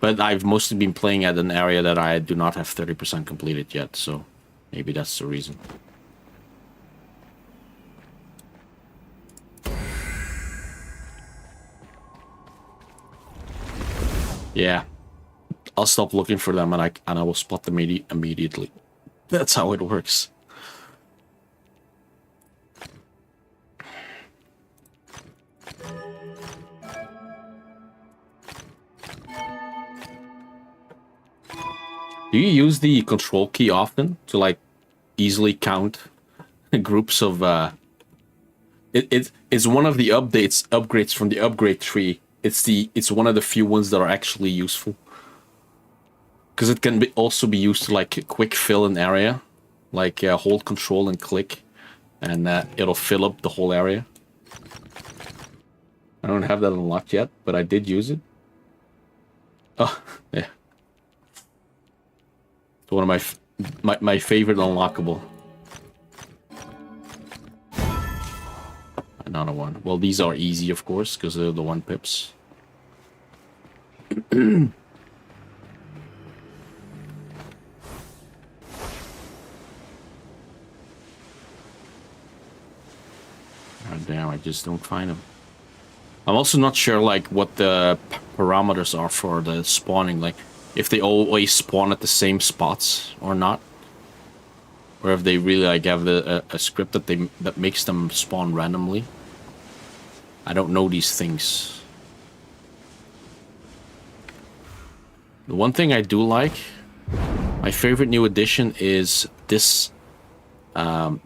But I've mostly been playing at an area that I do not have 30% completed yet, so maybe that's the reason. Yeah. I'll stop looking for them and I will spot them immediately. That's how it works. Do you use the control key often to like easily count groups of it's one of the upgrades from the upgrade tree. It's one of the few ones that are actually useful. Because it can also be used to like quick fill an area. Like hold control and click and it'll fill up the whole area. I don't have that unlocked yet, but I did use it. Oh, yeah. It's one of my favorite unlockable. Another one. Well, these are easy, of course, because they're the 1 pips. God damn, I just don't find them. I'm also not sure, like, what the parameters are for the spawning. Like, if they always spawn at the same spots or not. Or if they really, like, have a script that makes them spawn randomly. I don't know these things. The one thing I do like, my favorite new addition is this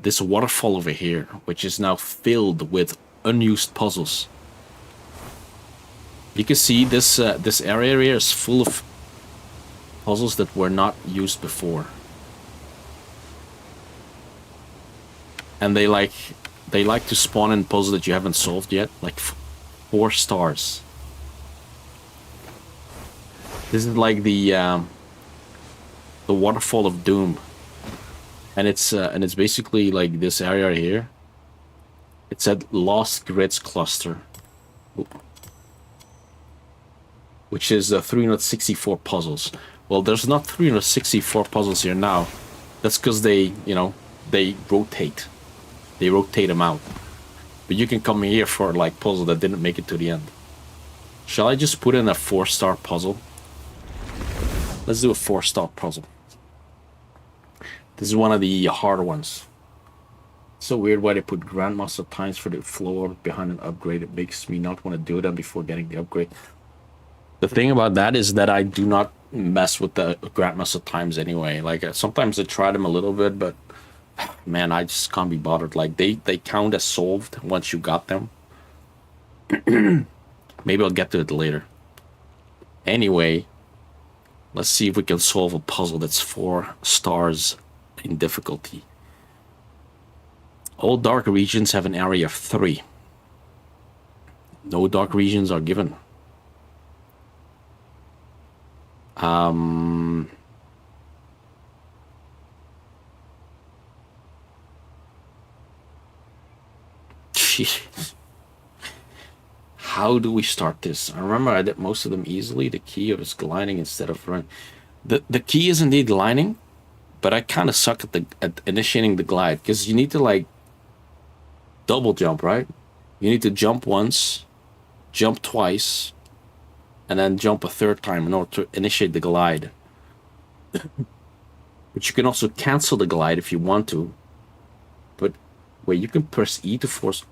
this waterfall over here, which is now filled with unused puzzles. You can see this this area here is full of puzzles that were not used before. And they like to spawn in puzzles that you haven't solved yet, like 4 stars. This is like the waterfall of doom, and it's basically like this area here. It said Lost Grids Cluster, which is 364 puzzles. Well, there's not 364 puzzles here now. That's because they, you know, they rotate. They rotate them out. But you can come here for like puzzle that didn't make it to the end. Shall I just put in a 4-star puzzle? Let's do a 4-star puzzle. This is one of the harder ones. It's so weird why they put Grandmaster times for the floor behind an upgrade. It makes me not want to do them before getting the upgrade. The thing about that is that I do not mess with the Grandmaster times anyway. Like sometimes I try them a little bit, but man, I just can't be bothered. Like they count as solved once you got them. Maybe I'll get to it later. Anyway, let's see if we can solve a puzzle that's 4 stars in difficulty. All dark regions have an area of 3. No dark regions are given. Jeez. How do we start this? I remember I did most of them easily. The key of is gliding instead of running. The key is indeed gliding, but I kind of suck at initiating the glide because you need to like double jump, right? You need to jump once, jump twice, and then jump a 3rd time in order to initiate the glide. But you can also cancel the glide if you want to. But wait, you can press E to force.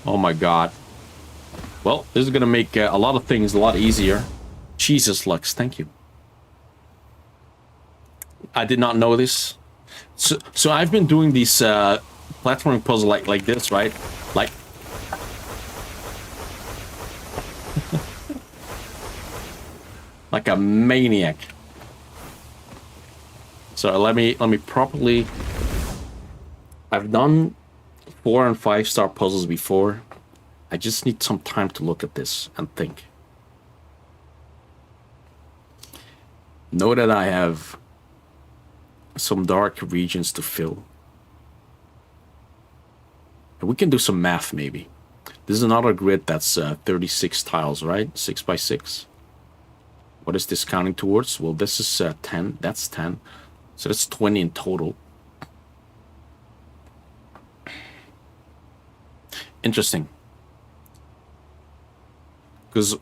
Oh my god. Well, this is gonna make a lot of things a lot easier. Jesus, Lux, thank you. I did not know this. So I've been doing these platforming puzzles like this, right? Like like a maniac. So let me properly. I've done 4 and 5-star puzzles before. I just need some time to look at this and think. Know that I have some dark regions to fill. And we can do some math maybe. This is another grid that's 36 tiles, right? 6 by 6. What is this counting towards? Well, this is 10. That's 10. So that's 20 in total. Interesting. Because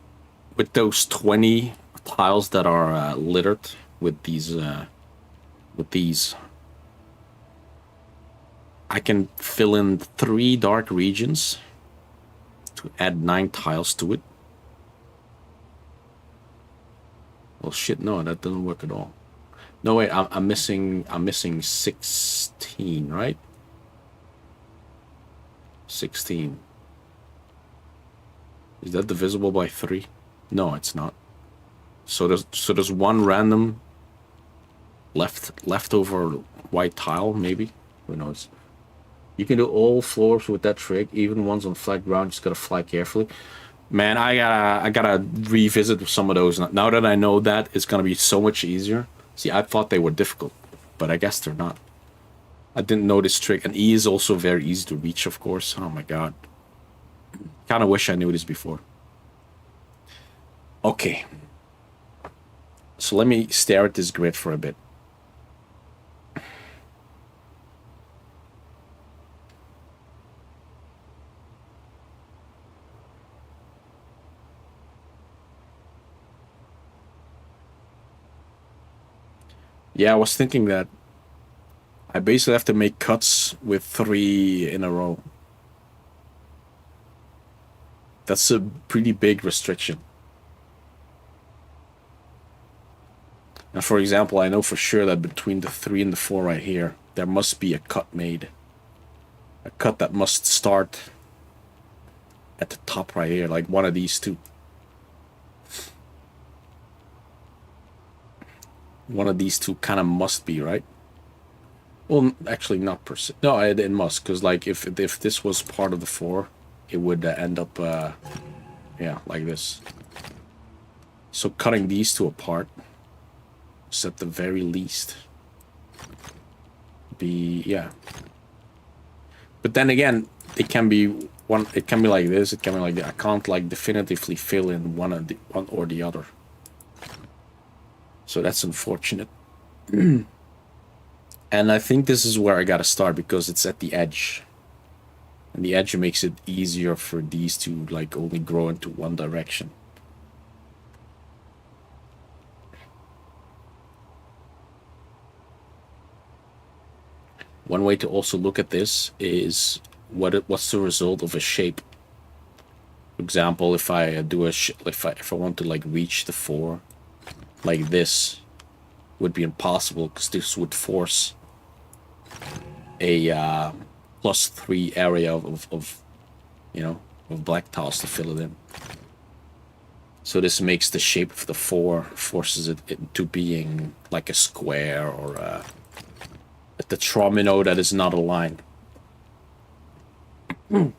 with those 20 tiles that are littered with these, I can fill in 3 dark regions to add 9 tiles to it. Well, shit, no, that doesn't work at all. No, wait, I'm missing 16, right? 16. Is that divisible by 3? No, it's not. So there's one random leftover white tile, maybe. Who knows? You can do all floors with that trick, even ones on flat ground. Just gotta fly carefully. Man, I gotta revisit some of those. Now that I know that, it's gonna be so much easier. See, I thought they were difficult, but I guess they're not. I didn't know this trick, and E is also very easy to reach, of course. Oh my god. Kinda wish I knew this before. Okay. So let me stare at this grid for a bit. Yeah, I was thinking that I basically have to make cuts with 3 in a row. That's a pretty big restriction. Now, for example, I know for sure that between the 3 and the 4 right here, there must be a cut made. A cut that must start at the top right here, like one of these two. One of these two kind of must be, right? Well, actually, not per se. No, it must, because like if this was part of the 4, it would end up, yeah, like this. So cutting these two apart is at the very least be, yeah. But then again, it can be one. It can be like this. It can be like that. I can't like definitively fill in one or the other. So that's unfortunate. And I think this is where I gotta start because it's at the edge. And the edge makes it easier for these to like only grow into one direction. One way to also look at this is what's the result of a shape. For example, if I do if I want to like reach the 4 like this, would be impossible because this would force a +3 area of you know, of black tiles to fill it in. So this makes the shape of the 4, forces it into being like a square or a tetromino that is not a line. And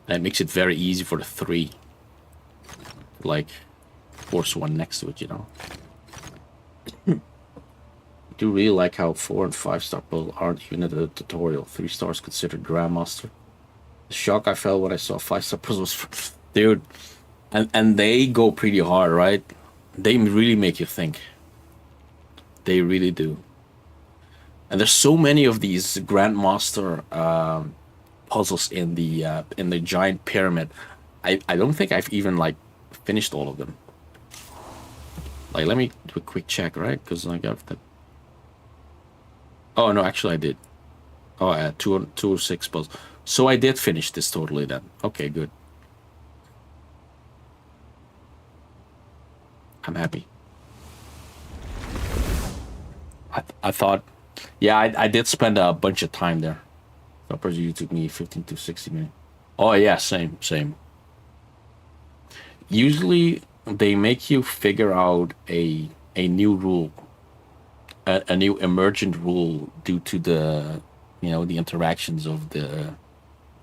it makes it very easy for the 3. Like, force one next to it, you know? I do really like how 4 and 5-star puzzles aren't even in the tutorial. 3 stars considered Grandmaster. The shock I felt when I saw 5-star puzzles was... Dude. And they go pretty hard, right? They really make you think. They really do. And there's so many of these Grandmaster puzzles in the giant pyramid. I don't think I've even like finished all of them. Like, let me do a quick check, right? Because I got that. Oh no, actually I did. Oh, I had 206 puzzles. So I did finish this totally then. Okay, good. I'm happy. I thought, yeah, I did spend a bunch of time there. So it took me 15 to 60 minutes. Oh yeah, same. Usually they make you figure out a new rule, a new emergent rule due to the, you know, the interactions of the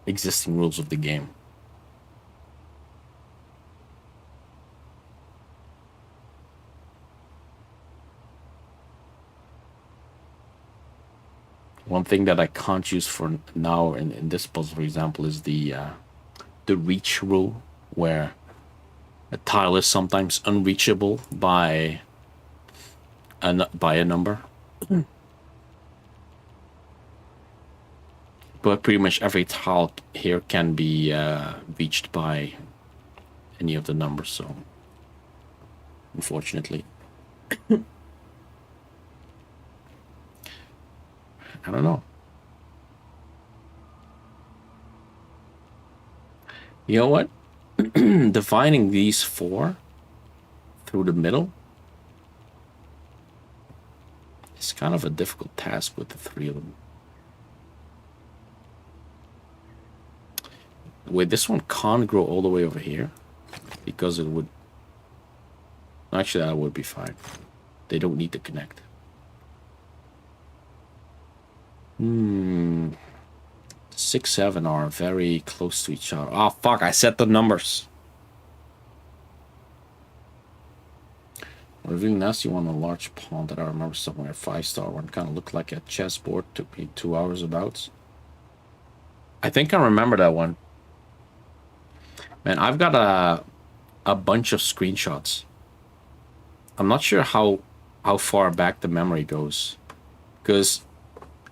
existing rules of the game. One thing that I can't use for now in this puzzle, for example, is the reach rule, where a tile is sometimes unreachable by a number. But pretty much every tile here can be reached by any of the numbers, so unfortunately. I don't know. You know what? Defining these 4 through the middle is kind of a difficult task with the 3 of them. Wait, this one can't grow all the way over here because it would... Actually, that would be fine. They don't need to connect. 6, 7 are very close to each other. Oh, fuck, I set the numbers. Revealing nasty one on a large pond that I remember somewhere. 5-star one. Kind of looked like a chessboard. Took me 2 hours about. I think I remember that one. Man, I've got a bunch of screenshots. I'm not sure how far back the memory goes. Because...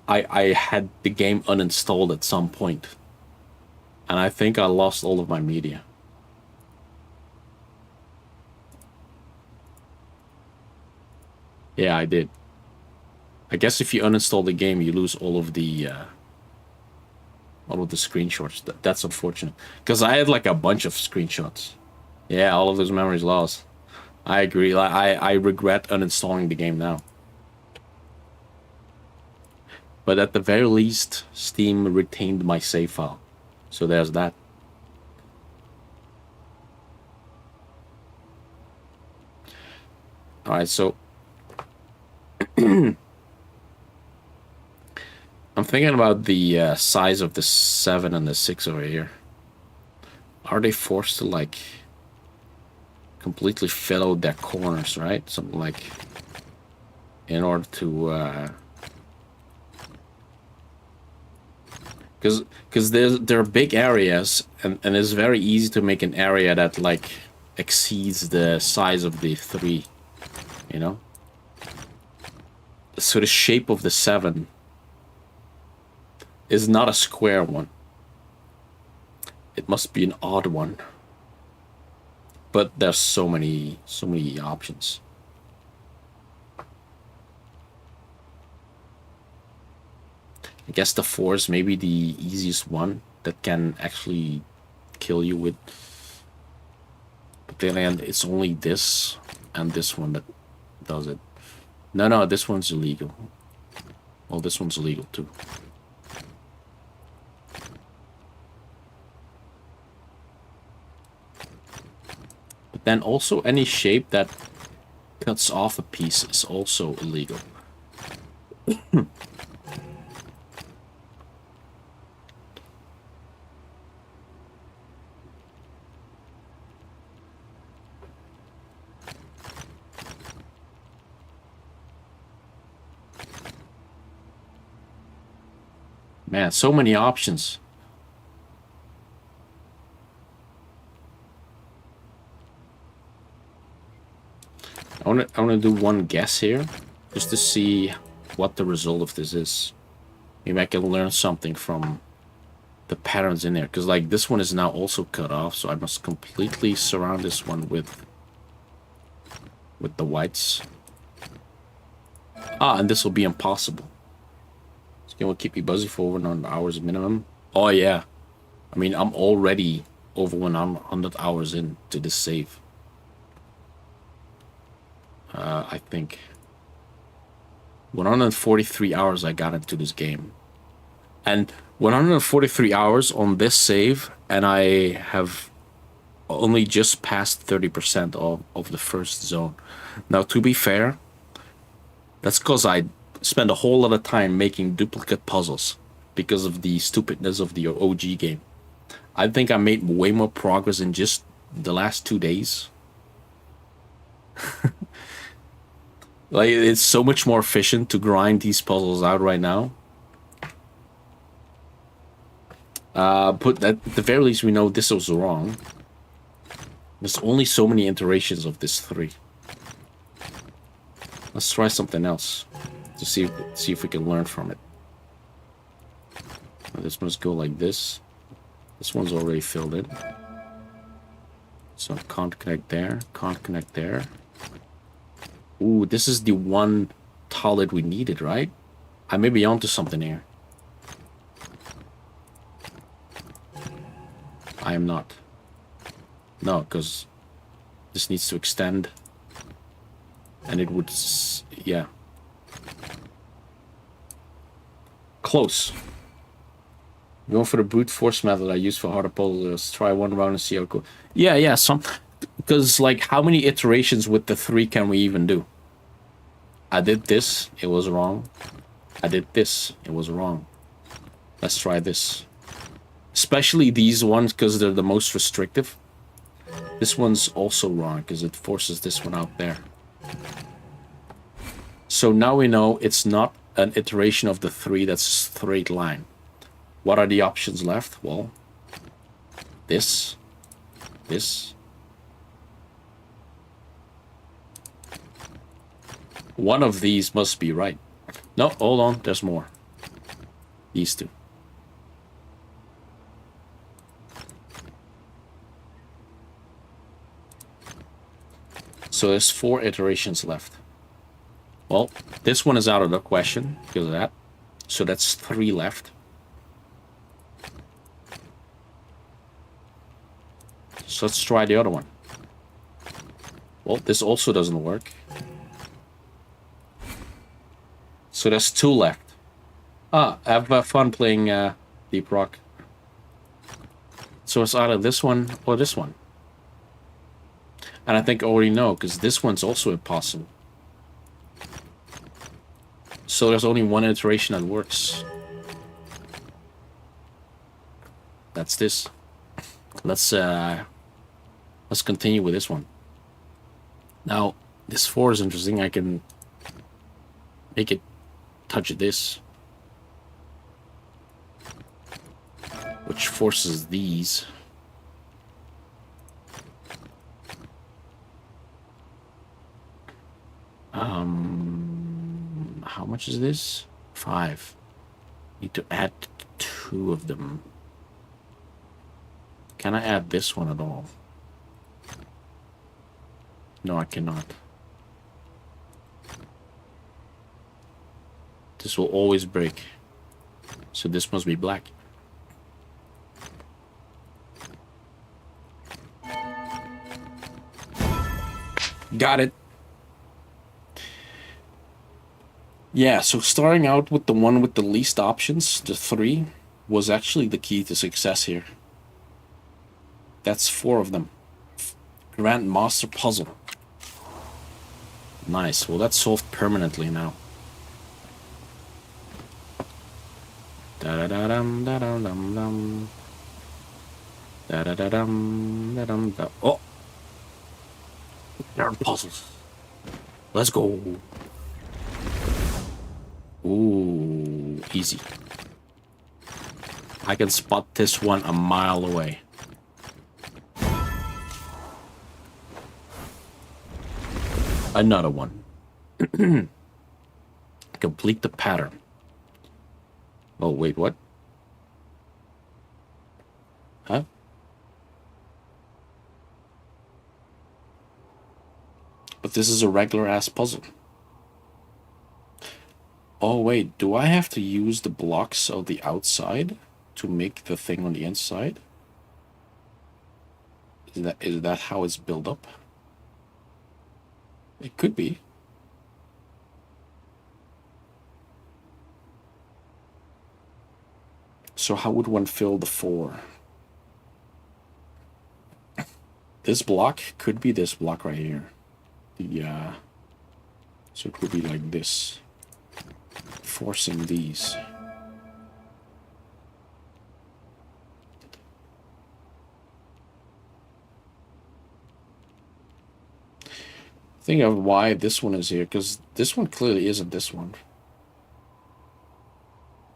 I had the game uninstalled at some point, and I think I lost all of my media. Yeah, I did. I guess if you uninstall the game, you lose all of the screenshots. That's unfortunate, because I had like a bunch of screenshots. Yeah, all of those memories lost. I agree. I regret uninstalling the game now. But at the very least, Steam retained my save file. So there's that. Alright, so I'm thinking about the size of the 7 and the 6 over here. Are they forced to, like, completely fill out their corners, right? Something like, in order to, because there are big areas, and it's very easy to make an area that, like, exceeds the size of the 3, you know? So the shape of the 7 is not a square one. It must be an odd one. But there's so many options. I guess the 4 is maybe the easiest one that can actually kill you with. But then it's only this and this one that does it. No, this one's illegal. Well, this one's illegal too. But then also any shape that cuts off a piece is also illegal. Man, so many options. I wanna do one guess here, just to see what the result of this is. Maybe I can learn something from the patterns in there, because like this one is now also cut off, so I must completely surround this one with the whites. Ah, and this will be impossible. This game will keep me busy for over 100 hours minimum. Oh yeah, I mean I'm already over 100 hours into this save. I think 143 hours I got into this game, and 143 hours on this save, and I have only just passed 30% of the first zone. Now, to be fair, that's because I spent a whole lot of time making duplicate puzzles because of the stupidness of the OG game. I think I made way more progress in just the last 2 days. Like, it's so much more efficient to grind these puzzles out right now. But at the very least, we know this was wrong. There's only so many iterations of this 3. Let's try something else to see if we can learn from it. This must go like this. This one's already filled in. So can't connect there, can't connect there. Ooh, this is the one tile that we needed, right? I may be onto something here. I am not. No, because this needs to extend. And it would... yeah. Close. Going for the brute force method I use for harder puzzles. Let's try one round and see how it goes. Yeah, some... because, like, how many iterations with the 3 can we even do? I did this, it was wrong. I did this, it was wrong. Let's try this. Especially these ones, because they're the most restrictive. This one's also wrong, because it forces this one out there. So now we know it's not an iteration of the 3 that's a straight line. What are the options left? Well, this. One of these must be right. No, hold on, there's more. These 2. So there's 4 iterations left. Well, this one is out of the question because of that. So that's 3 left. So let's try the other one. Well, this also doesn't work. So there's 2 left. Have fun playing Deep Rock. So it's either this one or this one. And I think I already know, because this one's also impossible. So there's only one iteration that works. That's this. Let's continue with this one. Now, this 4 is interesting. I can make it touch this, which forces these. How much is this? 5. Need to add 2 of them. Can I add this one at all? No, I cannot. This will always break. So this must be black. Got it. Yeah, so starting out with the one with the least options, the 3, was actually the key to success here. That's 4 of them. Grand Master Puzzle. Nice. Well, that's solved permanently now. Da-da-da-dum, da-dum-dum-dum. Da-da-da-dum, da-dum-dum. Oh! There are puzzles. Let's go. Ooh, easy. I can spot this one a mile away. Another one. Complete the pattern. Oh, wait, what? Huh? But this is a regular-ass puzzle. Oh, wait, do I have to use the blocks of the outside to make the thing on the inside? Is that how it's built up? It could be. So how would one fill the 4? This block could be this block right here. So it could be like this. Forcing these. Think of why this one is here, because this one clearly isn't this one.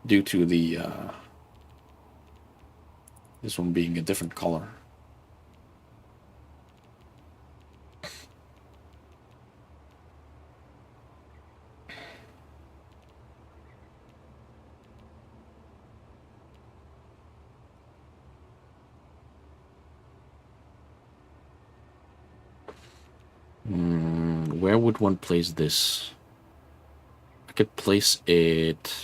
Due to the this one being a different color. Where would one place this? I could place it...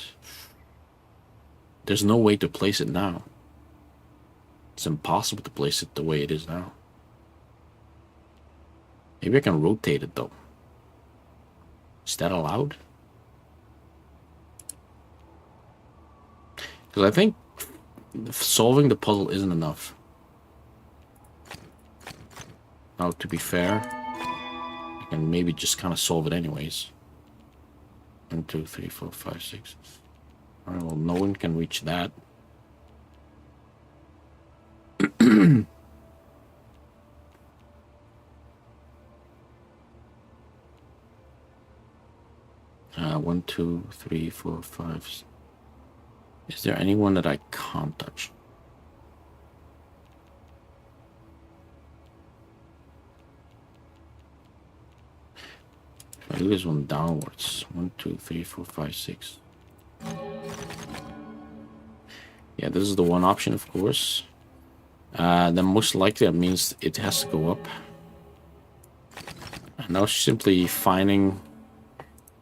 There's no way to place it now. It's impossible to place it the way it is now. Maybe I can rotate it though. Is that allowed? Because I think solving the puzzle isn't enough. Now, to be fair, I can maybe just kind of solve it anyways. 1, 2, 3, 4, 5, 6. Alright, well, no one can reach that. 1, 2, 3, 4, 5. Is there anyone that I can't touch? If I do this one downwards, 1, 2, 3, 4, 5, 6. Yeah, this is the one option, of course. Then most likely that means it has to go up. And now simply finding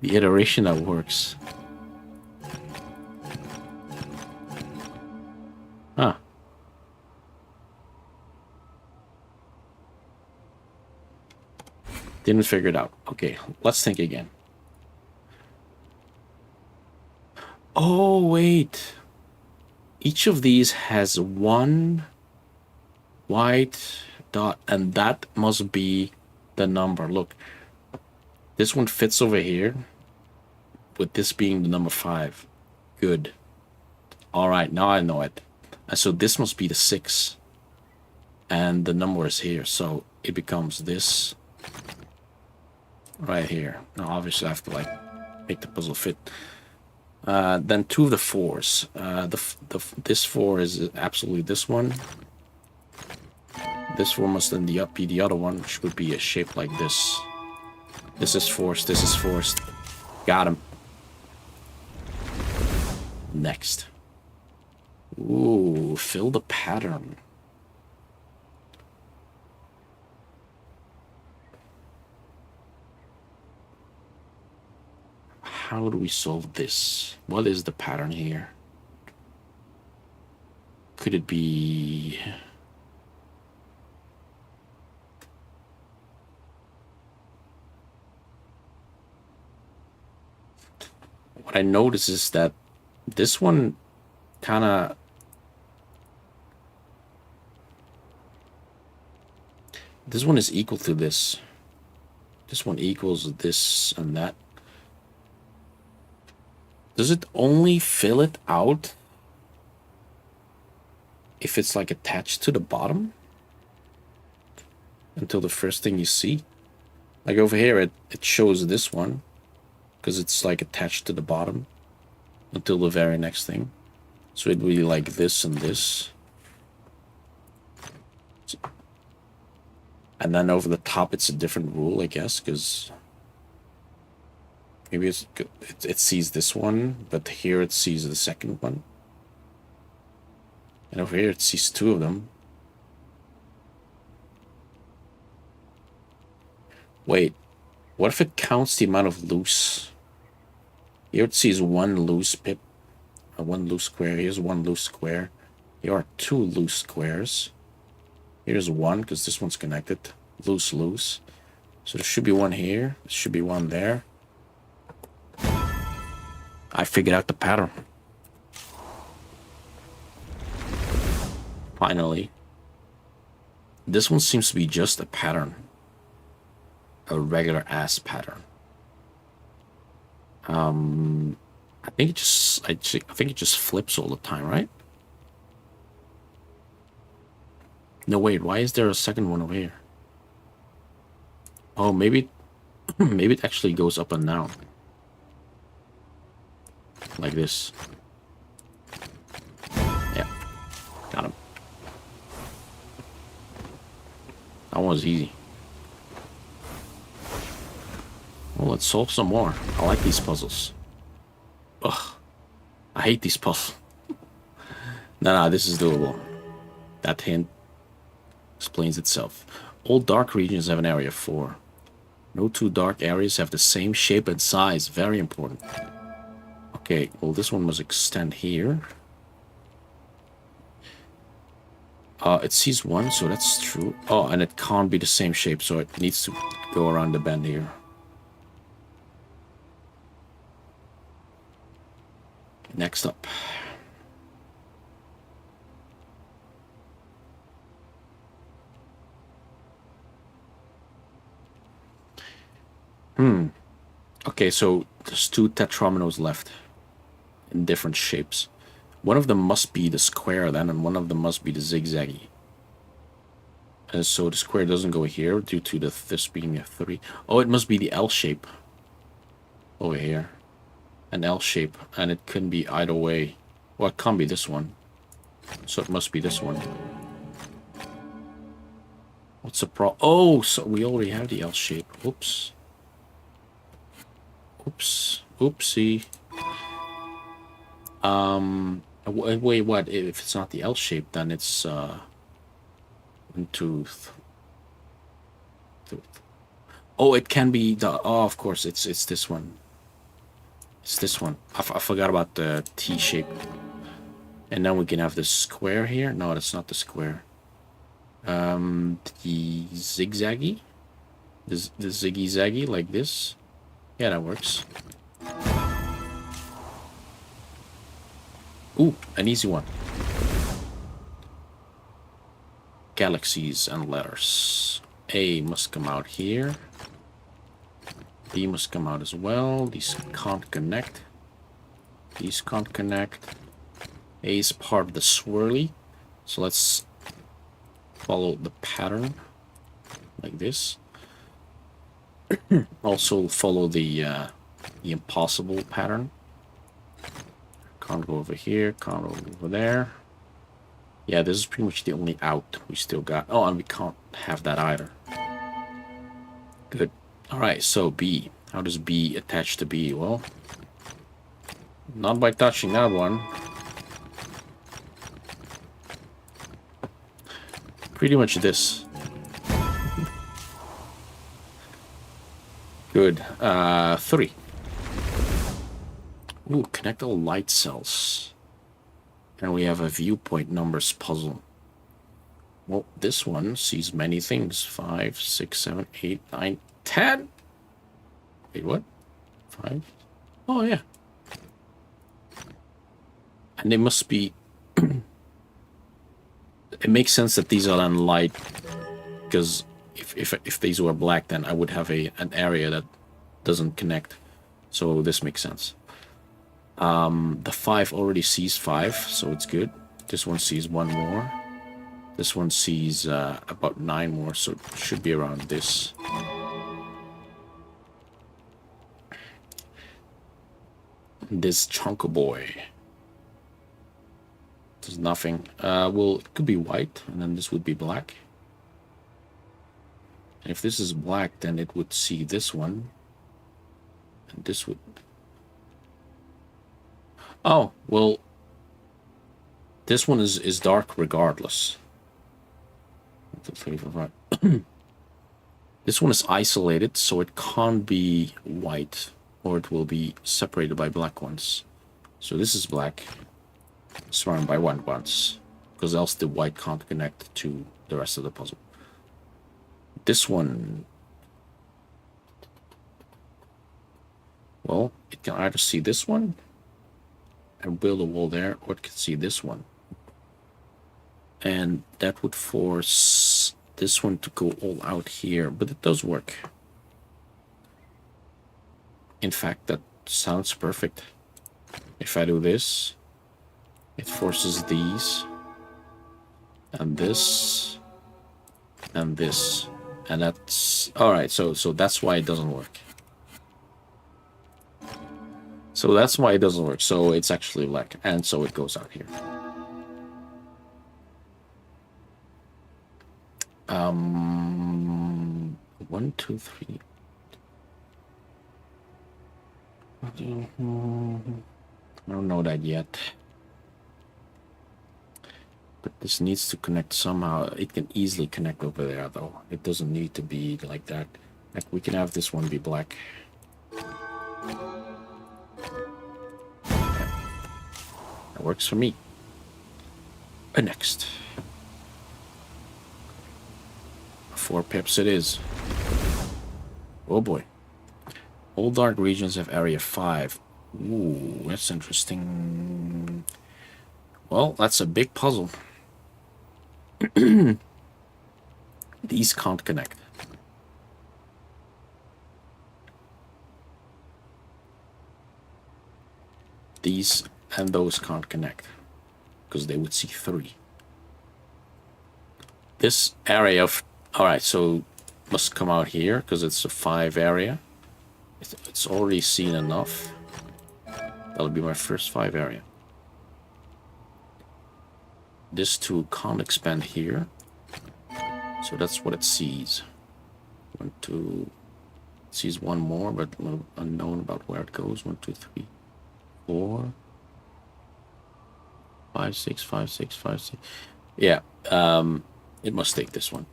the iteration that works. Huh. Didn't figure it out. Okay, let's think again. Oh, wait. Each of these has one white dot, and that must be the number. Look, this one fits over here. with this being the number 5. Good. All right, now I know it. And so this must be the 6. And the number is here, so it becomes this right here. Now, obviously, I have to, like, make the puzzle fit. Then 2 of the 4s. This 4 is absolutely this one. This 4 must then be the other one, which would be a shape like this. This is forced. This is forced. Got him. Next. Ooh, fill the pattern. How do we solve this? What is the pattern here? Could it be... What I notice is that this one kind of... This one is equal to this. This one equals this and that. Does it only fill it out if it's like attached to the bottom? Until the first thing you see? Like over here, it shows this one because it's like attached to the bottom until the very next thing. So it would be like this and this. And then over the top, it's a different rule, I guess, because maybe it sees this one, but here it sees the second one. And over here, it sees 2 of them. Wait, what if it counts the amount of loose? Here it sees 1 loose pip, or 1 loose square. Here's 1 loose square. Here are 2 loose squares. Here's 1, because this one's connected. Loose, loose. So there should be 1 here. There should be 1 there. I figured out the pattern. Finally. This one seems to be just a pattern. A regular ass pattern. I think it just flips all the time, right? No, wait, why is there a second one over here? Oh, maybe maybe it actually goes up and down. Like this. Yeah. Got him. That one was easy. Well, let's solve some more. I like these puzzles. Ugh. I hate these puzzles. No, this is doable. That hint explains itself. All dark regions have an area of 4. No 2 dark areas have the same shape and size. Very important. Okay, well, this one must extend here. It sees 1, so that's true. Oh, and it can't be the same shape, so it needs to go around the bend here. Next up. Okay, so there's 2 tetrominoes left in different shapes. One of them must be the square then, and one of them must be the zigzaggy. And so the square doesn't go here due to this being a 3. Oh, it must be the L shape over here. An L shape, and it couldn't be either way. Well, it can't be this one. So it must be this one. What's the pro? Oh, so we already have the L shape. Oops. Oops. Oopsie. Wait, what? If it's not the L shape, then it's 1, 2, 3. Oh, it can be the. Oh, of course, it's this one. It's this one. I forgot about the T shape. And then we can have the square here. No, that's not the square. The zigzaggy. The ziggy zaggy like this. Yeah, that works. Ooh, an easy one. Galaxies and letters. A must come out here. D must come out as well. These can't connect. These can't connect. A is part of the swirly. So let's follow the pattern like this. Also follow the impossible pattern. Can't go over here, can't go over there. Yeah, this is pretty much the only out we still got. Oh, and we can't have that either. Good. Alright, so B. How does B attach to B? Well, not by touching that one. Pretty much this. Good. 3. Ooh, connect all light cells. And we have a viewpoint numbers puzzle. Well, this one sees many things. 5, 6, 7, 8, 9, 10. Wait, what? 5? Oh, yeah. And they must be... It makes sense that these are on light, because if these were black, then I would have an area that doesn't connect. So this makes sense. The 5 already sees 5, so it's good. This one sees 1 more. This one sees about 9 more, so it should be around this. This chunker boy. There's nothing. Well, it could be white, and then this would be black. And if this is black, then it would see this one. And this would... Oh, well... This one is dark regardless. 1, 2, 3, 4, 5. This one is isolated, so it can't be white, or it will be separated by black ones. So this is black, surrounded by white ones, because else the white can't connect to the rest of the puzzle. This one, well, it can either see this one and build a wall there, or it can see this one. And that would force this one to go all out here, but it does work. In fact, that sounds perfect. If I do this, it forces these, and this, and this, and that's... Alright, so that's why it doesn't work. So that's why it doesn't work. So it's actually black, and so it goes out here. 1, 2, 3. I don't know that yet. But this needs to connect somehow. It can easily connect over there, though. It doesn't need to be like that. Like, we can have this one be black. That works for me. And next. 4 pips it is. Oh boy. All dark regions have area 5. Ooh, that's interesting. Well, that's a big puzzle. These can't connect. These and those can't connect, because they would see 3. This area of... Alright, so must come out here, because it's a 5 area. It's already seen enough. That'll be my first 5 area. This 2 can't expand here. So that's what it sees. 1, 2... It sees 1 more, but a little unknown about where it goes. 1, 2, 3, 4... 5, 6, 5, 6, 5, 6. Yeah, it must take this one.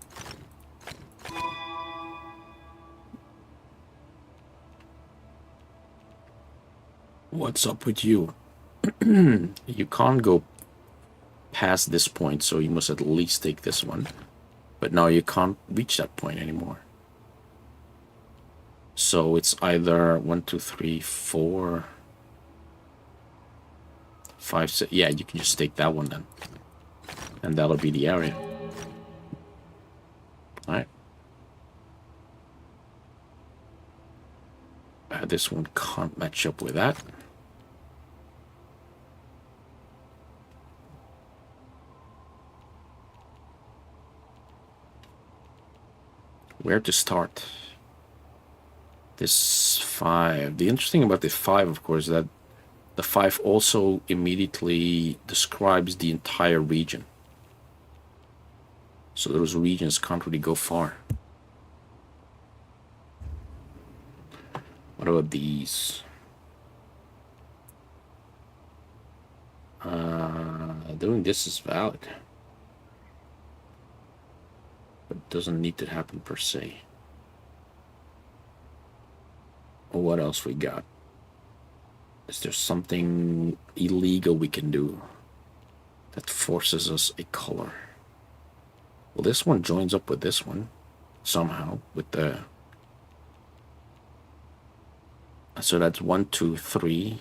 What's up with you? You can't go past this point, so you must at least take this one. But now you can't reach that point anymore. So it's either 1, 2, 3, 4, 5, 6. Yeah, you can just take that one then. And that'll be the area. Alright. This one can't match up with that. Where to start? This 5. The interesting about the 5, of course, is that the 5 also immediately describes the entire region. So those regions can't really go far. What about these? Doing this is valid. But it doesn't need to happen per se. Well, what else we got? Is there something illegal we can do that forces us a color? Well, this one joins up with this one somehow with the... So that's 1, 2, 3,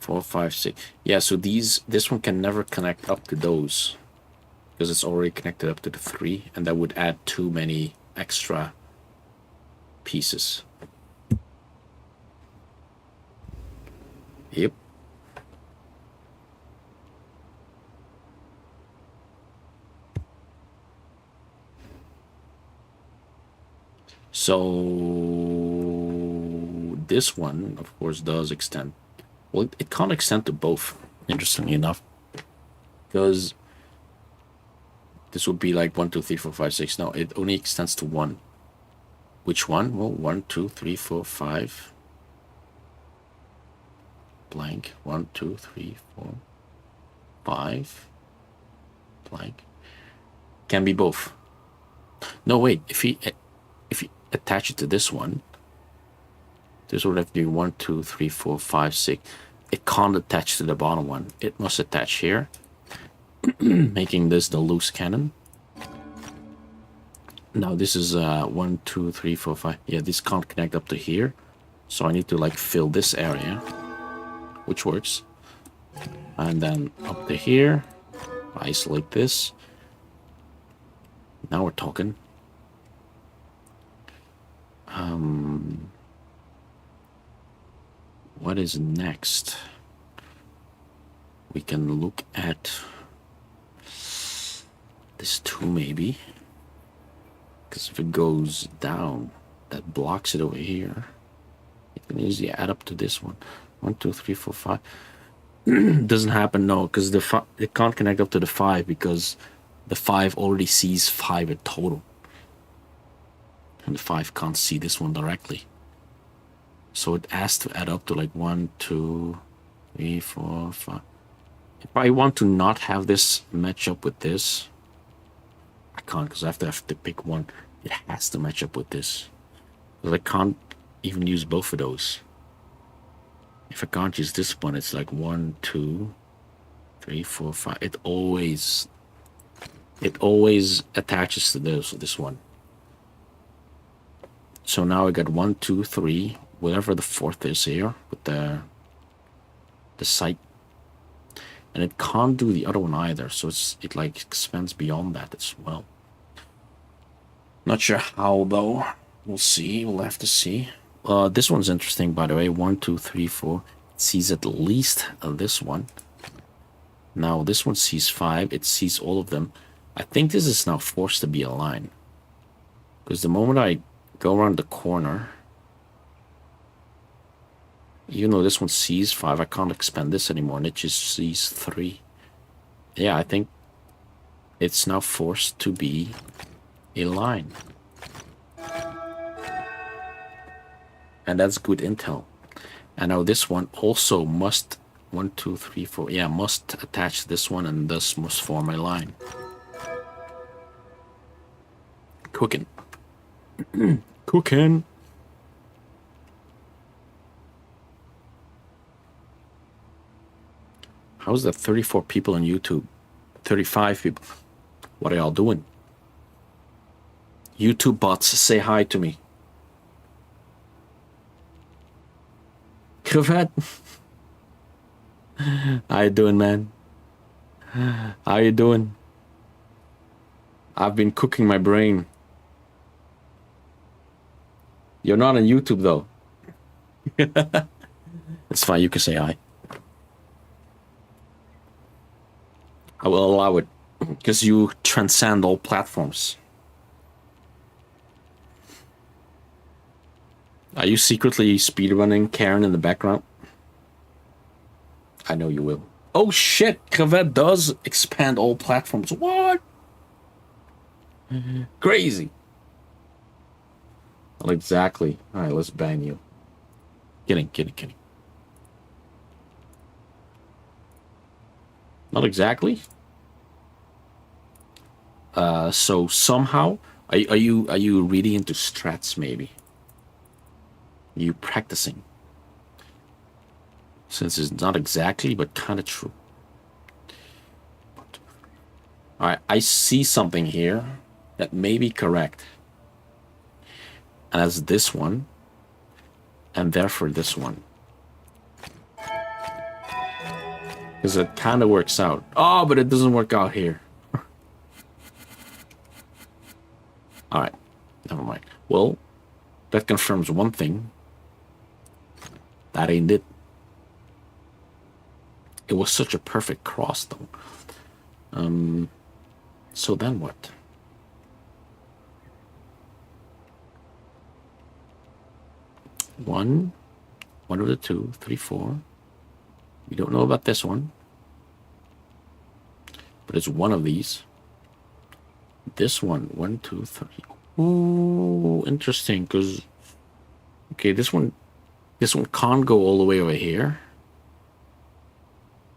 4, 5, 6. Yeah, so this one can never connect up to those because it's already connected up to the 3, and that would add too many extra pieces. Yep. So this one, of course, does extend. Well, it can't extend to both, interestingly enough, because this would be like 1, 2, 3, 4, 5, 6. No, it only extends to 1. Which one? Well, 1, 2, 3, 4, 5. Blank. 1, 2, 3, 4, 5. Blank. Can be both. No, wait. If he attach it to this one, this would have to be 1, 2, 3, 4, 5, 6. It can't attach to the bottom one. It must attach here, making this the loose cannon. Now this is 1, 2, 3, 4, 5. Yeah, this can't connect up to here, so I need to like fill this area, which works. And then up to here, isolate this. Now we're talking. What is next? We can look at this 2 maybe, because if it goes down, that blocks it over here. It can easily add up to this one. 1, 2, 3, 4, 5. Doesn't happen, no, because it can't connect up to the 5 because the 5 already sees 5 in total. And the 5 can't see this one directly. So it has to add up to like 1, 2, 3, 4, 5. If I want to not have this match up with this, I can't, because I have to pick one. It has to match up with this. Because I can't even use both of those. If I can't use this one, it's like 1, 2, 3, 4, 5. It always attaches to this one. So now I got 1, 2, 3, whatever the 4th is here with the sight, and it can't do the other one either. So it like expands beyond that as well. Not sure how though. We'll see. We'll have to see. This one's interesting, by the way. 1, 2, 3, 4. It sees at least this one. Now this one sees 5. It sees all of them. I think this is now forced to be a line, because the moment I go around the corner, even though this one sees 5, I can't expand this anymore, and it just sees 3. Yeah, I think it's now forced to be a line. And that's good intel. And now this one also must, 1, 2, 3, 4, yeah, must attach this one, and thus must form a line. Cooking. Cooking. How's that 34 people on YouTube? 35 people. What are y'all doing? YouTube bots, say hi to me. Crevet. How you doing, man? How you doing? I've been cooking my brain. You're not on YouTube though. It's fine, you can say hi. I will allow it, because you transcend all platforms. Are you secretly speedrunning Karen in the background? I know you will. Oh shit, Cravette does expand all platforms. What? Crazy. Well, exactly. Alright, let's ban you. Kidding. Not exactly. So somehow, are you reading into strats maybe? Are you practicing? Since it's not exactly, but kind of true. Alright, I see something here that may be correct. And that's this one. And therefore this one. Because it kind of works out. Oh, but it doesn't work out here. Alright, never mind. Well, that confirms one thing. That ain't it. It was such a perfect cross, though. So then what? One of the two, 3, 4. We don't know about this one. But it's one of these. This one, 1, 2, 3. Ooh, interesting, because... Okay, this one can't go all the way over here.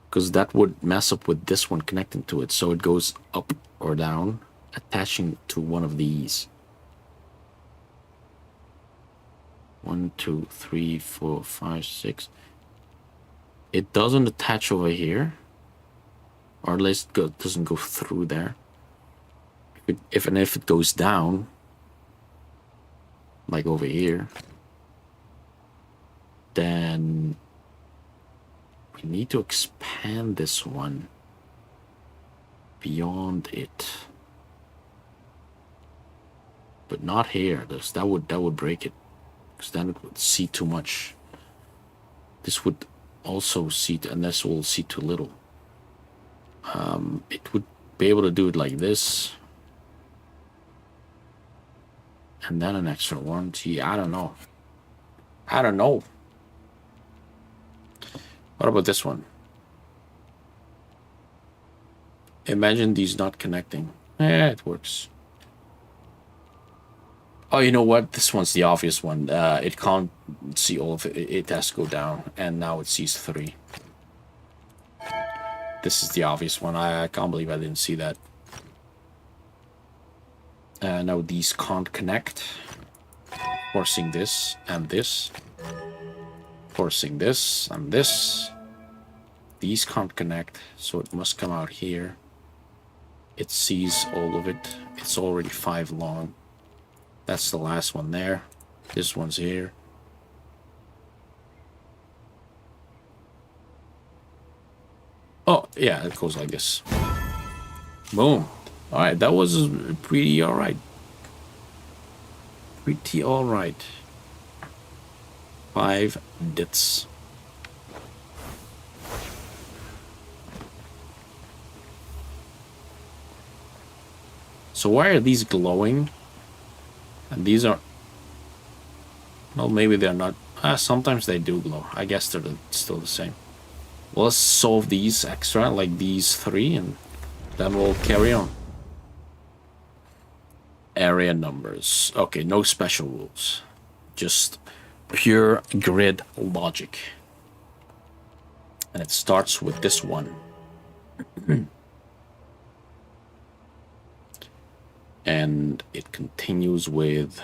Because that would mess up with this one connecting to it. So it goes up or down, attaching to one of these. 1, 2, 3, 4, 5, 6. It doesn't attach over here. Or at least it doesn't go through there. If it goes down, like over here, then we need to expand this one beyond it. But not here. That would break it. Because then it would see too much. This would also see, and this will see too little. It would be able to do it like this. And then an extra one. Gee, I don't know. What about this one? Imagine these not connecting. It works. Oh, you know what? This one's the obvious one. It can't see all of it. It has to go down. And now it sees 3. This is the obvious one. I can't believe I didn't see that. Now these can't connect. Forcing this and this. Forcing this and this. These can't connect, so it must come out here. It sees all of it. It's already 5 long. That's the last one there. This one's here. Oh, yeah, it goes like this. Boom. Alright, that was pretty alright. Pretty alright. 5 dits. So why are these glowing? And these are... Well, maybe they're not... sometimes they do glow. I guess they're still the same. Well, let's solve these extra, like these 3, and then we'll carry on. Area numbers. Okay, no special rules. Just pure grid logic. And it starts with this one. And it continues with...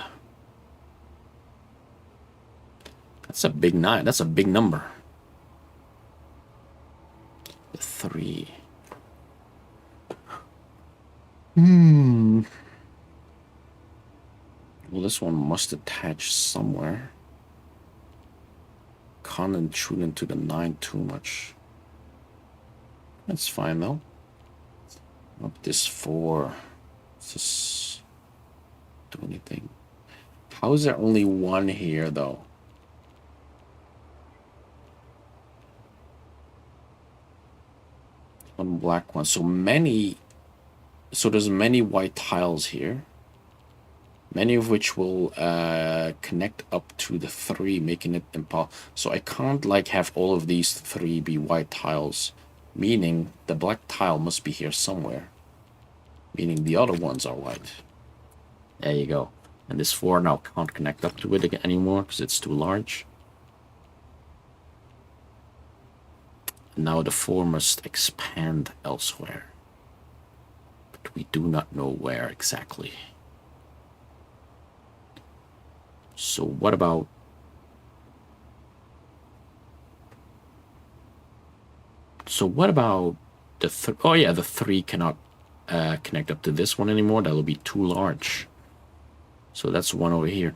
That's a big 9. That's a big number. 3. Well, this one must attach somewhere. Can't intrude into the 9 too much. That's fine though. Up this 4. Let's just do anything. How is there only 1 here though? one black one. So many. So there's many white tiles here. Many of which will connect up to the 3, making it impossible. So I can't like have all of these 3 be white tiles, meaning the black tile must be here somewhere. Meaning the other ones are white. There you go. And this 4 now can't connect up to it anymore because it's too large. Now the 4 must expand elsewhere. But we do not know where exactly. So what about... So what about the... Oh yeah, the 3 cannot connect up to this one anymore. That'll be too large. So that's one over here.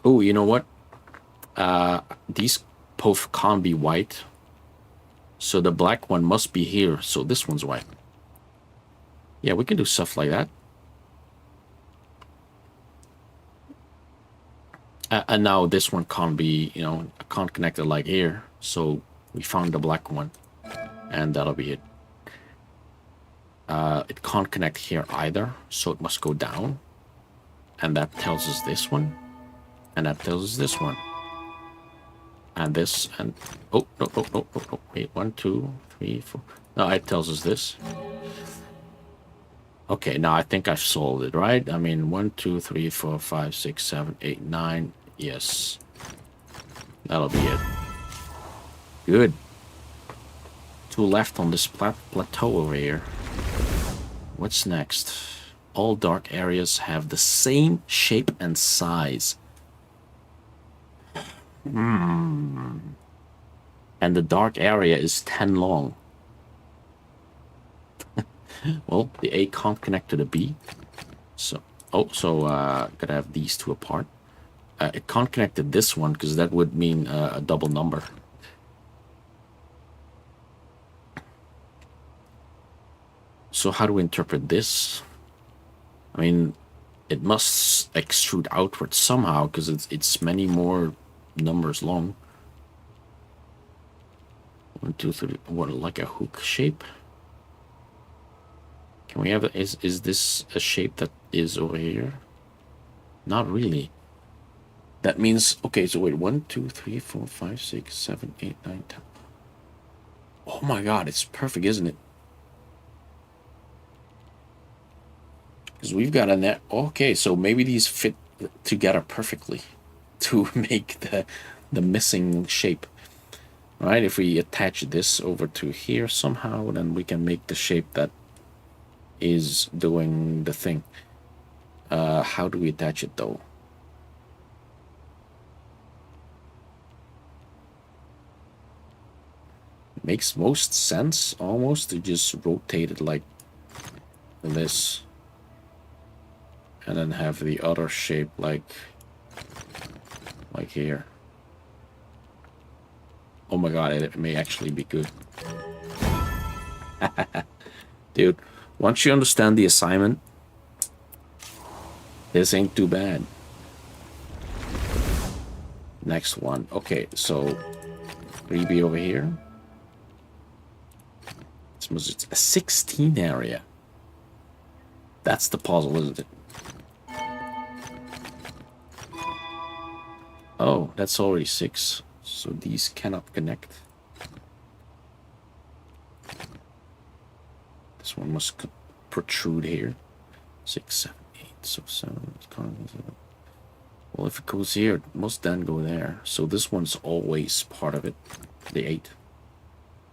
Oh, you know what? These both can't be white. So the black one must be here. So this one's white. Yeah, we can do stuff like that. And now this one can't be, you know, can't connect it like here. So we found the black one. And that'll be it. It can't connect here either. So it must go down. And that tells us this one. And that tells us this one. And this, and... Oh, no. Wait, 1, 2, 3, 4... No, it tells us this. Okay, now I think I've solved it, right? I mean, 1, 2, 3, 4, 5, 6, 7, 8, 9. Yes. That'll be it. Good. 2 left on this plateau over here. What's next? All dark areas have the same shape and size. And the dark area is 10 long. Well, the A can't connect to the B. So, gotta have these 2 apart. It can't connect to this one because that would mean a double number. So how do we interpret this? I mean, it must extrude outward somehow because it's many more numbers long. 1, 2, 3. What, like a hook shape? Can we have is this a shape that is over here? Not really. That means, okay, so wait, 1, 2, 3, 4, 5, 6, 7, 8, 9, 10. Oh my god, it's perfect, isn't it? Because we've got a net. Okay, so maybe these fit together perfectly to make the missing shape. Right? If we attach this over to here somehow, then we can make the shape that is doing the thing. How do we attach it though? Makes most sense almost to just rotate it like this and then have the other shape like here. Oh my god, it may actually be good. Dude, once you understand the assignment, this ain't too bad. Next one. Okay, so 3B over here. It's a 16 area. That's the puzzle, isn't it? Oh, that's already 6. So these cannot connect. This one must protrude here. 6, 7, 8. So 7. Well, if it goes here, it must then go there. So this one's always part of it. The 8.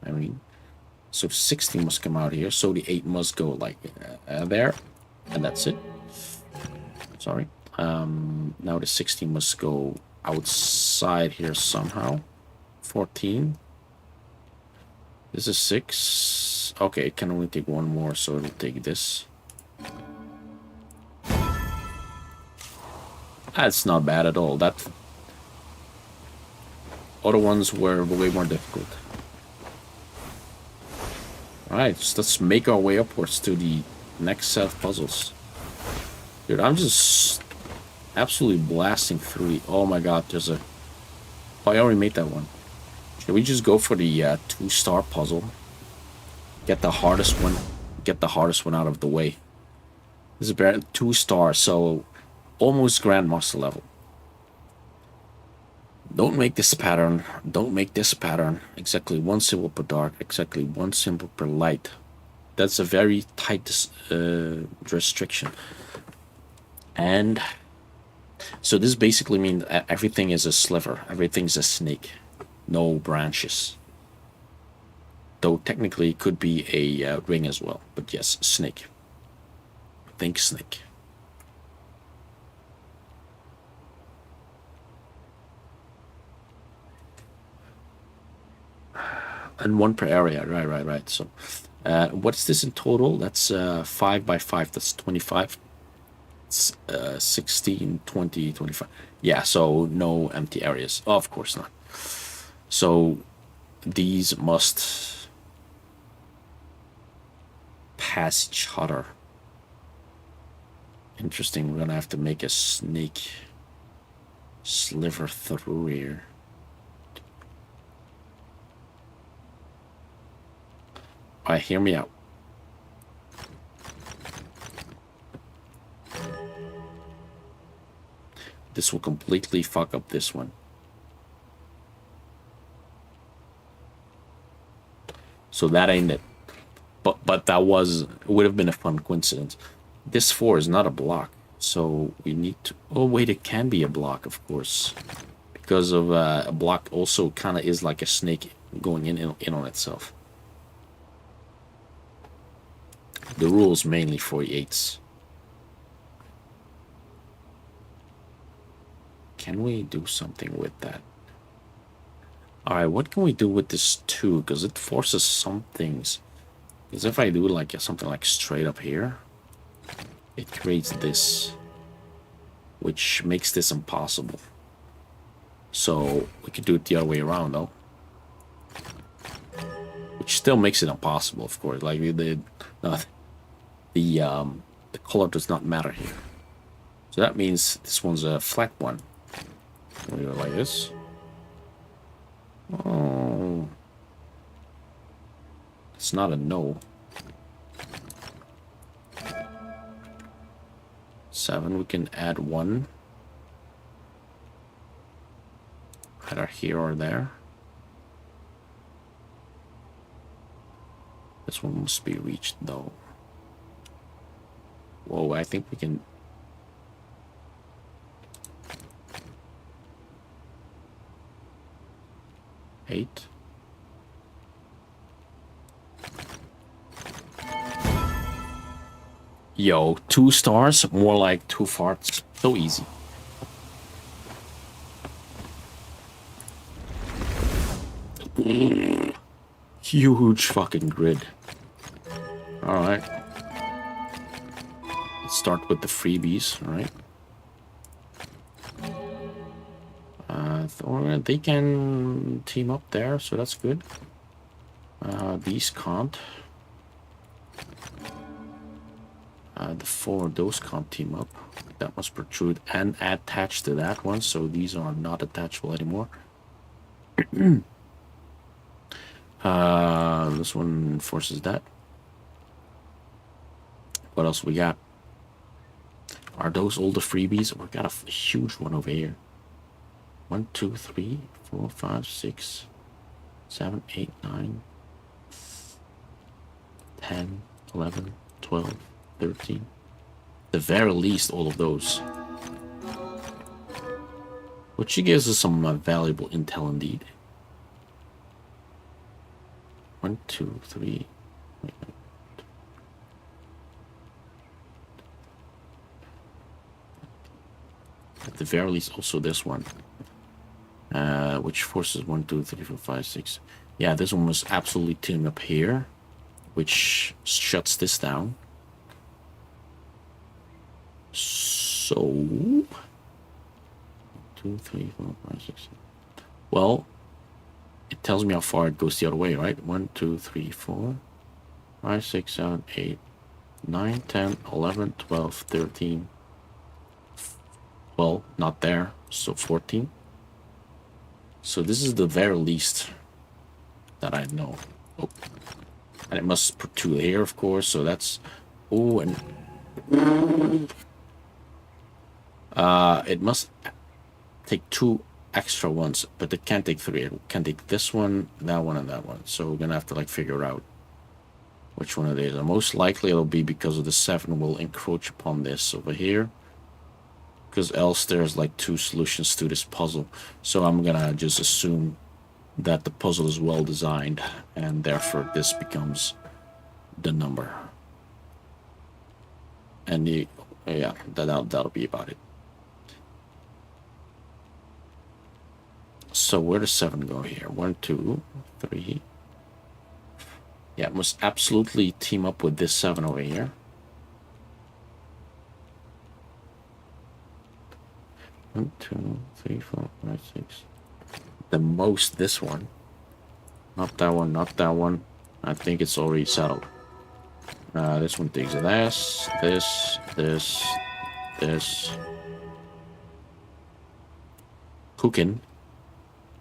I mean, so 16 must come out here. So the 8 must go like there, and that's it. Sorry. Now the 16 must go outside here somehow. 14. This is 6. Okay, it can only take one more, so it'll take this. That's not bad at all. That other ones were way more difficult. Alright, so let's make our way upwards to the next set of puzzles. Dude, I'm just absolutely blasting through. Oh my god, there's a Oh, I already made that one. Should we just go for the 2-star puzzle? Get the hardest one. Get the hardest one out of the way. This is about 2 stars, so almost Grandmaster level. Don't make this pattern. Don't make this pattern. Exactly 1 symbol per dark. Exactly 1 symbol per light. That's a very tight restriction. And so this basically means everything is a sliver. Everything's a snake. No branches. Though technically it could be a ring as well. But yes, snake. Think snake. And 1 per area. Right. So what's this in total? That's 5 by 5. That's 25. It's 16, 20, 25. Yeah, so no empty areas. Oh, of course not. So these must pass each other. Interesting. We're gonna have to make a snake sliver through here. Alright, hear me out. This will completely fuck up this one. So that ain't it. But that would have been a fun coincidence. This 4 is not a block. So we need to... Oh, wait, it can be a block, of course. Because of a block also kind of is like a snake going in on itself. The rules mainly for 8s. Can we do something with that? Alright, what can we do with this 2? Because it forces some things. Because if I do like something like straight up here, it creates this, which makes this impossible. So we could do it the other way around though, which still makes it impossible, of course. Like the color does not matter here. So that means this one's a flat one. We go like this. Oh, it's not a no. 7, we can add 1. Either here or there. This one must be reached though. Whoa, I think we can... Eight. Yo, 2 stars, more like 2 farts. So easy. Huge fucking grid. Alright. Let's start with the freebies, alright? Or they can team up there, so that's good. These can't. The 4, those can't team up. That must protrude and attach to that one, so these are not attachable anymore. This one forces that. What else we got? Are those all the freebies? We got a huge one over here. 1, 2, 3, 4, 5, 6, 7, 8, 9, 10, 11, 12, 13. The very least, all of those. Which gives us some valuable intel indeed. 1, 2, 3. At the very least, also this one. Which forces 1, 2, 3, 4, 5, 6. Yeah, this one was absolutely teaming up here, which shuts this down. So 2, 3, 4, 5, 6. Well, it tells me how far it goes the other way, right? 1, 2, 3, 4, 5, 6, 7, 8, 9, 10, 11, 12, 13. Well, not there, so 14. So this is the very least that I know. Oh. And it must protrude here, of course, so that's... Oh, and... it must take 2 extra ones, but it can't take 3. It can take this one, and that one. So we're gonna have to, like, figure out which one it is. And most likely it'll be because of the 7 will encroach upon this over here. Because else there's, like, 2 solutions to this puzzle. So I'm gonna just assume that the puzzle is well designed, and therefore this becomes the number. And yeah, that'll be about it. So where does 7 go here? 1, 2, 3. Yeah, it must absolutely team up with this 7 over here. 1, 2, 3, 4, 5, 6. The most this one. Not that one, not that one. I think it's already settled. This one takes this. Cooking.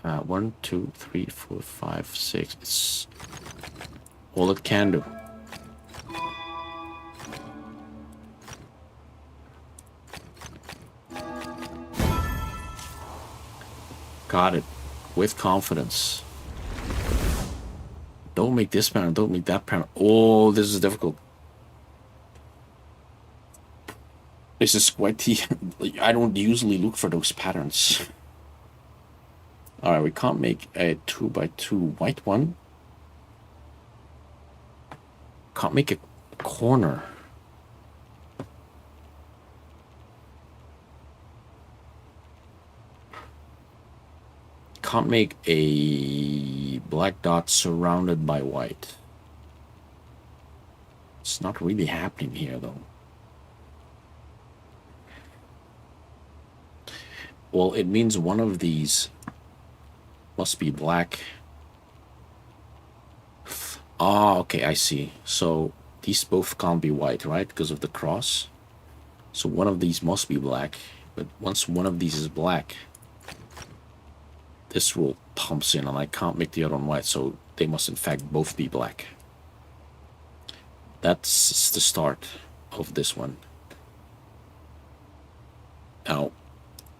1, 2, 3, 4, 5, 6. It's all it can do. Got it. With confidence. Don't make this pattern, don't make that pattern. Oh, this is difficult. This is quite I don't usually look for those patterns. Alright, we can't make a 2x2 white one. Can't make a corner. Can't make a black dot surrounded by white. It's not really happening here, though. Well, it means one of these must be black. Ah, okay, I see. So these both can't be white, right? Because of the cross. So one of these must be black. But once one of these is black, this rule pumps in, and I can't make the other one white, so they must in fact both be black. That's the start of this one. Now,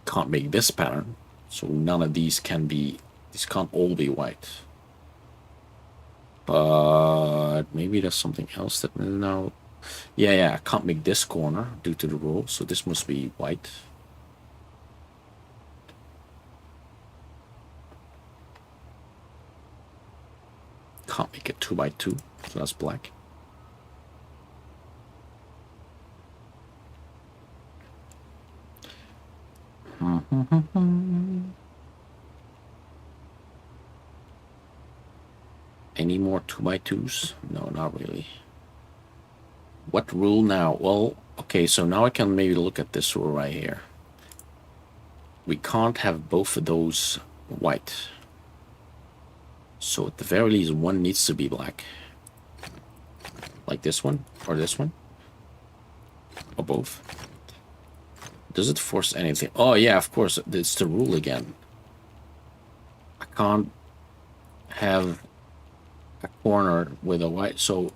can't make this pattern, so none of these can be, these can't all be white. But maybe there's something else that now, yeah, I can't make this corner due to the rule, so this must be white. Can't make it 2x2, so that's black. Any more 2x2s? No, not really. What rule now? Well, okay, so now I can maybe look at this rule right here. We can't have both of those white. So at the very least, one needs to be black. Like this one, or this one. Or both. Does it force anything? Oh yeah, of course, it's the rule again. I can't have a corner with a white, so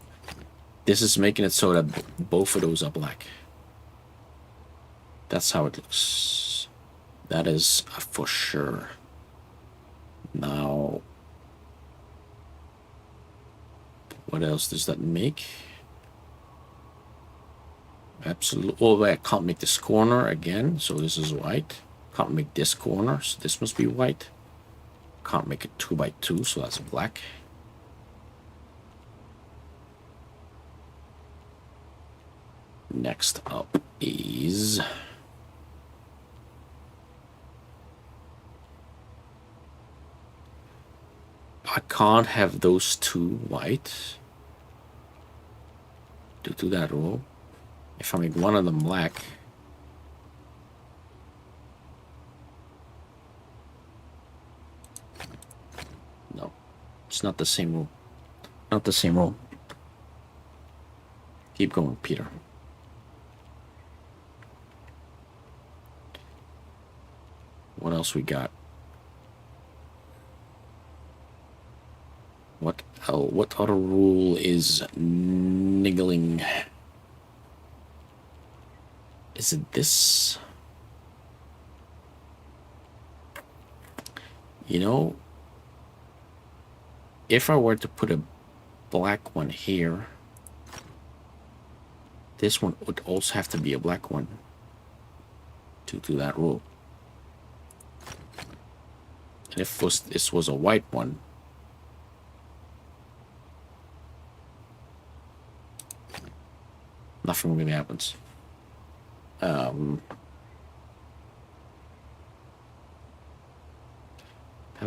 this is making it so that both of those are black. That's how it looks. That is for sure. Now, what else does that make? Absolutely. Oh, wait, I can't make this corner again, so this is white. Can't make this corner, so this must be white. Can't make it 2x2, so that's black. Next up is I can't have those two white due to that rule. If I make one of them black, no, it's not the same rule. Not the same rule. Keep going, Peter. What else we got? Oh, what other rule is niggling? Is it this? You know, if I were to put a black one here, this one would also have to be a black one due to that rule. And if this was a white one, nothing really happens. Have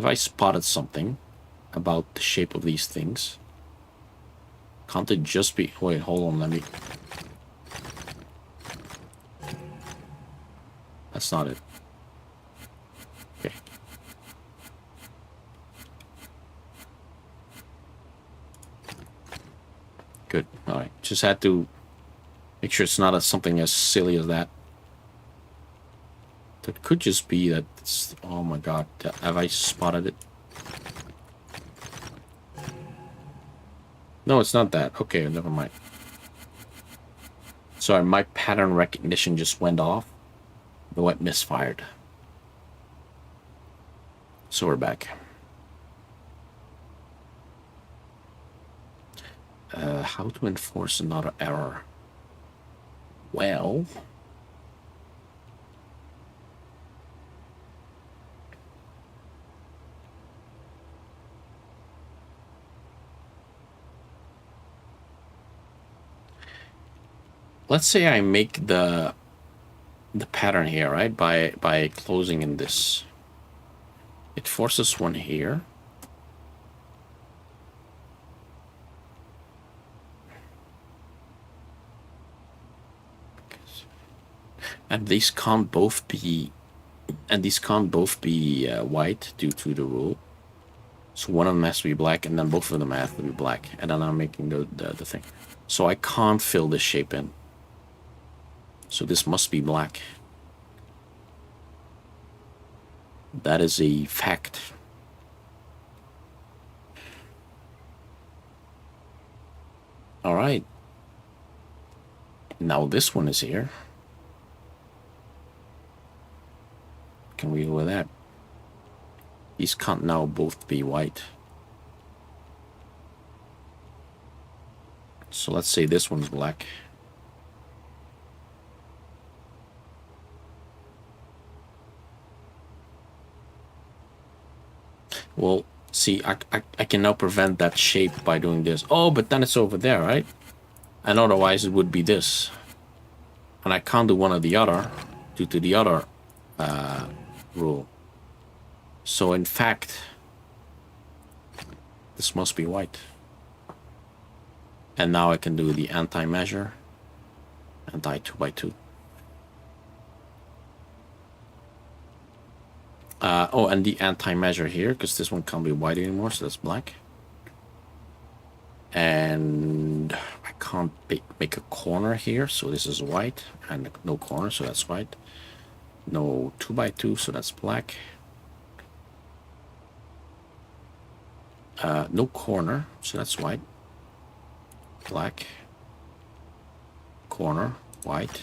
I spotted something about the shape of these things? Can't it just be... Wait, hold on, let me... That's not it. Okay. Good. Alright. Just had to make sure it's not something as silly as that. It could just be that it's... Oh my god. Have I spotted it? No, it's not that. Okay, never mind. Sorry, my pattern recognition just went off. Though it misfired. So we're back. How to enforce another error? Well... Let's say I make the pattern here, right? By closing in this. It forces one here. And these can't both be white due to the rule. So one of them has to be black, and then both of them have to be black. And then I'm making the thing. So I can't fill this shape in. So this must be black. That is a fact. All right. Now this one is here. Can we go with that? These can't now both be white. So let's say this one's black. Well, see, I can now prevent that shape by doing this. Oh, but then it's over there, right? And otherwise it would be this. And I can't do one or the other due to the other rule. So in fact, this must be white. And now I can do the anti-measure, anti 2x2. Oh, and the anti-measure here, because this one can't be white anymore, so that's black. And I can't make a corner here, so this is white, and no corner, so that's white. No 2x2, so that's black. No corner, so that's white. Black. Corner, white.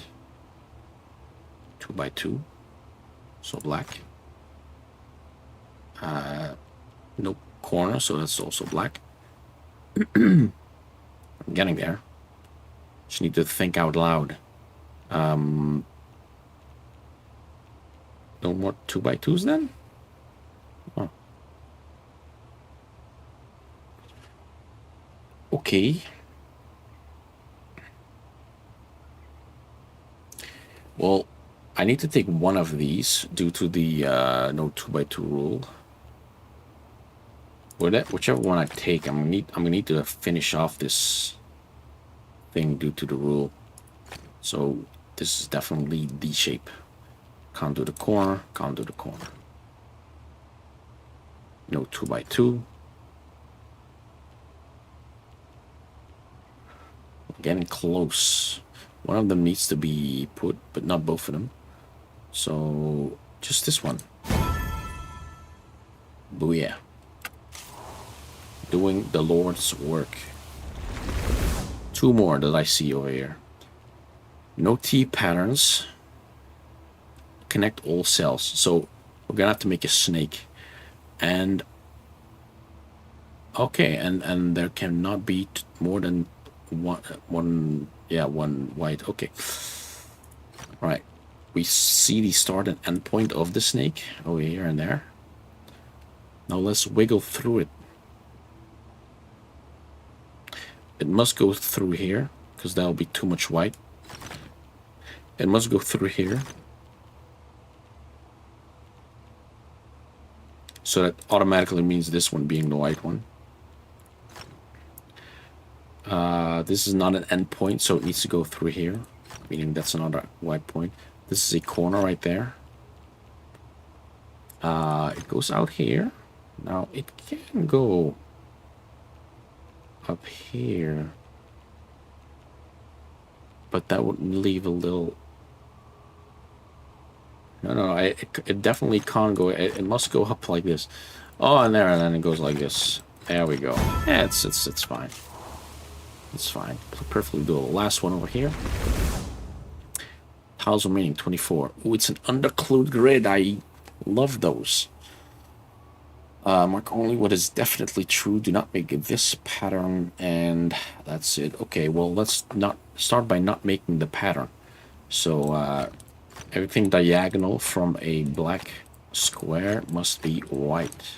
2x2, so black. No corner, so that's also black. I'm getting there. Just need to think out loud. No more 2x2s then? Oh. Okay. Well, I need to take one of these due to the no 2x2 rule. Whichever one I take, I'm gonna need to finish off this thing due to the rule. So this is definitely the shape. Can't do the corner, can't do the corner. No 2x2. Getting close. One of them needs to be put, but not both of them. So just this one. Booyah. doing the Lord's work. 2 more that I see over here. No T patterns. Connect all cells. So we're gonna have to make a snake. And okay, and there cannot be more than one white. Okay. All right. We see the start and end point of the snake over here and there. Now let's wiggle through it. It must go through here, because that'll be too much white. It must go through here. So that automatically means this one being the white one. This is not an end point, so it needs to go through here, meaning that's another white point. This is a corner right there. It goes out here. Now it can go up here, but that would leave a little. No, it definitely can't go. It must go up like this. Oh, and there, and then it goes like this. There we go. Yeah, it's fine. It's fine. Perfectly doable. Last one over here. Tiles remaining 24. Ooh, it's an underclued grid. I love those. Mark only what is definitely true. Do not make this pattern, and that's it. Okay, well, let's not start by not making the pattern. So everything diagonal from a black square must be white,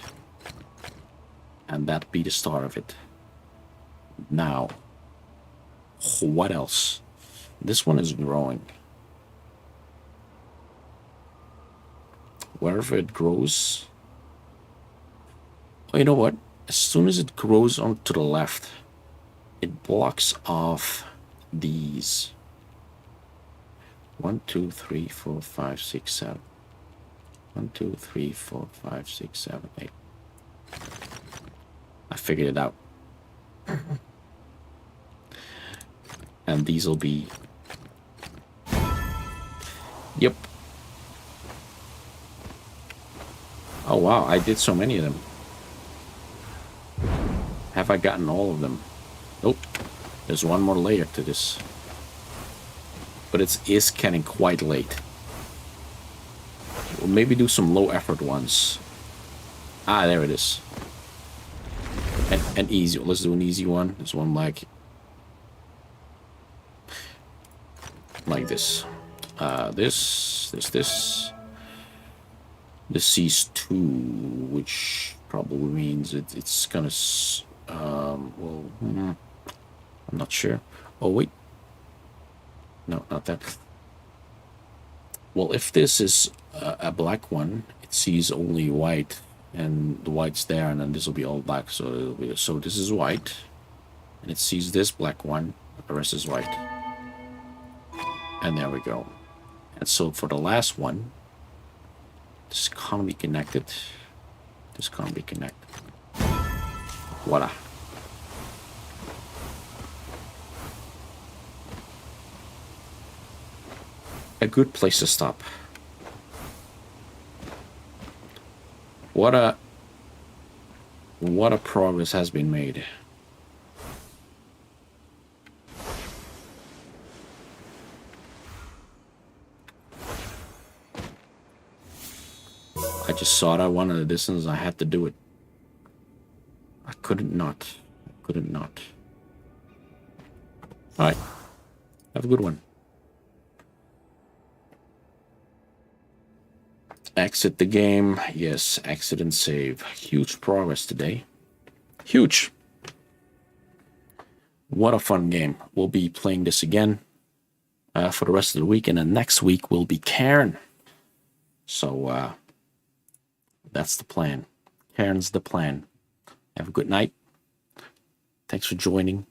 and that be the start of it. Now, what else? This one is growing. Wherever it grows. Oh, you know what? As soon as it grows onto the left, it blocks off these. 1, 2, 3, 4, 5, 6, 7. 1, 2, 3, 4, 5, 6, 7, 8. I figured it out. And these will be. Yep. Oh wow, I did so many of them. Have I gotten all of them? Nope. There's one more layer to this. But it is getting quite late. We'll maybe do some low effort ones. Ah, there it is. And easy. Let's do an easy one. There's one like this. This. This sees 2, which probably means it's gonna. Well, I'm not sure. Oh wait. No, not that. Well, if this is a black one, it sees only white, and the white's there, and then this will be all black. So it'll be, so this is white, and it sees this black one. The rest is white. And there we go. And so for the last one, this can't be connected. This can't be connected. Voila. A good place to stop. What a progress has been made. I just saw that one at a distance. I had to do it. I couldn't not. All right. Have a good one. Exit the game. Yes, exit and save. Huge progress today. Huge. What a fun game. We'll be playing this again for the rest of the week. And then next week will be Cairn. So that's the plan. Cairn's the plan. Have a good night. Thanks for joining.